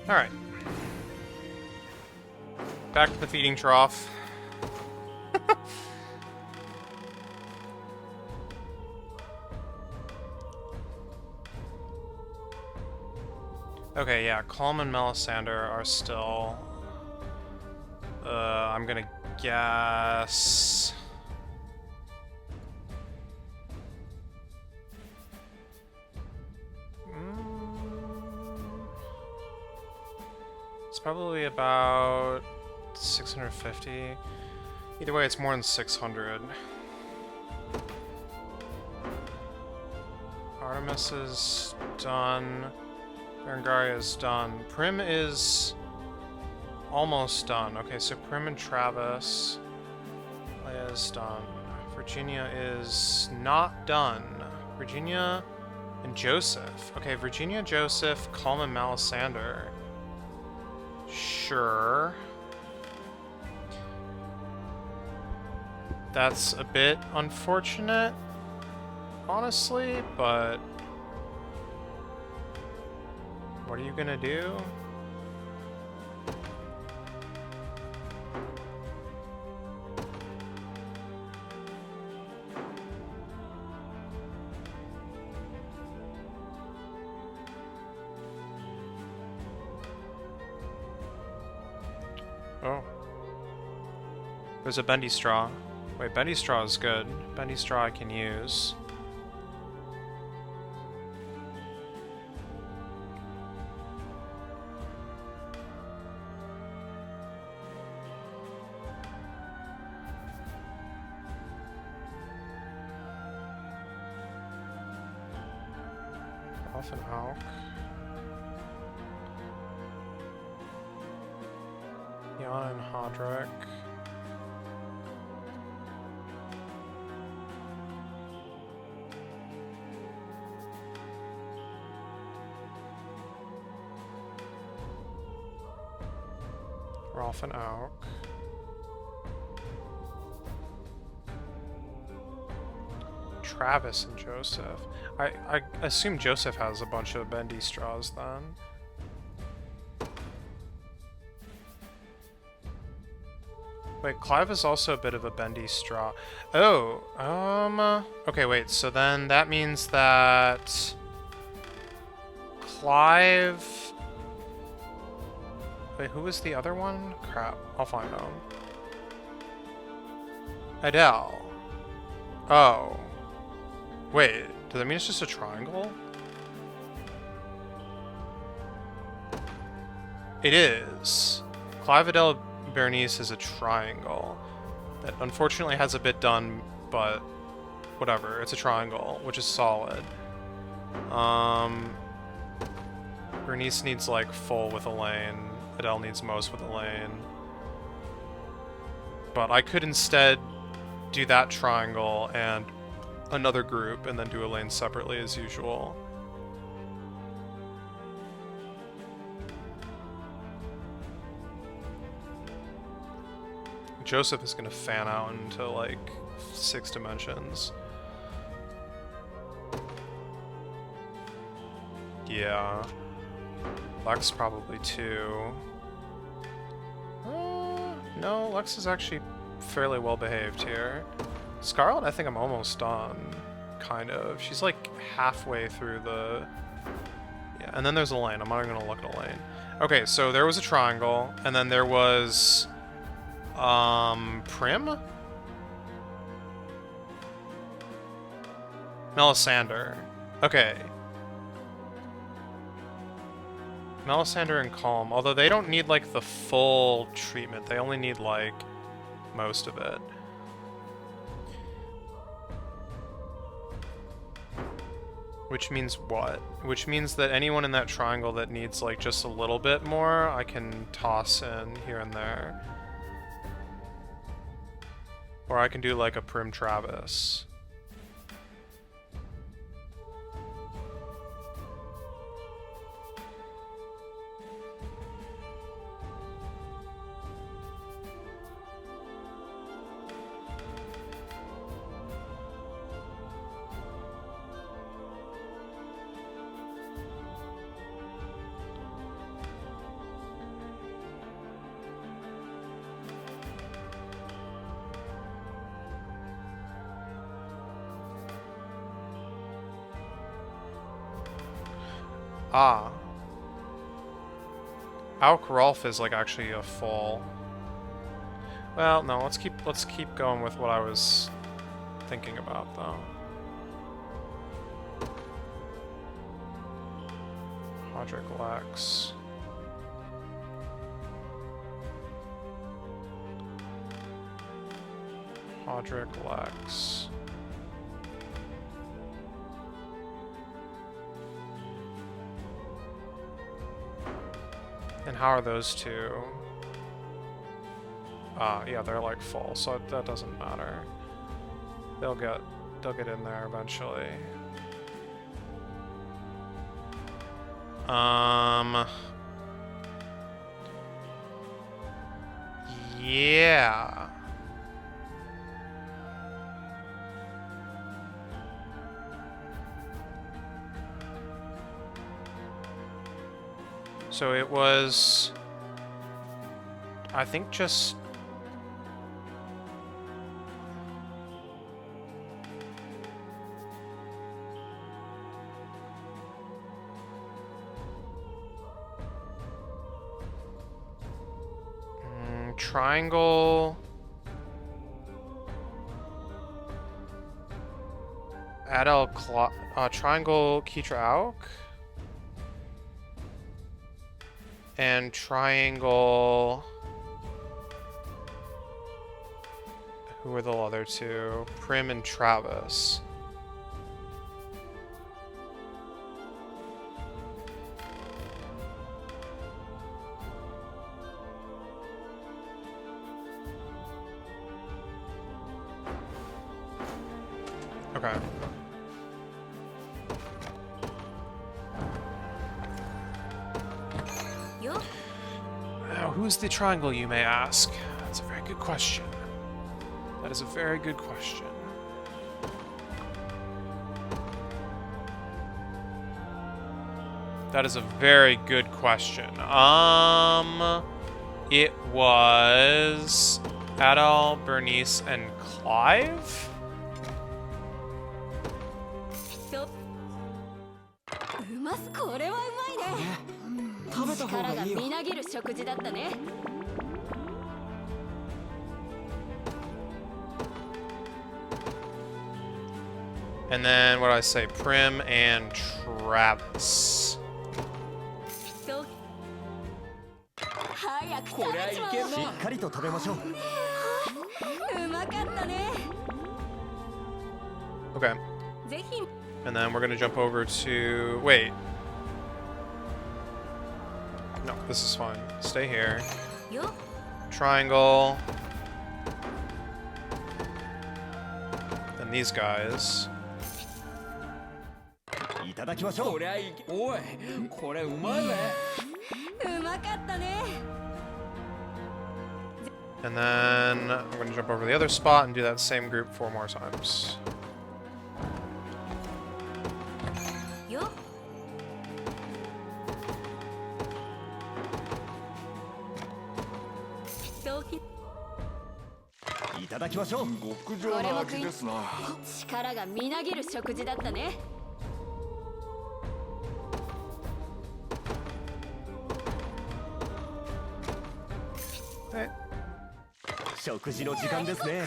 Alright. Back to the feeding trough. Okay, yeah, Calm and Melisandre are still... I'm gonna guess... It's probably about 650. Either way, it's more than 600. Artemis is done. Berengaria is done. Prim is almost done. Okay, so Prim and Travis. Leia is done. Virginia is not done. Virginia and Joseph. Okay, Virginia, Joseph, Calm, and Melisandre. Sure. That's a bit unfortunate, honestly, but what are you gonna do? Oh. There's a bendy straw. Wait, bendy straw is good. Bendy straw I can use. Off an Alk. Yana and Hodrick. Rolf and Auk. Travis and Joseph. I assume Joseph has a bunch of bendy straws then. Wait, Clive is also a bit of a bendy straw. Oh, okay, wait, so then that means that Clive... Wait, who was the other one? Crap, I'll find out. Adele. Oh. Wait, does that mean it's just a triangle? It is. Clive, Adele, Berenice is a triangle that unfortunately has a bit done, but whatever. It's a triangle, which is solid. Berenice needs like full with a lane. Adele needs most with a lane. But I could instead do that triangle and another group and then do a lane separately as usual. Joseph is going to fan out into like 6 dimensions. Yeah. Lex probably 2. No, Lex is actually fairly well behaved here. Scarlet, I think I'm almost done. Kind of. She's like halfway through the... Yeah, and then there's a lane. I'm not even going to look at a lane. Okay, so there was a triangle, and then there was... Prim? Melisandre. Okay. Melisandre and Calm, although they don't need like the full treatment, they only need like most of it. Which means what? Which means that anyone in that triangle that needs like just a little bit more, I can toss in here and there. Or I can do like a Prim Travis. Ah. Auk Rolf is like actually a full. Well, no, let's keep going with what I was thinking about though. Hodrick Lex. Hodrick Lex. And how are those two? Yeah, they're like full, so that doesn't matter. They'll get in there eventually. Yeah. So it was, I think, just triangle, triangle Keitra Auk, and triangle, who are the other two? Prim and Travis. Okay. Now, who's the triangle, you may ask? That's a very good question. That is a very good question. That is a very good question. It was Adele, Bernice, and Clive? And then, what did I say? Prim and Travis. Okay. And then we're gonna jump over to... Wait. No, this is fine. Stay here. Triangle. And these guys. And then I'm going to jump over to the other spot and do that same group 4 more times. Hey. 食事の時間ですね。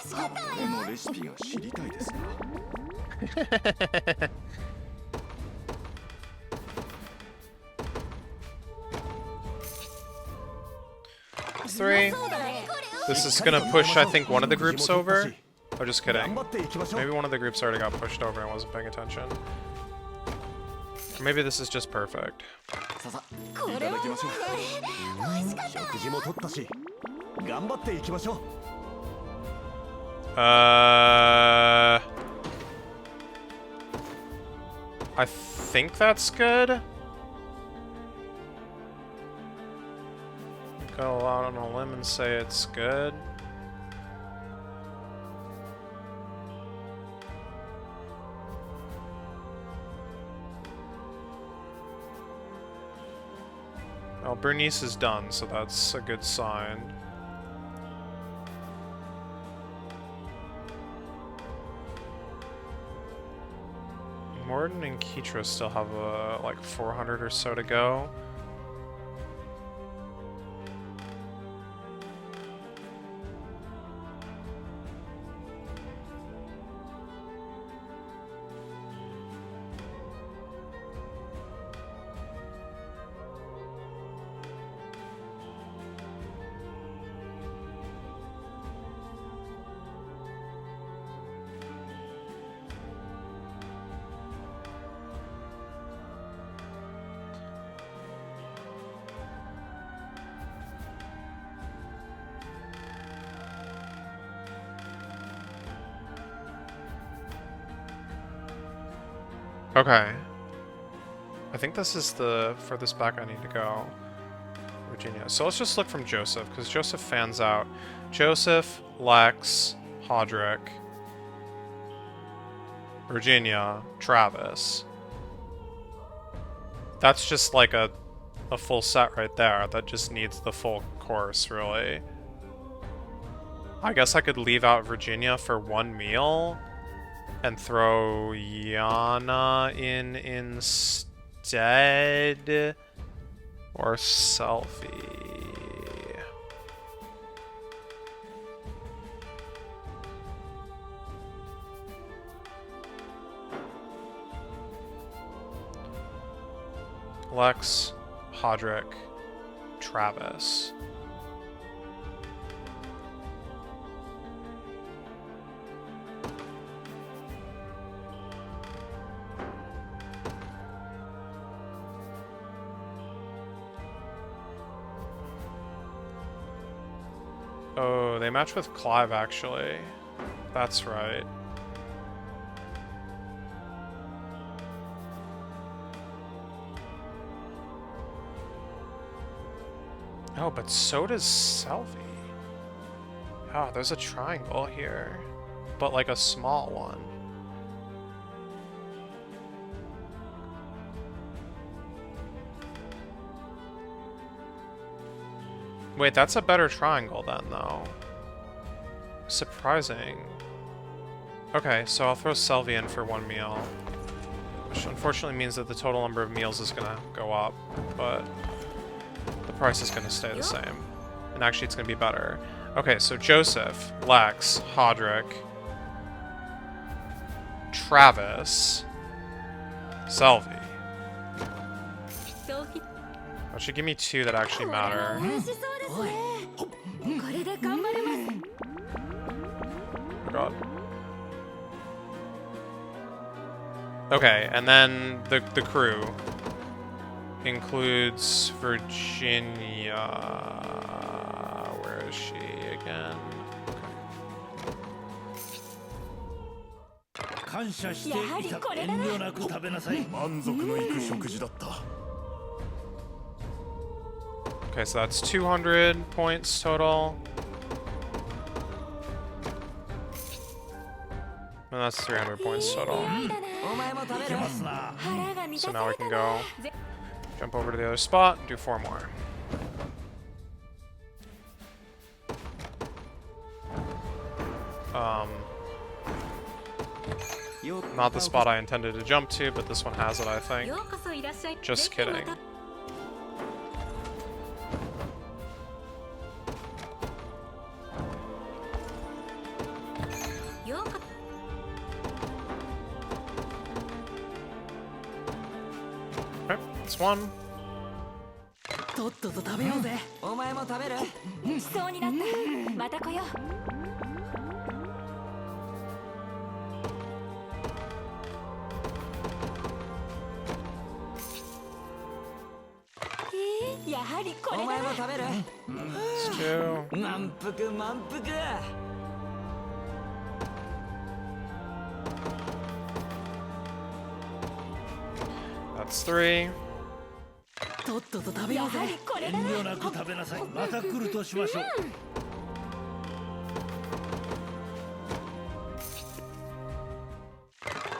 これのレシピが知りたいですな。Three. This is gonna push, I think, one of the groups over. Oh, just kidding. Maybe one of the groups already got pushed over and I wasn't paying attention. Or maybe this is just perfect. I think that's good. Go out on a limb and say it's good. Well, Bernice is done, so that's a good sign. Morden and Keitra still have like 400 or so to go. Okay. I think this is the furthest back I need to go. Virginia. So let's just look from Joseph, because Joseph fans out. Joseph, Lex, Hodrick, Virginia, Travis. That's just like a full set right there. That just needs the full course, really. I guess I could leave out Virginia for one meal and throw Yana in instead. Or Selfie. Lex, Hodrick, Travis. Oh, they match with Clive, actually. That's right. Oh, but so does Selfie. Oh, there's a triangle here. But like a small one. Wait, that's a better triangle then, though. Surprising. Okay, so I'll throw Selvi in for one meal. Which unfortunately means that the total number of meals is gonna go up, but the price is gonna stay the same. And actually it's gonna be better. Okay, so Joseph, Lex, Hodrick, Travis, Selvi. That should give me two that actually matter. Oh god. Okay, and then the crew includes Virginia. Where is she again? Okay, so that's 200 points total. And that's 300 points total. So now we can go jump over to the other spot and do 4 more. Not the spot I intended to jump to, but this one has it, I think. Just kidding. Okay, that's one. とっとと食べようぜ。お前も食べる？しそうになった。また来よう。やはりこれだ。お前も食べる？満腹満腹。That's 3. とっとと食べようぜ。遠慮なく食べなさい。また来るとしましょう。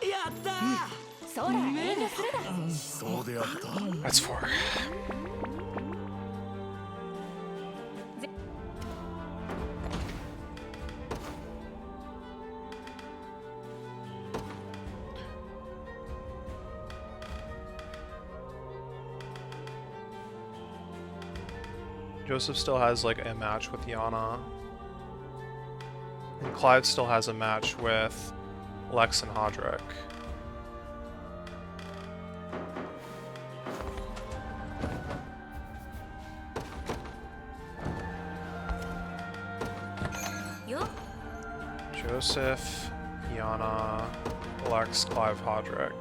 やったー。そら遠慮するだ。そうであった。That's 4. Joseph still has like a match with Yana. And Clive still has a match with Lex and Hodrick. Joseph, Yana, Lex, Clive, Hodrick.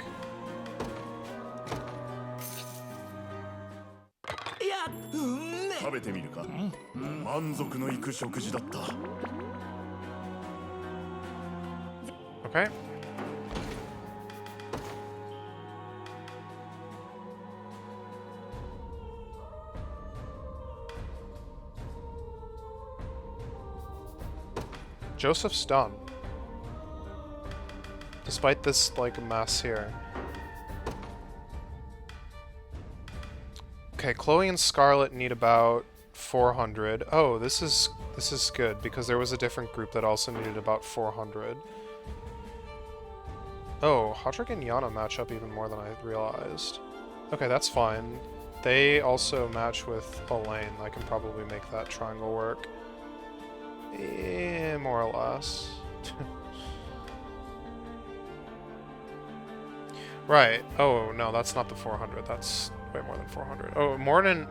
いやうんね食べてみるか満足のいく食事だった Okay. Joseph's done. Despite this, like, mess here. Okay, Chloe and Scarlet need about 400. Oh, this is good, because there was a different group that also needed about 400. Oh, Hodrick and Yana match up even more than I realized. Okay, that's fine. They also match with Elaine. I can probably make that triangle work. More or less. Right. Oh, no, that's not the 400. That's way more than 400. Oh, Morden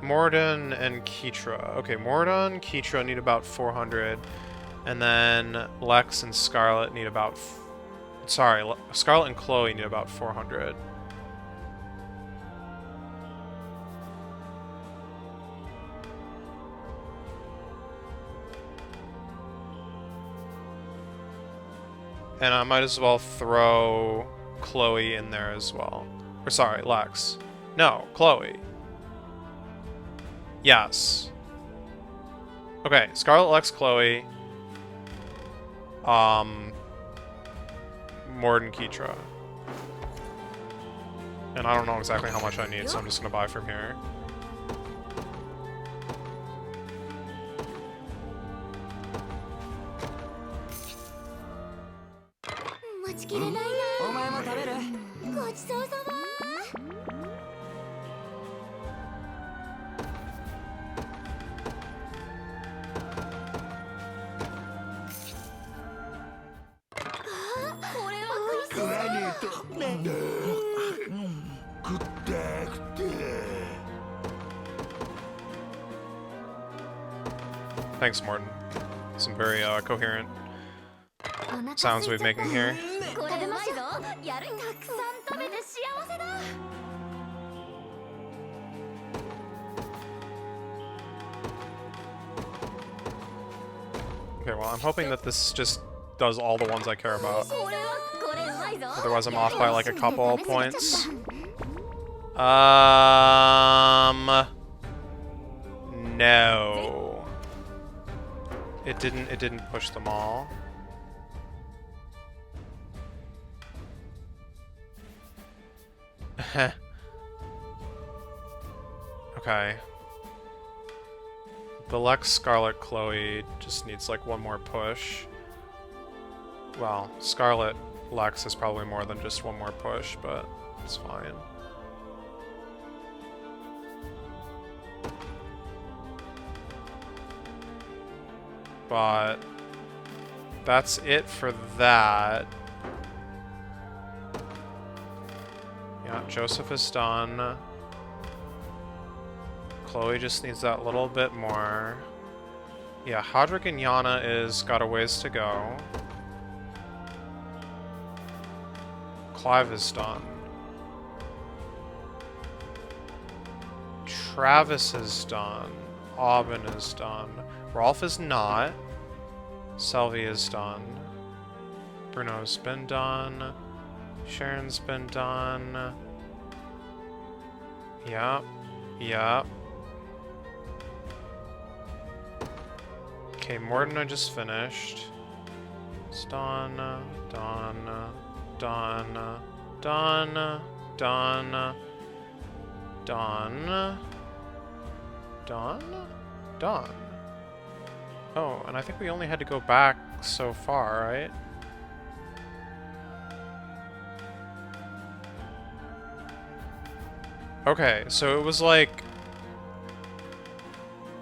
and Keitra. Okay, Morden, Keitra need about 400. And then Lex and Scarlet need about... Sorry, Scarlet and Chloe need about 400. And I might as well throw Chloe in there as well. Or sorry, Lex. No, Chloe. Yes. Okay, Scarlet, Lex, Chloe. Morden, Keitra. And I don't know exactly how much I need, so I'm just gonna buy from here. Thanks, Morden. Some very coherent sounds we're making here. Okay, well, I'm hoping that this just does all the ones I care about. Otherwise, I'm off by like a couple points. No. It didn't push them all. Okay. The Lex, Scarlet, Chloe just needs like one more push. Well, Scarlet, Lex is probably more than just one more push, but it's fine. But that's it for that. Yeah, Joseph is done. Chloe just needs that little bit more. Yeah, Hodrick and Yana is got a ways to go. Clive is done. Travis is done. Aubin is done. Rolf is not. Selvi is done. Bruno's been done. Sharon's been done. Yep. Yep. Okay, Morden I just finished. It's done. Done. Done. Done. Done. Done. Done? Done. Oh, and I think we only had to go back so far, right? Okay, so it was like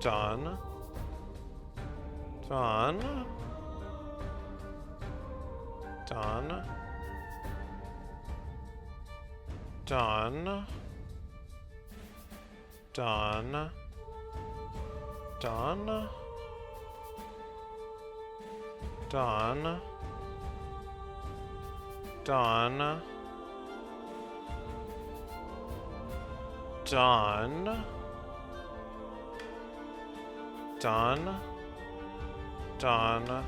Done. Done. Done. Done. Done. Done. Done. Done. Done. Done. Done.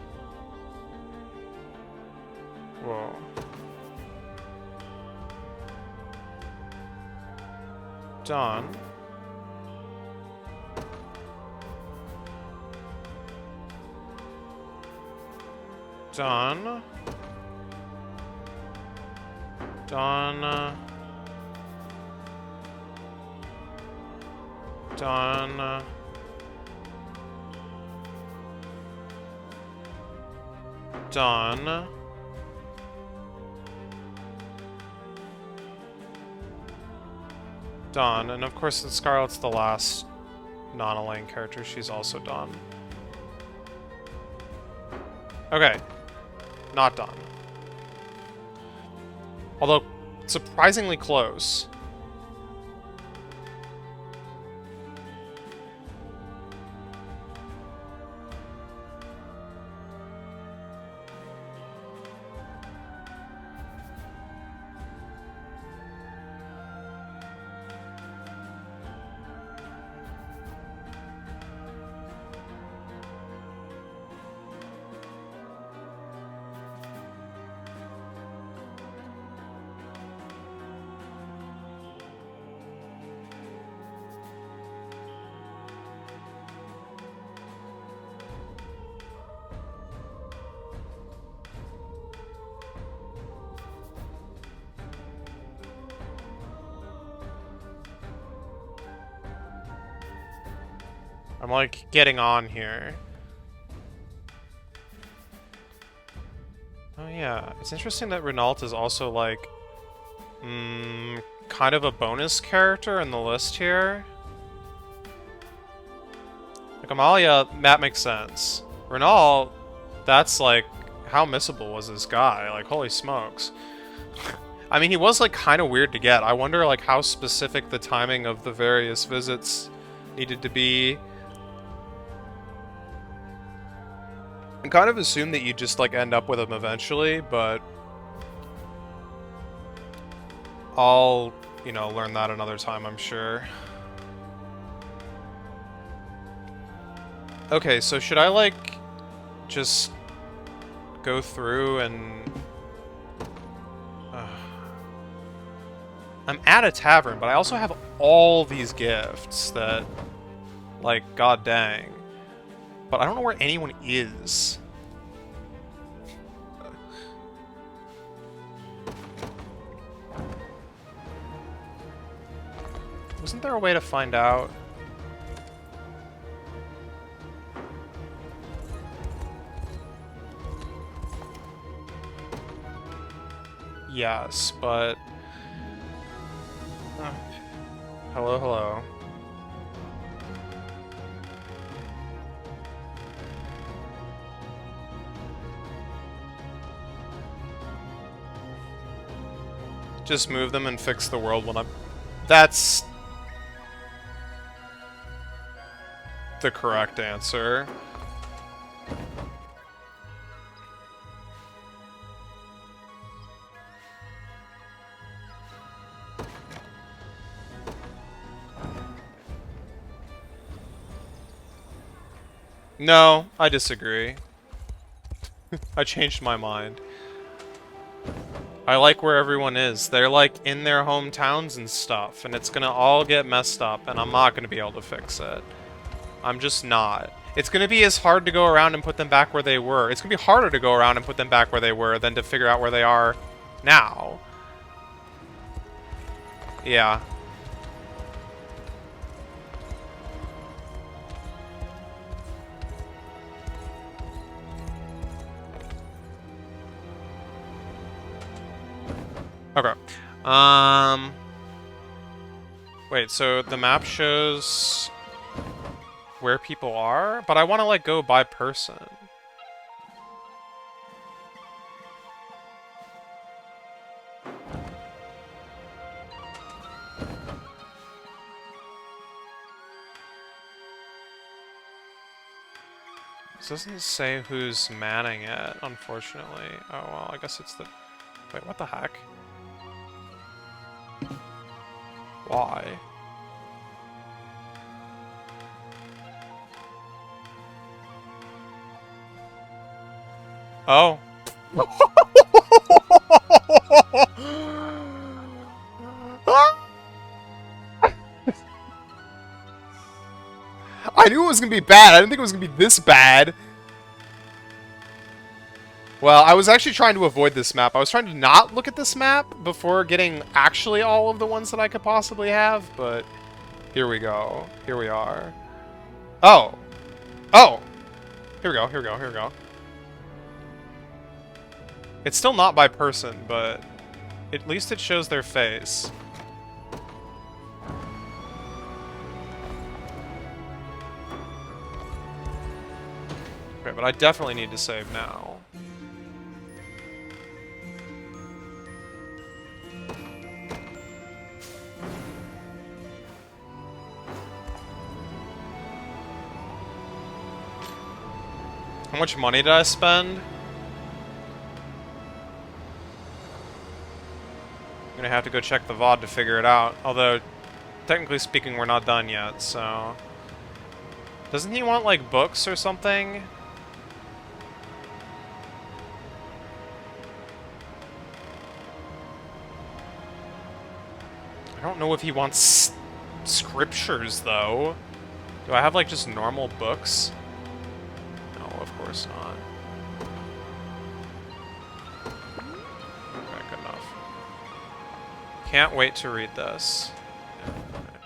Whoa. Done. Done. Done. Done. Done. Done. And of course, Scarlet's the last non-Elaine character. She's also done. Okay. Not done. Although, surprisingly close. I'm like getting on here. Oh yeah, it's interesting that Renault is also like kind of a bonus character in the list here. Like Amalia, that makes sense. Renault, that's like, how missable was this guy? Like, holy smokes. I mean, he was like kind of weird to get. I wonder like how specific the timing of the various visits needed to be. I kind of assumed that you'd just like end up with him eventually, but I'll, you know, learn that another time, I'm sure. Okay, so should I like just go through and I'm at a tavern, but I also have all these gifts that, like, god dang. But I don't know where anyone is. Wasn't there a way to find out? Yes, but... hello, hello. Just move them and fix the world when I'm... That's... the correct answer. No, I disagree. I changed my mind. I like where everyone is. They're like in their hometowns and stuff, and it's gonna all get messed up, and I'm not gonna be able to fix it. I'm just not. It's gonna be as hard to go around and put them back where they were. It's gonna be harder to go around and put them back where they were than to figure out where they are now. Yeah. Okay. Wait, so the map shows where people are, but I want to, like, go by person. This doesn't say who's manning it, unfortunately. Oh, well, I guess it's the... Wait, what the heck? Why? Oh. I knew it was gonna be bad. I didn't think it was gonna be this bad. Well, I was actually trying to avoid this map. I was trying to not look at this map before getting actually all of the ones that I could possibly have, but here we go. Here we are. Oh. Oh. Here we go, here we go, here we go. It's still not by person, but at least it shows their face. Okay, but I definitely need to save now. How much money did I spend? I'm gonna have to go check the VOD to figure it out. Although, technically speaking, we're not done yet, so... Doesn't he want, like, books or something? I don't know if he wants scriptures, though. Do I have, like, just normal books? No, of course not. Okay, good enough. Can't wait to read this. Yeah, okay.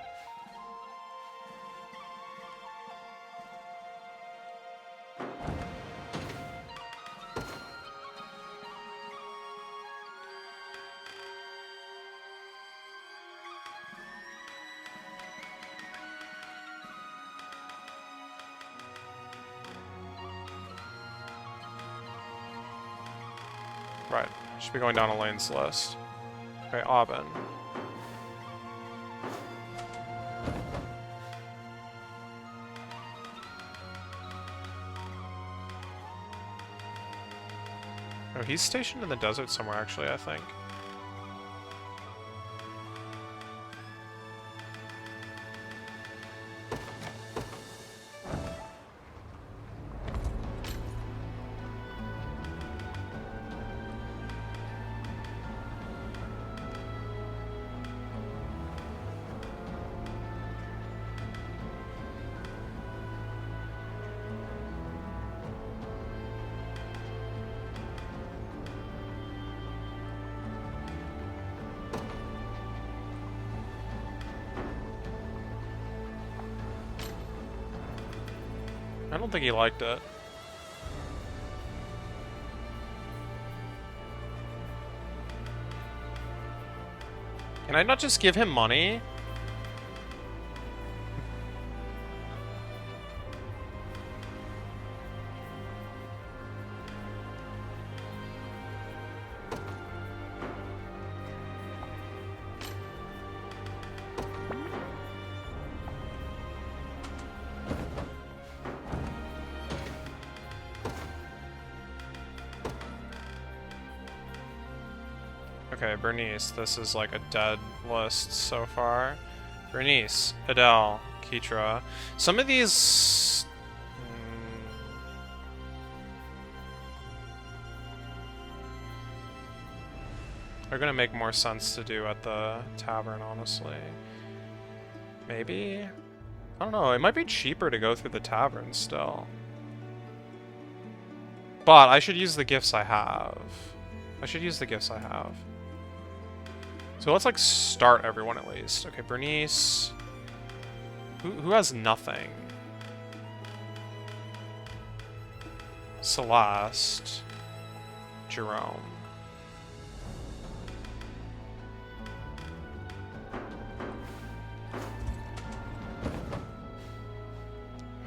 Right. Should be going down Elaine's list. Okay, Aubin. Oh, he's stationed in the desert somewhere, actually, I think. I don't think he liked it. Can I not just give him money? Okay, Bernice, this is like a dead list so far. Bernice, Adele, Keitra. Some of these... are gonna make more sense to do at the tavern, honestly. Maybe? I don't know, it might be cheaper to go through the tavern still. But I should use the gifts I have. I should use the gifts I have. So let's, like, start everyone at least. Okay, Bernice. Who has nothing? Celeste. Jerome.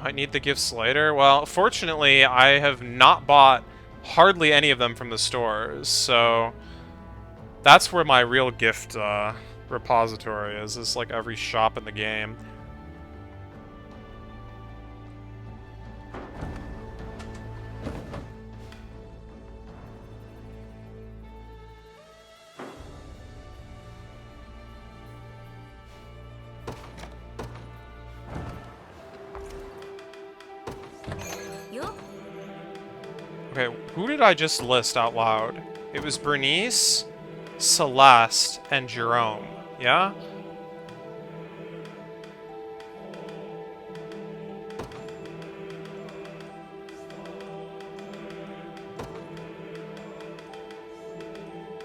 Might need the gifts later. Well, fortunately, I have not bought hardly any of them from the stores, so that's where my real gift repository is like every shop in the game. Okay, who did I just list out loud? It was Bernice, Celeste, and Jerome, yeah?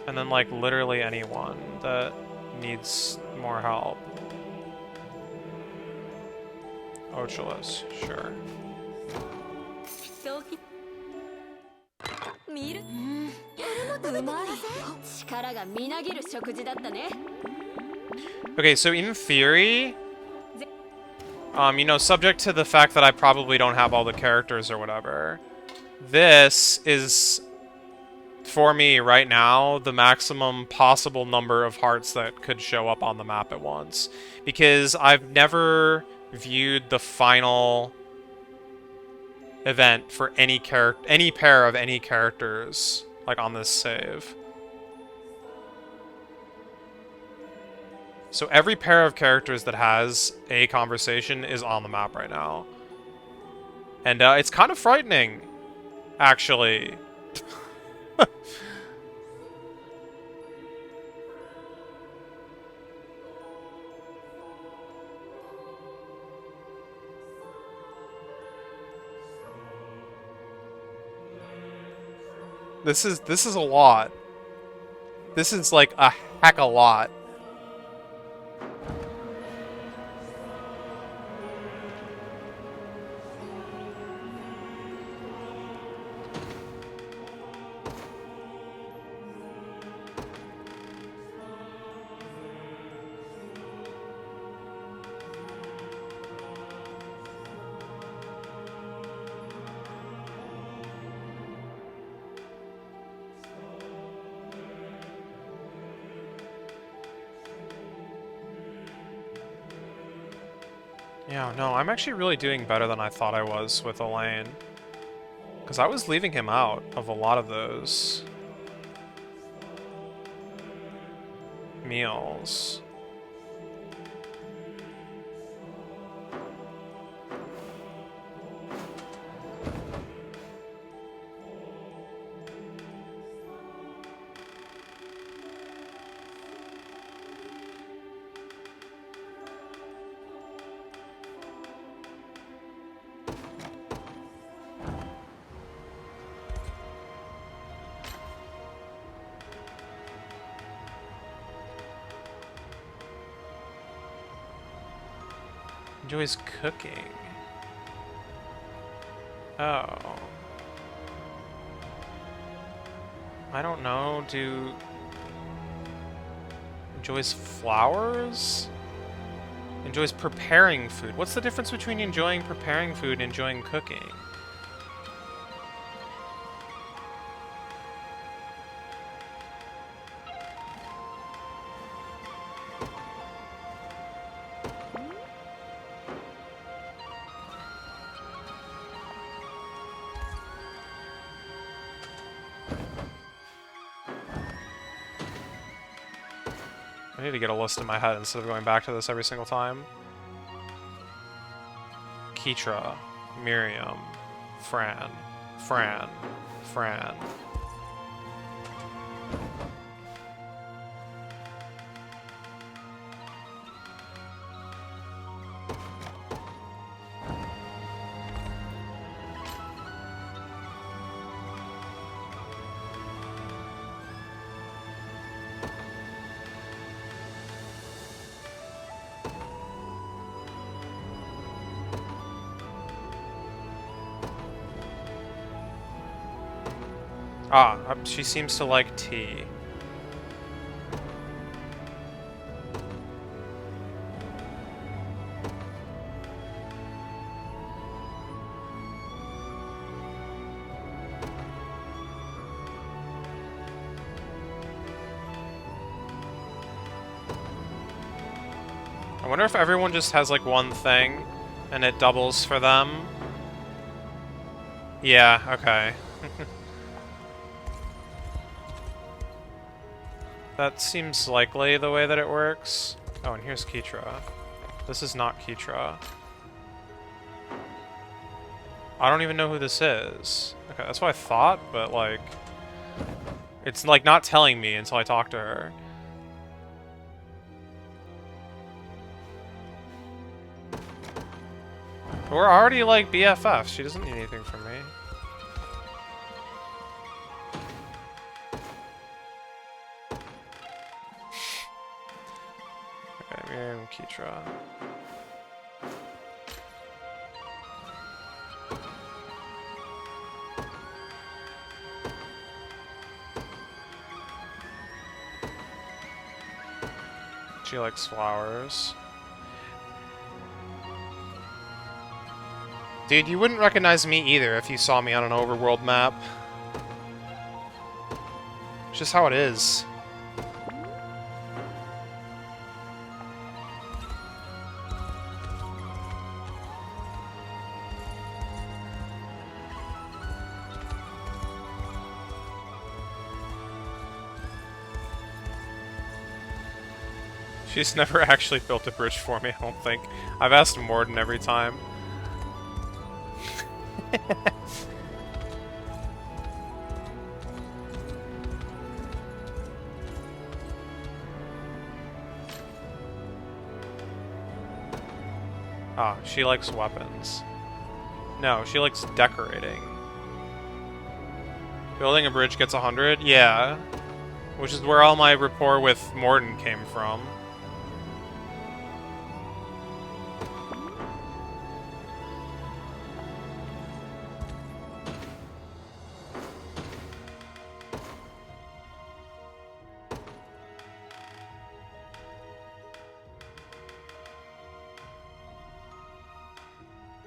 And then, like, literally anyone that needs more help. Oculus, sure. 見るうまい力がみなぎる食事だったね Okay, so in theory, you know, subject to the fact that I probably don't have all the characters or whatever, this is, for me right now, the maximum possible number of hearts that could show up on the map at once. Because I've never viewed the final event for any pair of any characters, like, on this save. So every pair of characters that has a conversation is on the map right now. And it's kind of frightening, actually. This is a lot. This is like a heck a lot. Yeah, no, I'm actually really doing better than I thought I was with Elaine. Because I was leaving him out of a lot of those meals. Enjoys cooking. Oh. I don't know, enjoys flowers? Enjoys preparing food. What's the difference between enjoying preparing food and enjoying cooking? I need to get a list in my head instead of going back to this every single time. Keitra, Miriam, Fran, Fran, Fran. Ah, she seems to like tea. I wonder if everyone just has like one thing and it doubles for them. Yeah, okay. That seems likely the way that it works. Oh, and here's Keitra. This is not Keitra. I don't even know who this is. Okay, that's what I thought, but like... It's like not telling me until I talk to her. We're already like BFFs. She doesn't need anything from me. Okay, Miriam, Keitra. She likes flowers. Dude, you wouldn't recognize me either if you saw me on an overworld map. It's just how it is. She's never actually built a bridge for me, I don't think. I've asked Morden every time. Ah, she likes weapons. No, she likes decorating. Building a bridge gets 100? Yeah. Which is where all my rapport with Morden came from.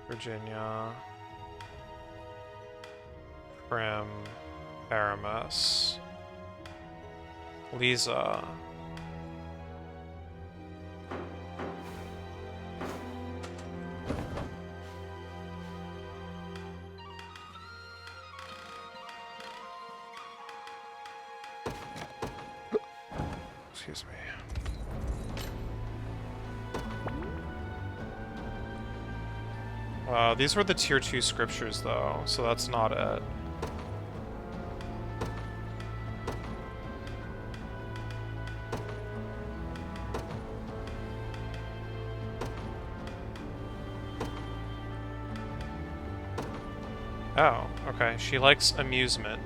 Virginia, Prim, Aramis, Lisa, excuse me. These were the tier 2 scriptures though, so that's not it. Oh, okay. She likes amusement.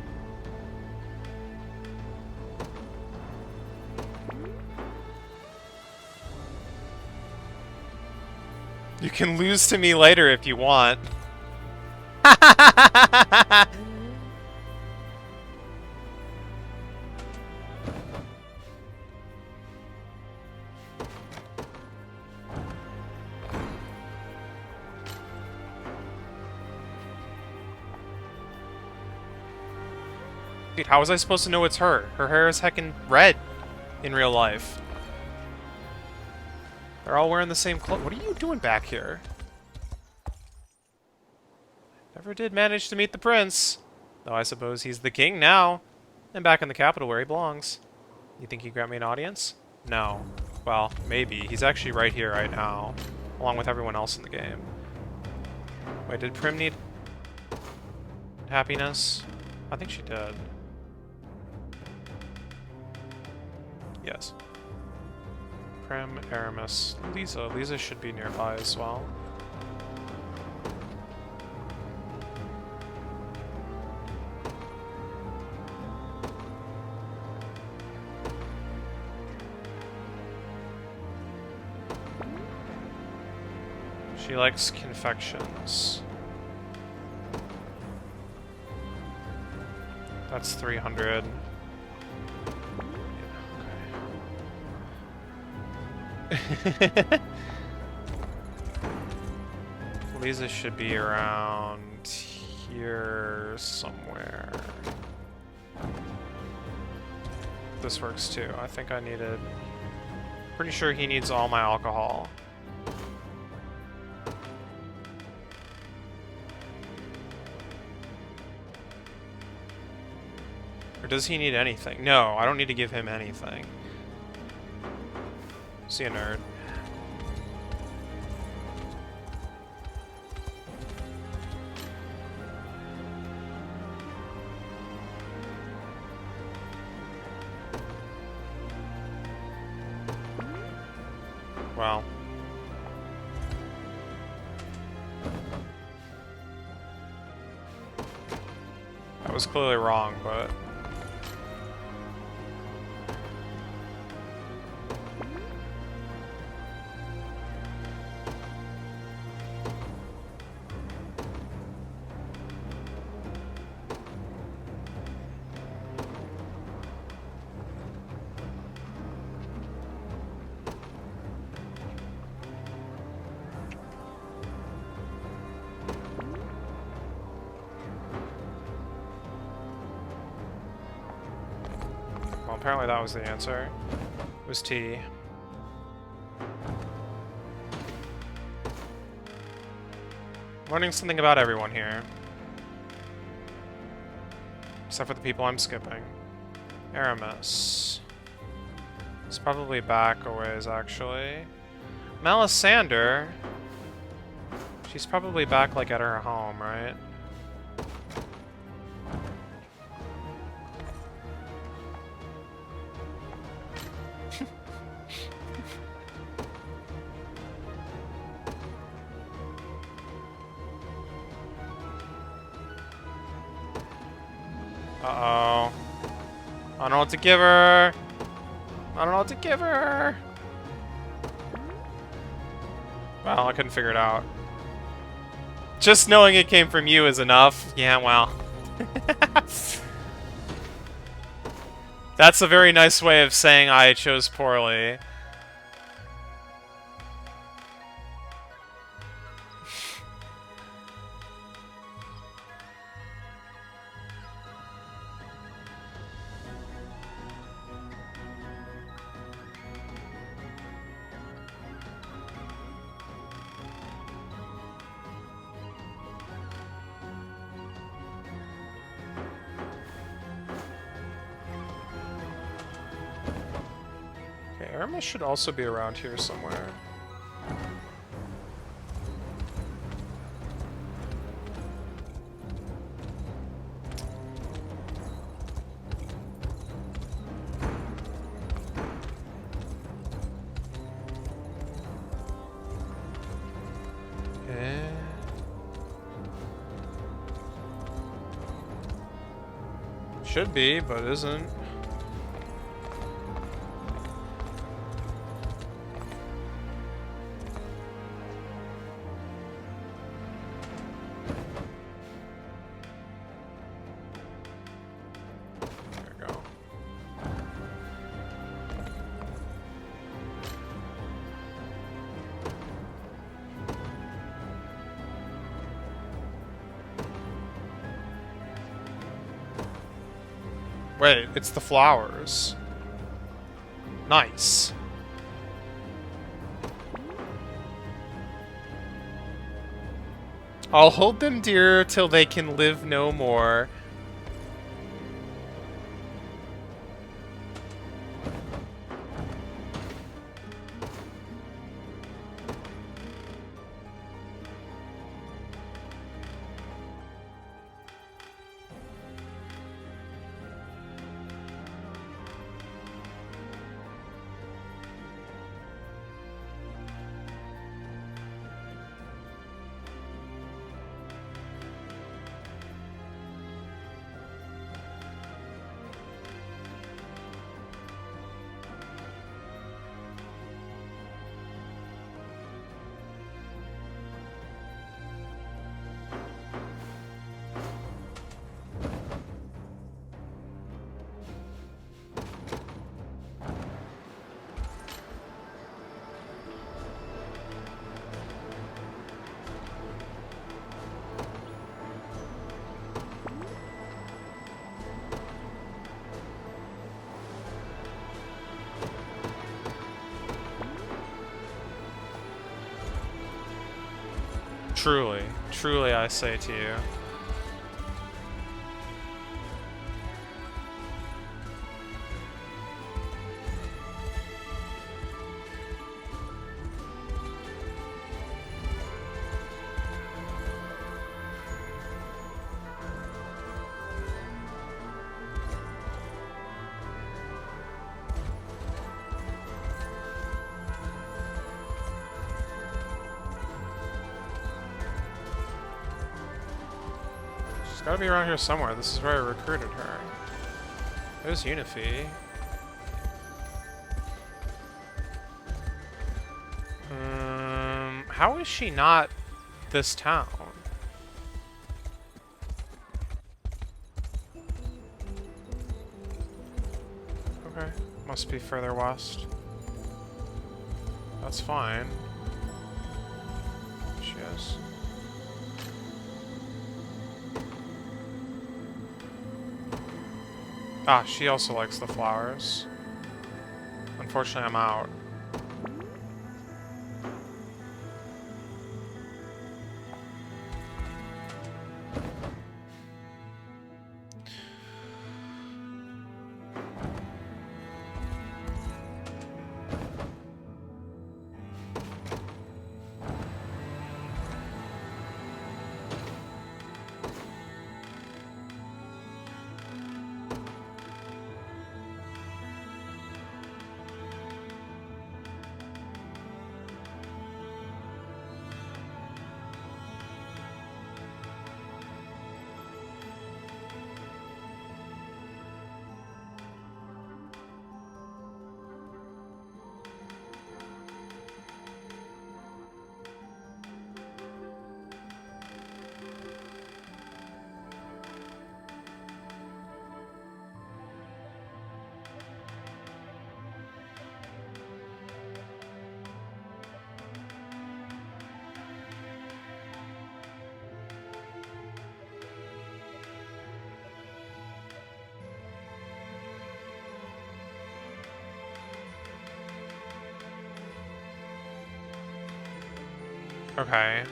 You can lose to me later if you want. Dude, how was I supposed to know it's her? Her hair is heckin' red in real life. They're all wearing the same clothes. What are you doing back here? Never did manage to meet the prince. Though I suppose he's the king now. And back in the capital where he belongs. You think he'd grant me an audience? No. Well, maybe. He's actually right here, right now. Along with everyone else in the game. Wait, did Prim need happiness? I think she did. Yes. Prim, Aramis, Lisa. Lisa should be nearby as well. She likes confections. That's 300. Lisa should be around here somewhere. This works too. I think I needed... Pretty sure he needs all my alcohol. Or does he need anything? No, I don't need to give him anything. See a nerd. Well. That was clearly wrong, but... Well, apparently that was the answer. It was T. Learning something about everyone here. Except for the people I'm skipping. Aramis. It's probably back a ways, actually. Melisandre. She's probably back, like, at her home, right? Uh-oh. I don't know what to give her. I don't know what to give her. Well, I couldn't figure it out. Just knowing it came from you is enough. Yeah, well. That's a very nice way of saying I chose poorly. Aramis should also be around here somewhere. Should be, but isn't. Wait, it's the flowers. Nice. I'll hold them dear till they can live no more. Truly, truly I say to you. gotta be around here somewhere. This is where I recruited her. There's Unifi. How is she not this town? Okay, must be further west. That's fine. She is. Ah, she also likes the flowers. Unfortunately, I'm out. Okay.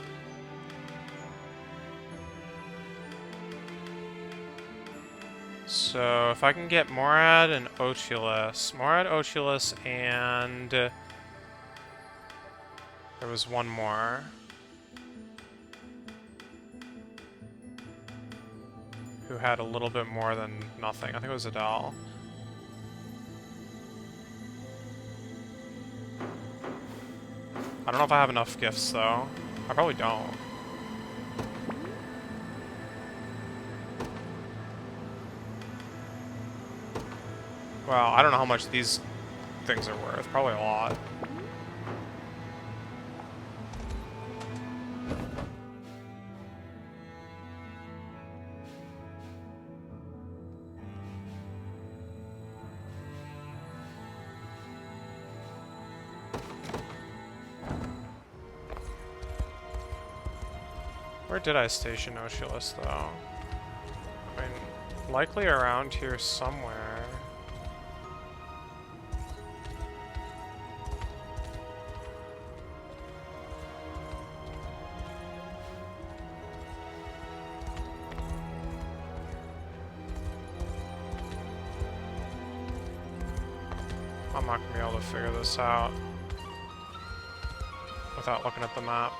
So, if I can get Morad and Oculus. Morad, Oculus, and... there was one more. Who had a little bit more than nothing. I think it was Adele. I don't know if I have enough gifts, though. I probably don't. Well, I don't know how much these things are worth. Probably a lot. Where did I station Oculus, though? I mean, likely around here somewhere. I'm not gonna be able to figure this out without looking at the map.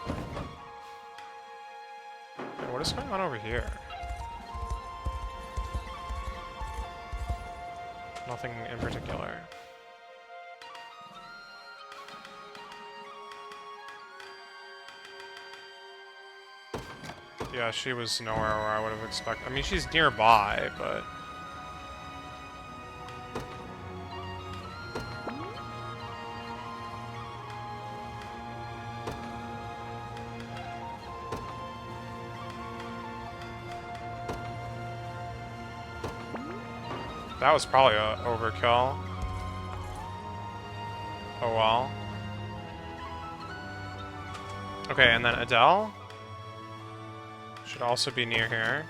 What is going on over here? Nothing in particular. Yeah, she was nowhere where I would have expected. I mean, she's nearby, but... that was probably a overkill. Oh well. Okay, and then Adele should also be near here.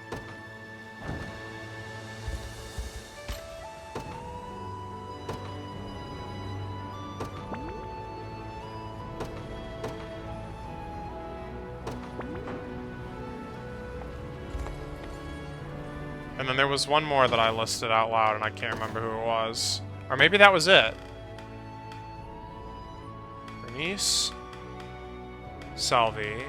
And then there was one more that I listed out loud and I can't remember who it was. Or maybe that was it. Bernice. Salvi.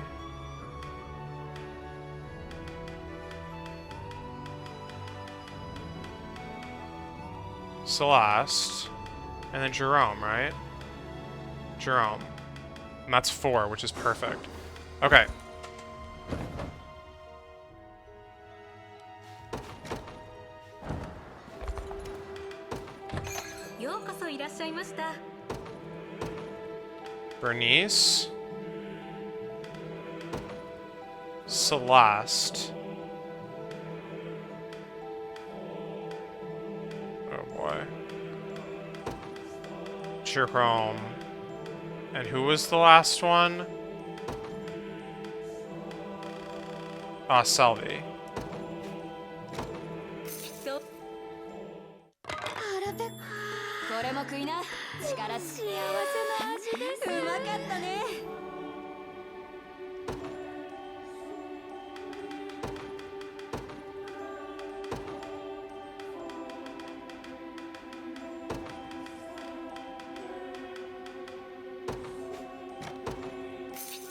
Celeste. And then Jerome, right? Jerome. And that's 4, which is perfect. Okay. ようこそいらっしゃいました。 Bernice. Celeste. Oh boy. Jerome. And who was the last one? Ah, Selby. そう腹ペコこれも食いな。力幸せな味ですうまかったね。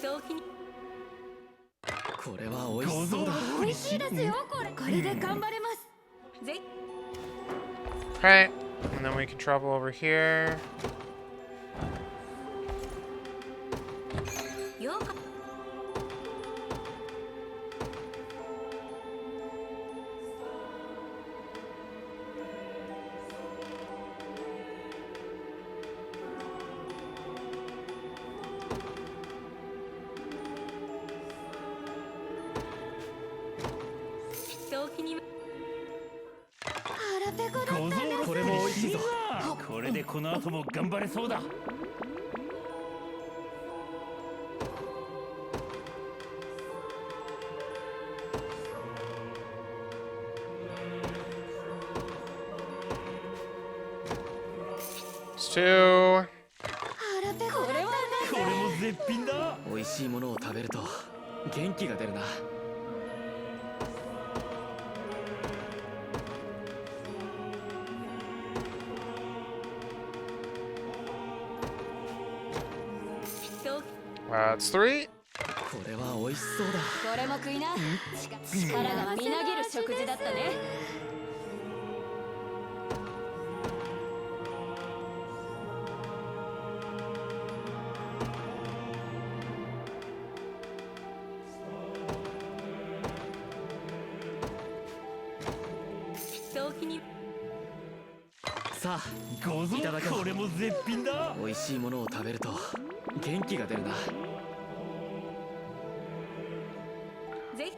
早期にこれは美味しそうだ。美味しいですよこれ。これで頑張れます。ぜ Okay. And then we can travel over here. ようこ 早期に 腹ペコだったんです。これも美味しいぞ。これでこの後も頑張れそうだ。 It's two. 腹ペコだったんです。これも絶品だ。美味しいものを食べると元気が出るな。早 That's three. これは美味しそうだ。これも食いな。力がみなぎる食事だったね。早期にさあ、ごぞいただこう。これも絶品だ。美味しいものを食べると元気が出るな。ぜひ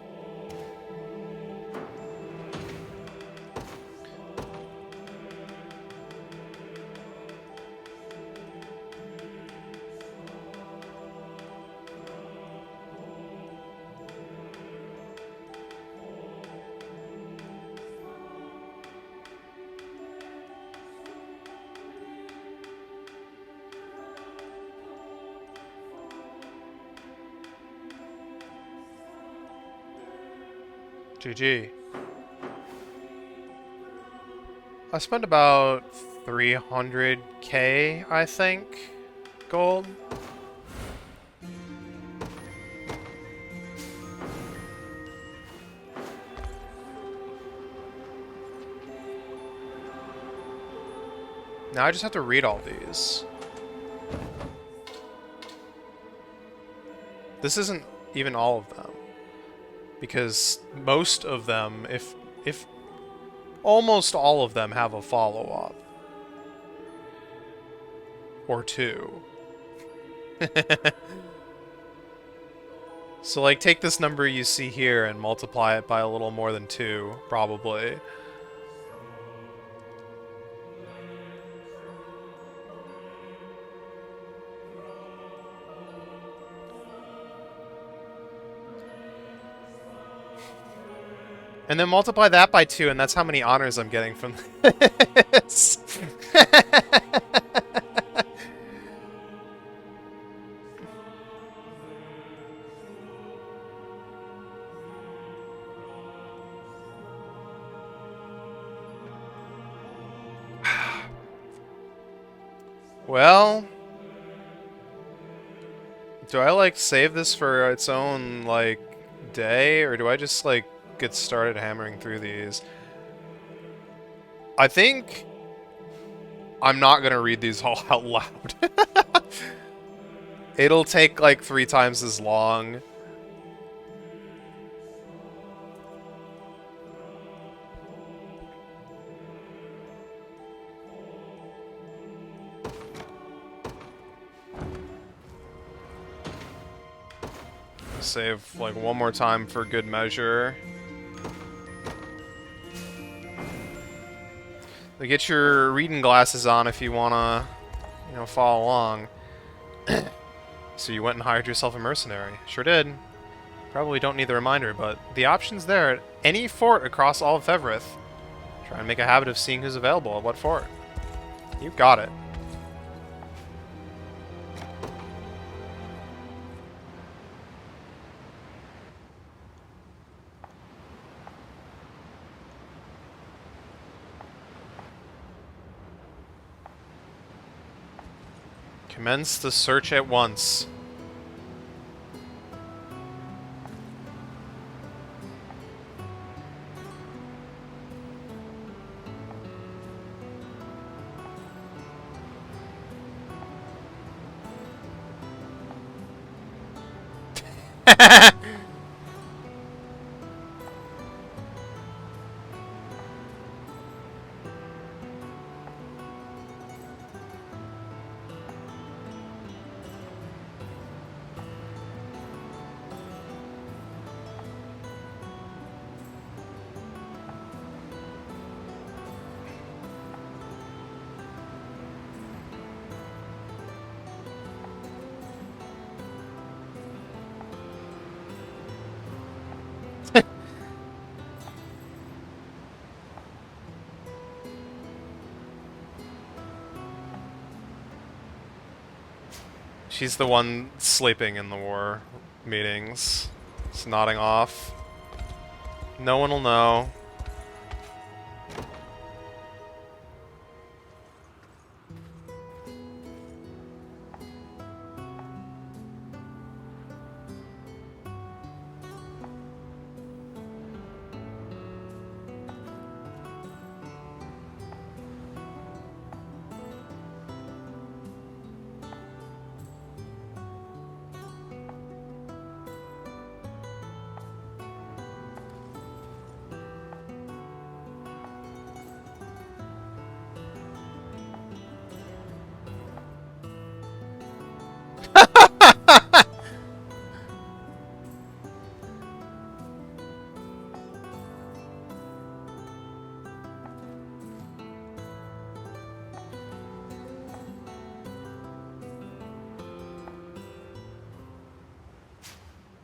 GG. I spent about 300k, I think, gold. Now I just have to read all these. This isn't even all of them. Because most of them, if almost all of them have a follow-up. Or two. So like take this number you see here and multiply it by a little more than 2, probably. And then multiply that by 2, and that's how many honors I'm getting from this. Well, do I like save this for its own like day, or do I just like get started hammering through these? I think I'm not gonna read these all out loud. It'll take like 3 times as long. save like one more time for good measure. Like, get your reading glasses on if you wanna, you know, follow along. So you went and hired yourself a mercenary. Sure did. Probably don't need the reminder, but the option's there at any fort across all of Fevrith. Try and make a habit of seeing who's available at what fort. You got it. Commence the search at once. She's the one sleeping in the war meetings. Just nodding off. No one will know.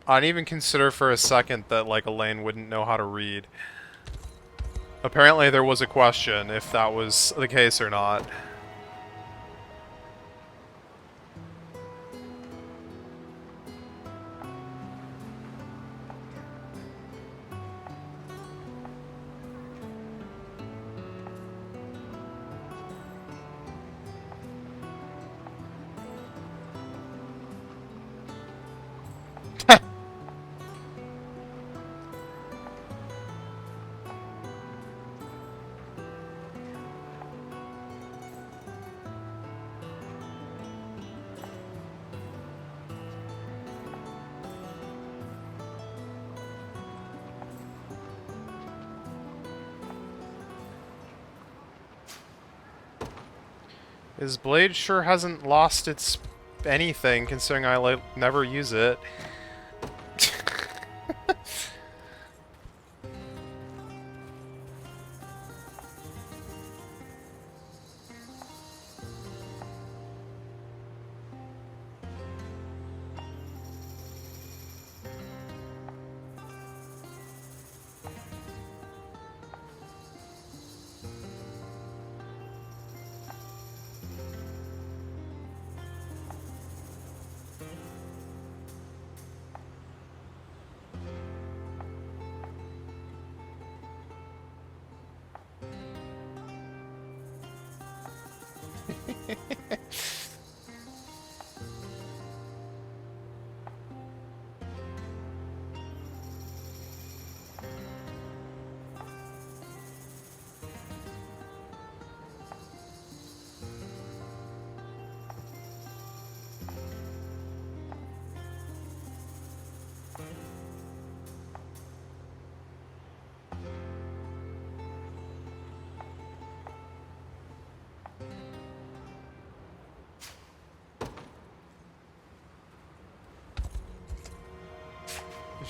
I didn't even consider for a second that, like, Elaine wouldn't know how to read. Apparently there was a question if that was the case or not. His blade sure hasn't lost its anything, considering I like never use it.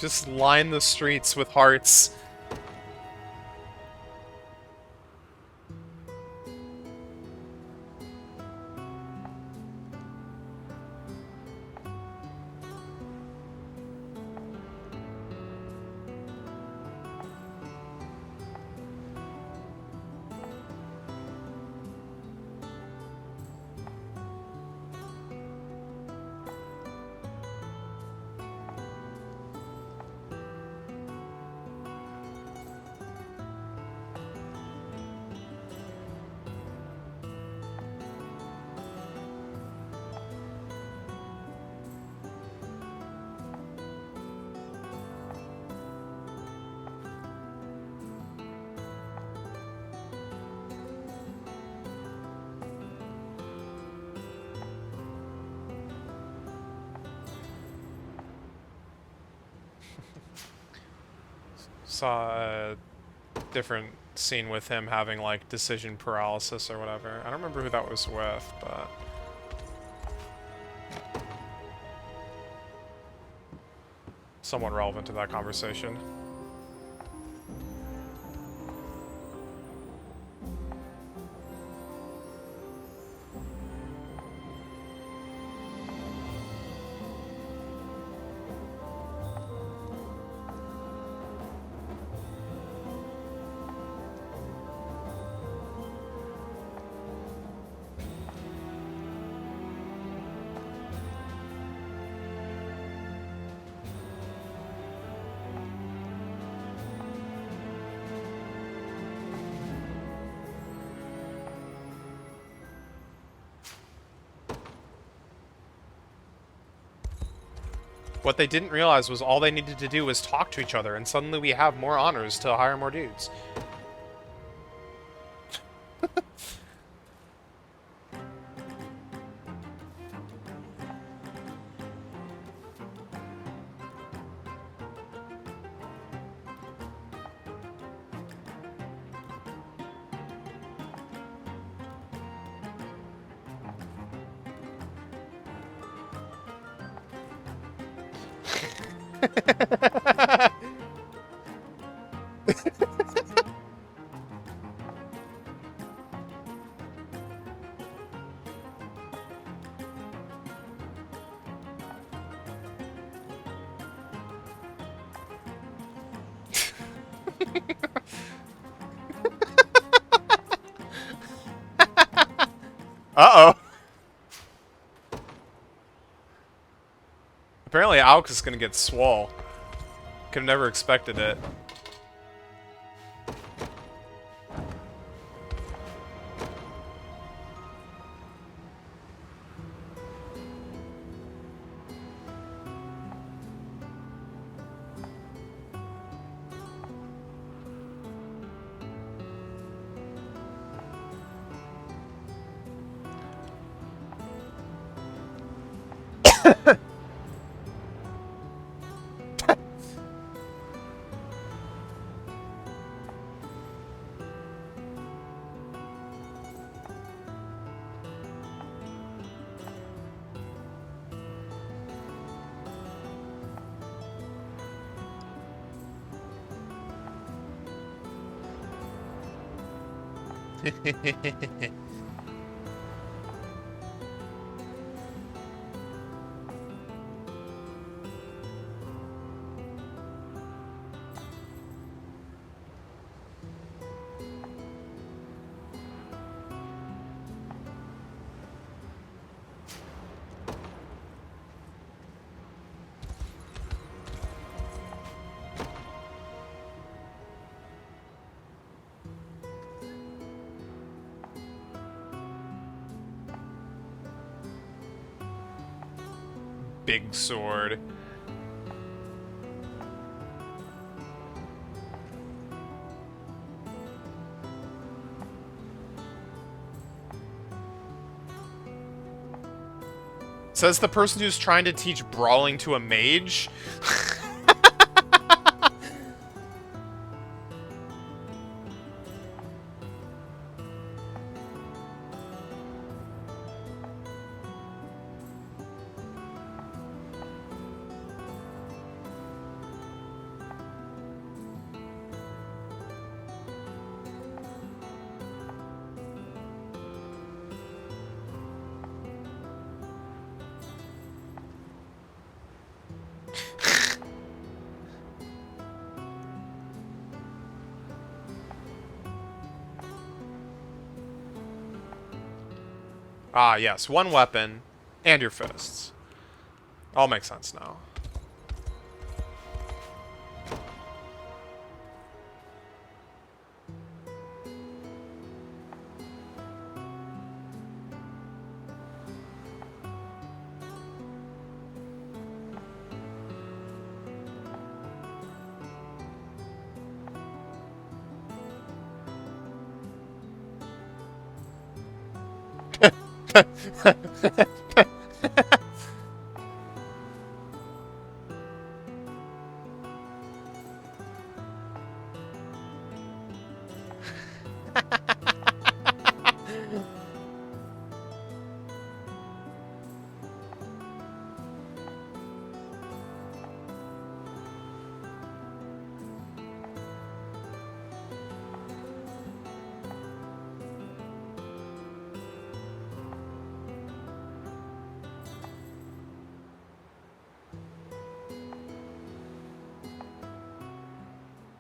Just line the streets with hearts. Saw a different scene with him having like decision paralysis or whatever. I don't remember who that was with, but somewhat relevant to that conversation. What they didn't realize was all they needed to do was talk to each other, and suddenly we have more honors to hire more dudes. Uh-oh. Apparently Alk is gonna get swole. Could've never expected it. Big sword. Says the person who's trying to teach brawling to a mage. Ah, yes, one weapon and your fists. All makes sense now.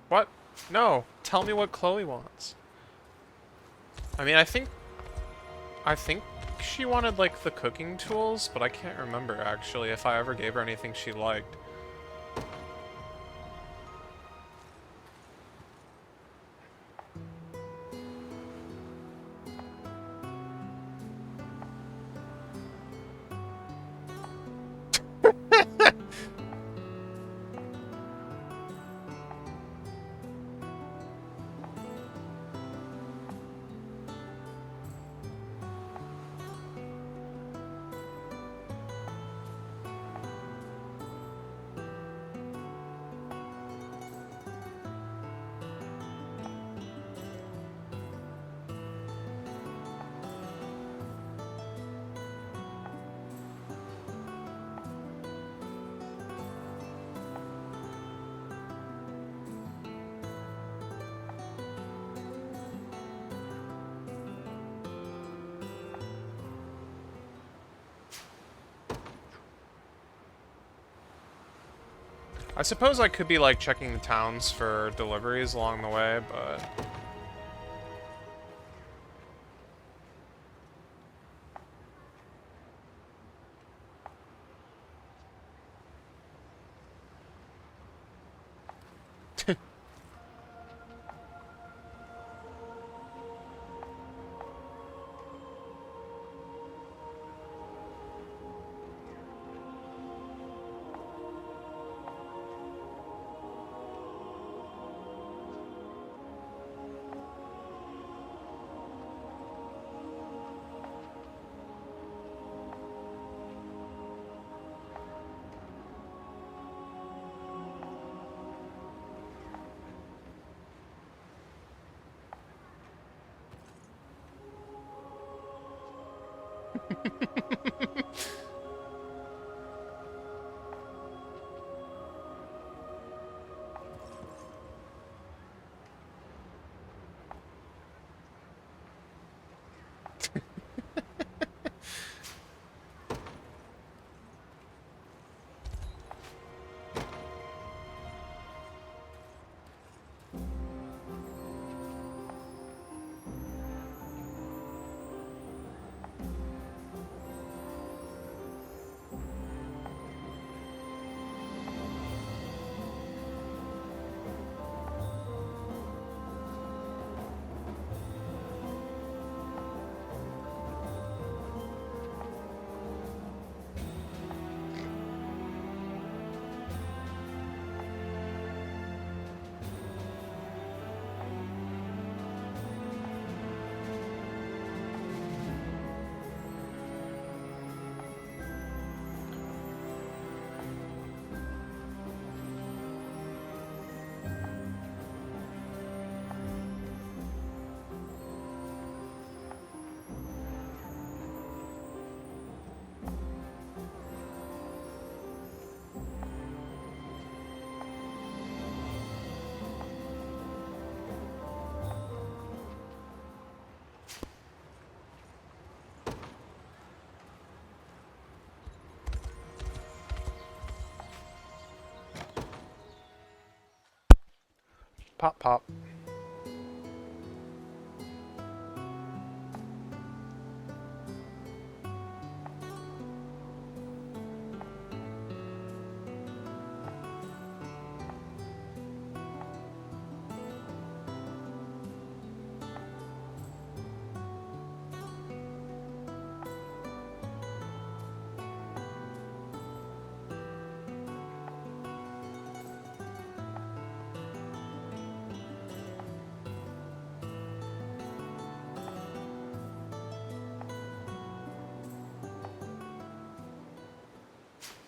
What? No. Tell me what Chloe wants. I mean, I think she wanted, like, the cooking tools, but I can't remember, actually, if I ever gave her anything she liked. I suppose I could be, like, checking the towns for deliveries along the way, but... Pop, pop.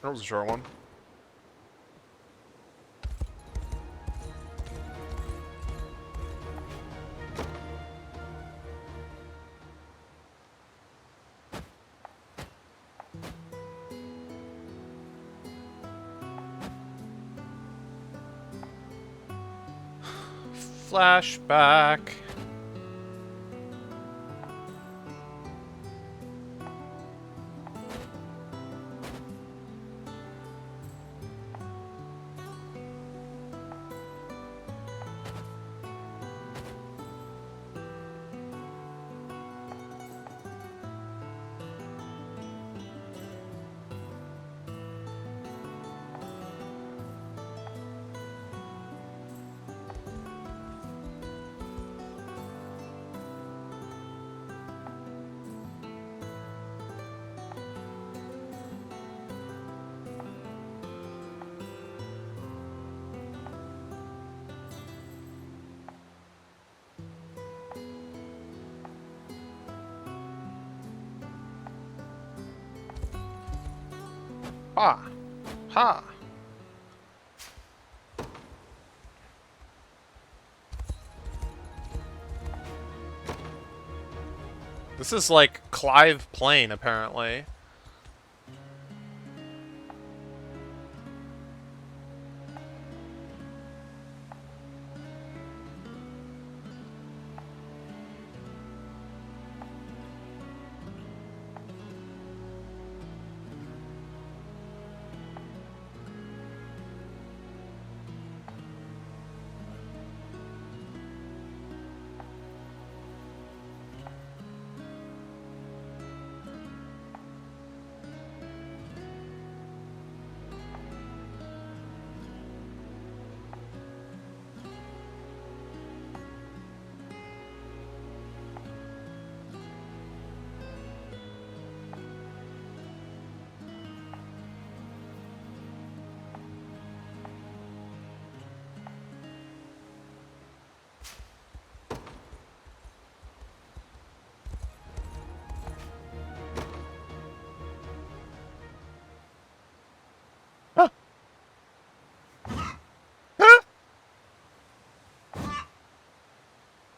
That was a short one. Flashback. Ha! Ha! This is like Clive Plain, apparently.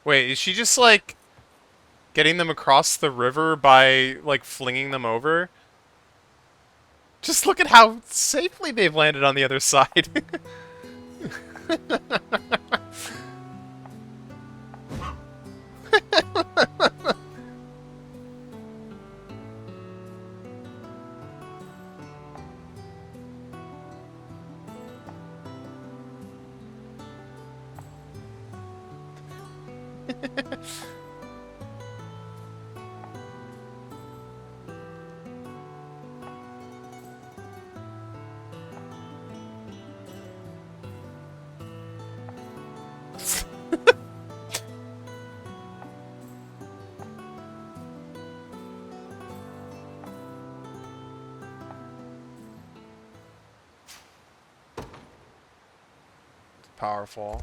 Wait, is she just like getting them across the river by like flinging them over? Just look at how safely they've landed on the other side. Powerful.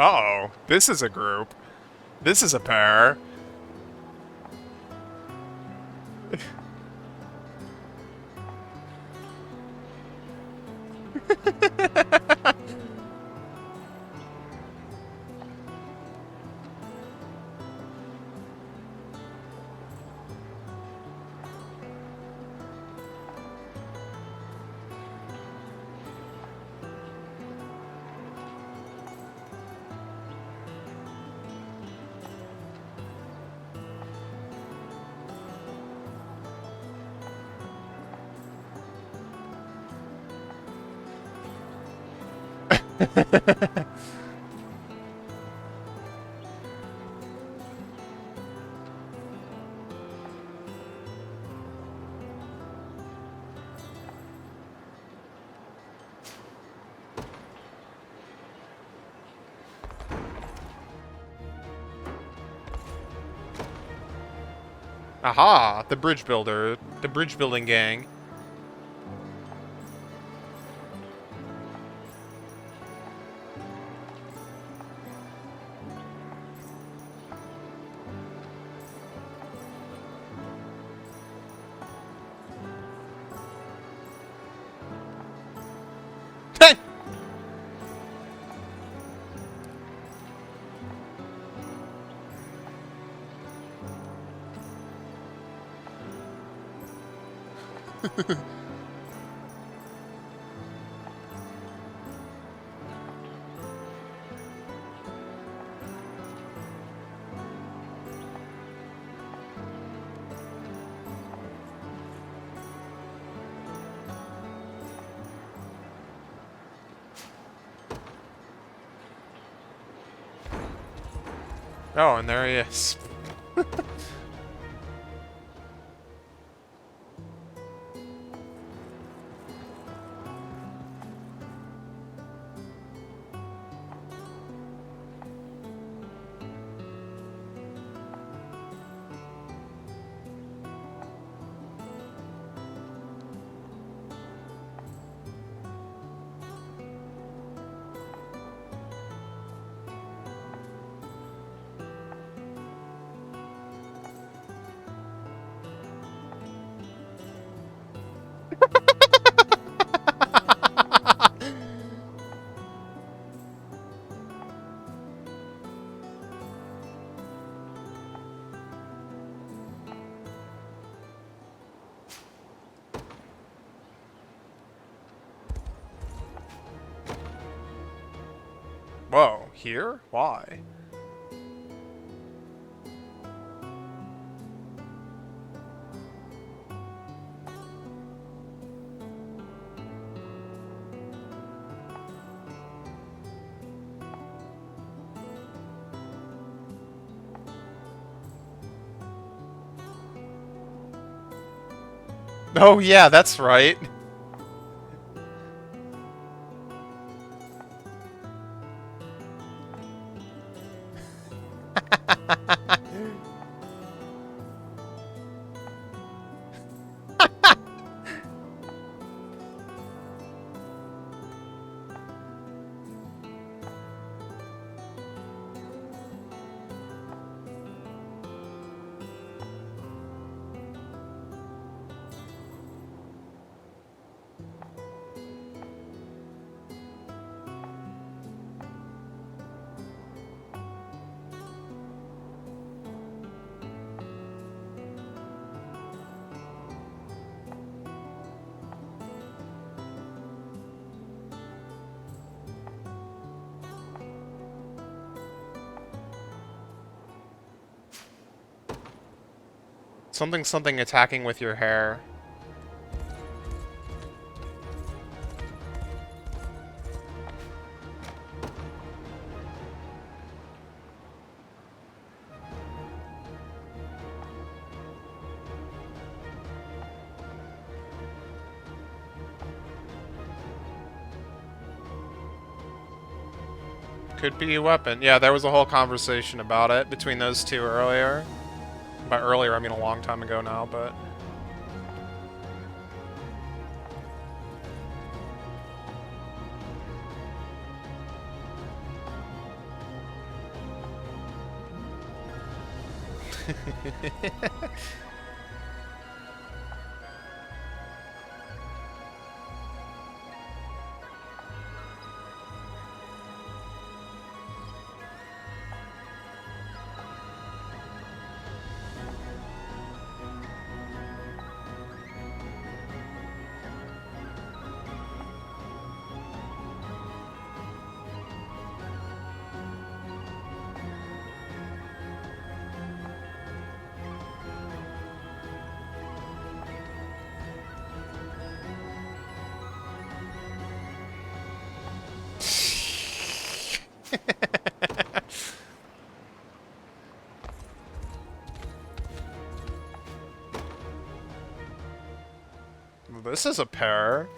Uh-oh. This is a group. This is a pair. Aha! The bridge builder. The bridge building gang. Hey! Oh, and there he is. Whoa, here? Why? Oh yeah, that's right. Something attacking with your hair. Could be a weapon. Yeah, there was a whole conversation about it between those two earlier. By earlier, I mean a long time ago now, but... This is a pair.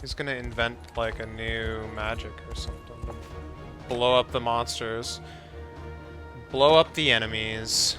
He's gonna invent like a new magic or something. Blow up the monsters. Blow up the enemies.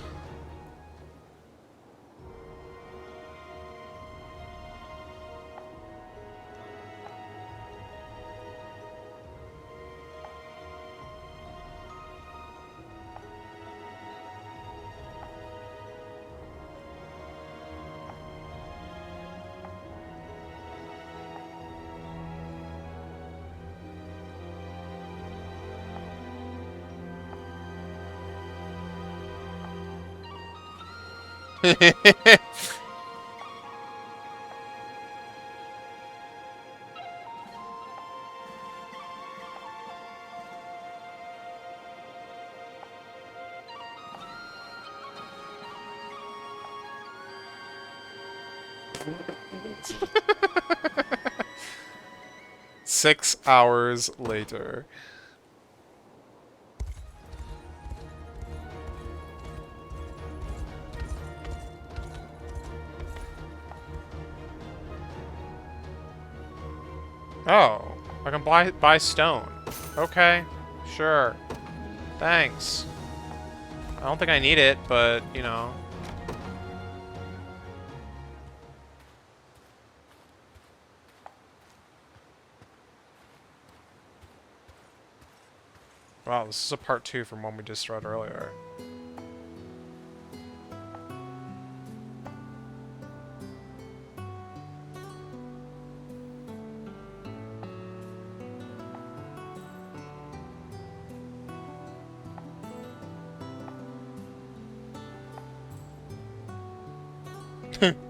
Six hours later. Oh, I can buy stone. Okay, sure. Thanks. I don't think I need it, but, you know. Wow, this is a part 2 from one we just read earlier.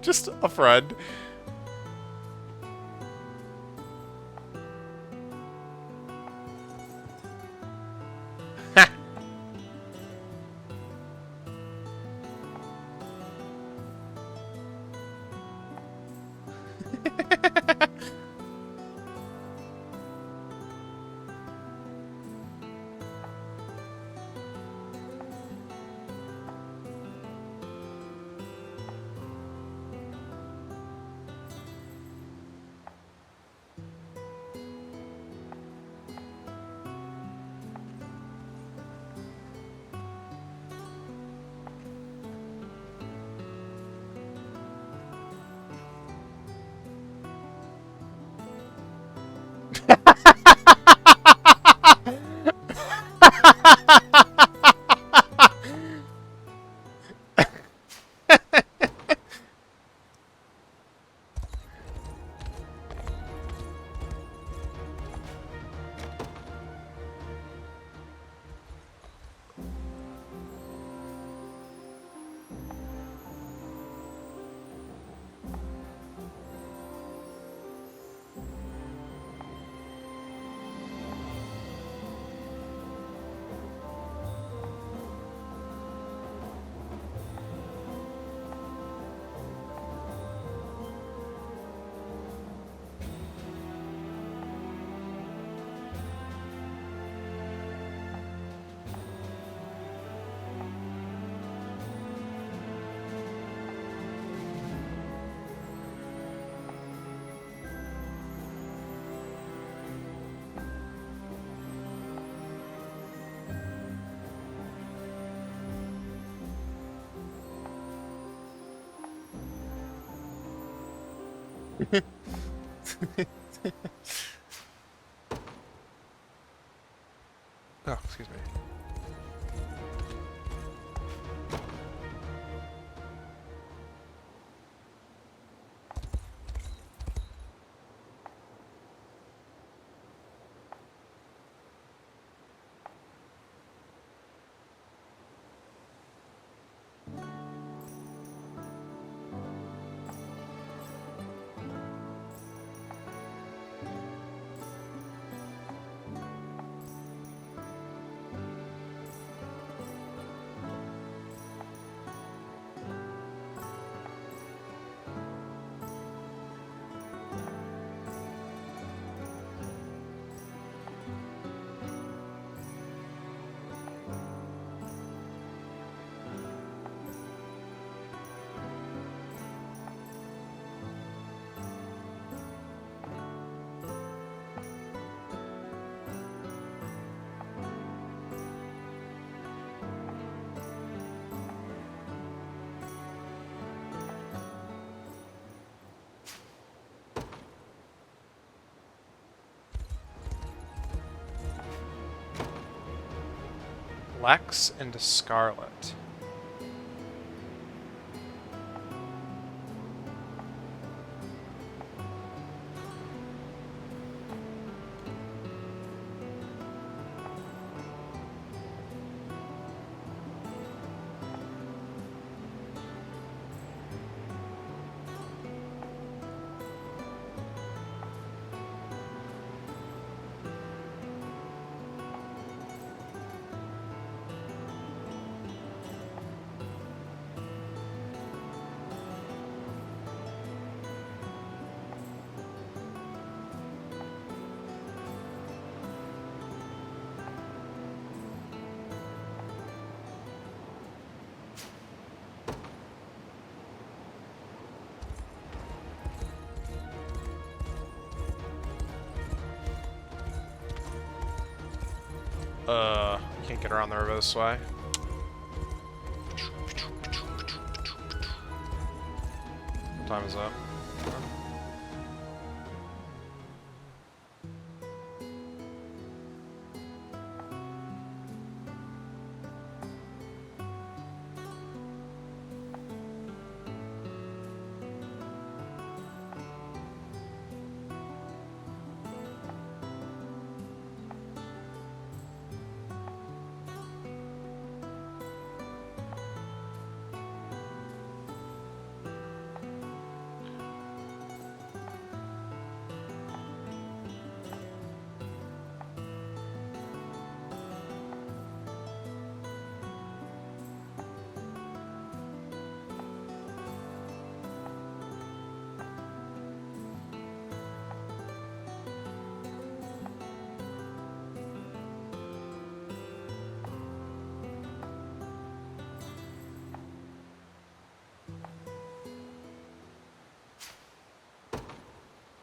Just a friend. Oh, excuse me. Lex into Scarlet. Can't get around the river this way. What time is that?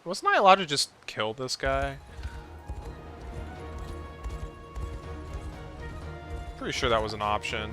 Wasn't I allowed to just kill this guy? Pretty sure that was an option.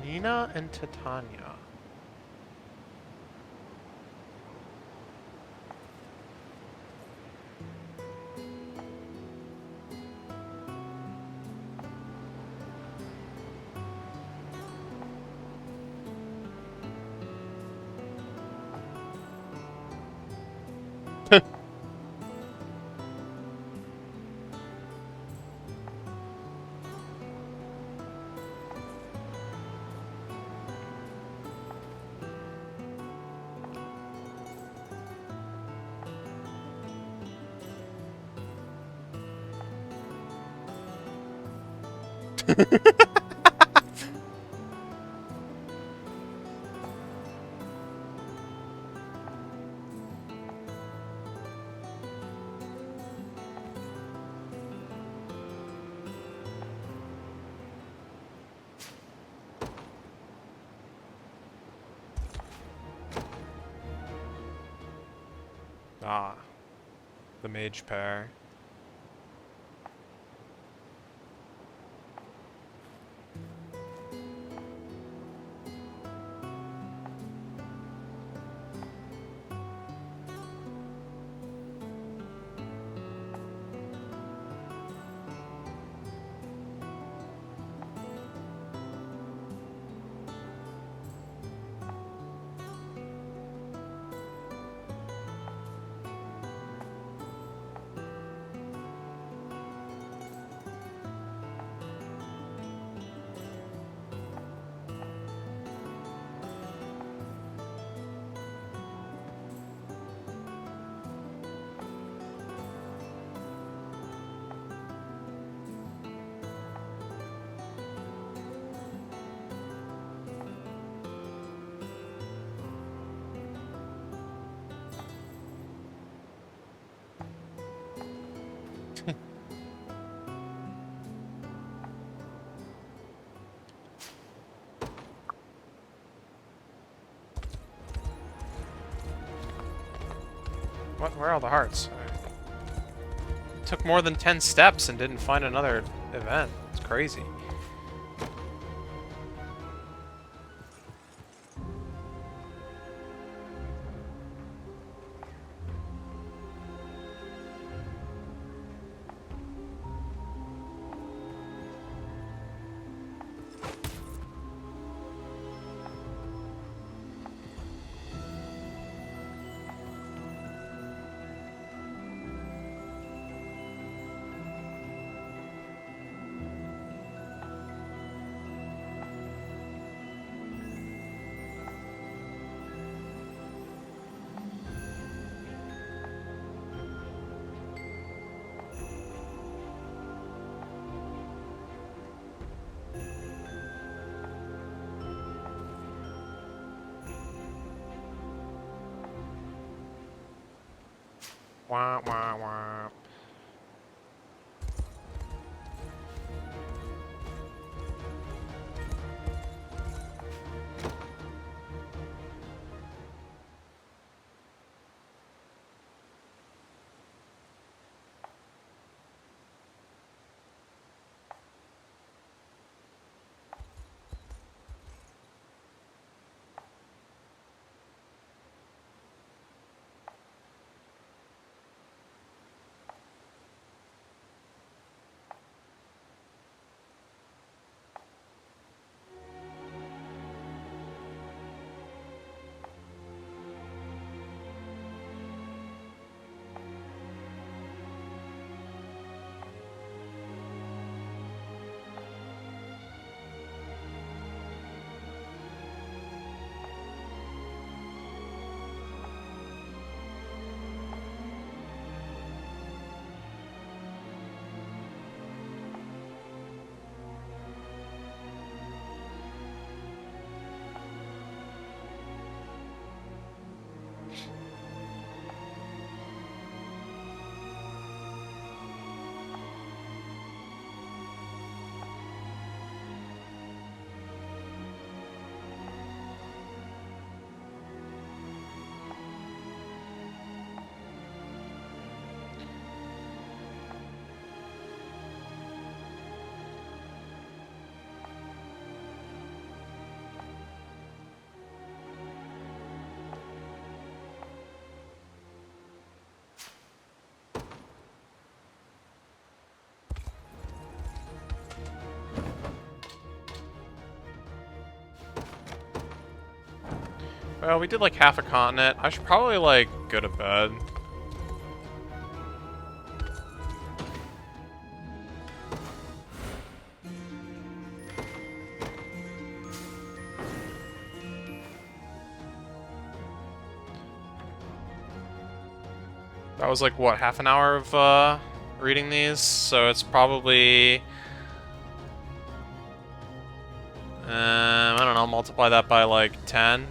Nina and Titania. Ah, the mage pair. What? Where are all the hearts? I took more than 10 steps and didn't find another event. It's crazy. Wah, wah, wah. Well, we did like half a continent. I should probably like go to bed. That was like, what, half an hour of reading these? So it's probably I don't know, multiply that by like 10.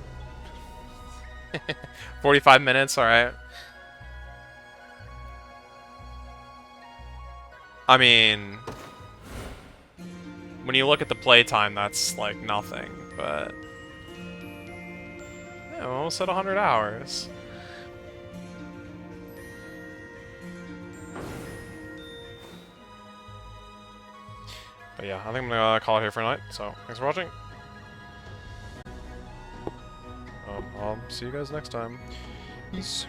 45 minutes, alright. I mean, when you look at the playtime, that's like nothing, but yeah, we almost at 100 hours. But yeah, I think I'm gonna call it here for tonight, so thanks for watching. I'll see you guys next time. Peace.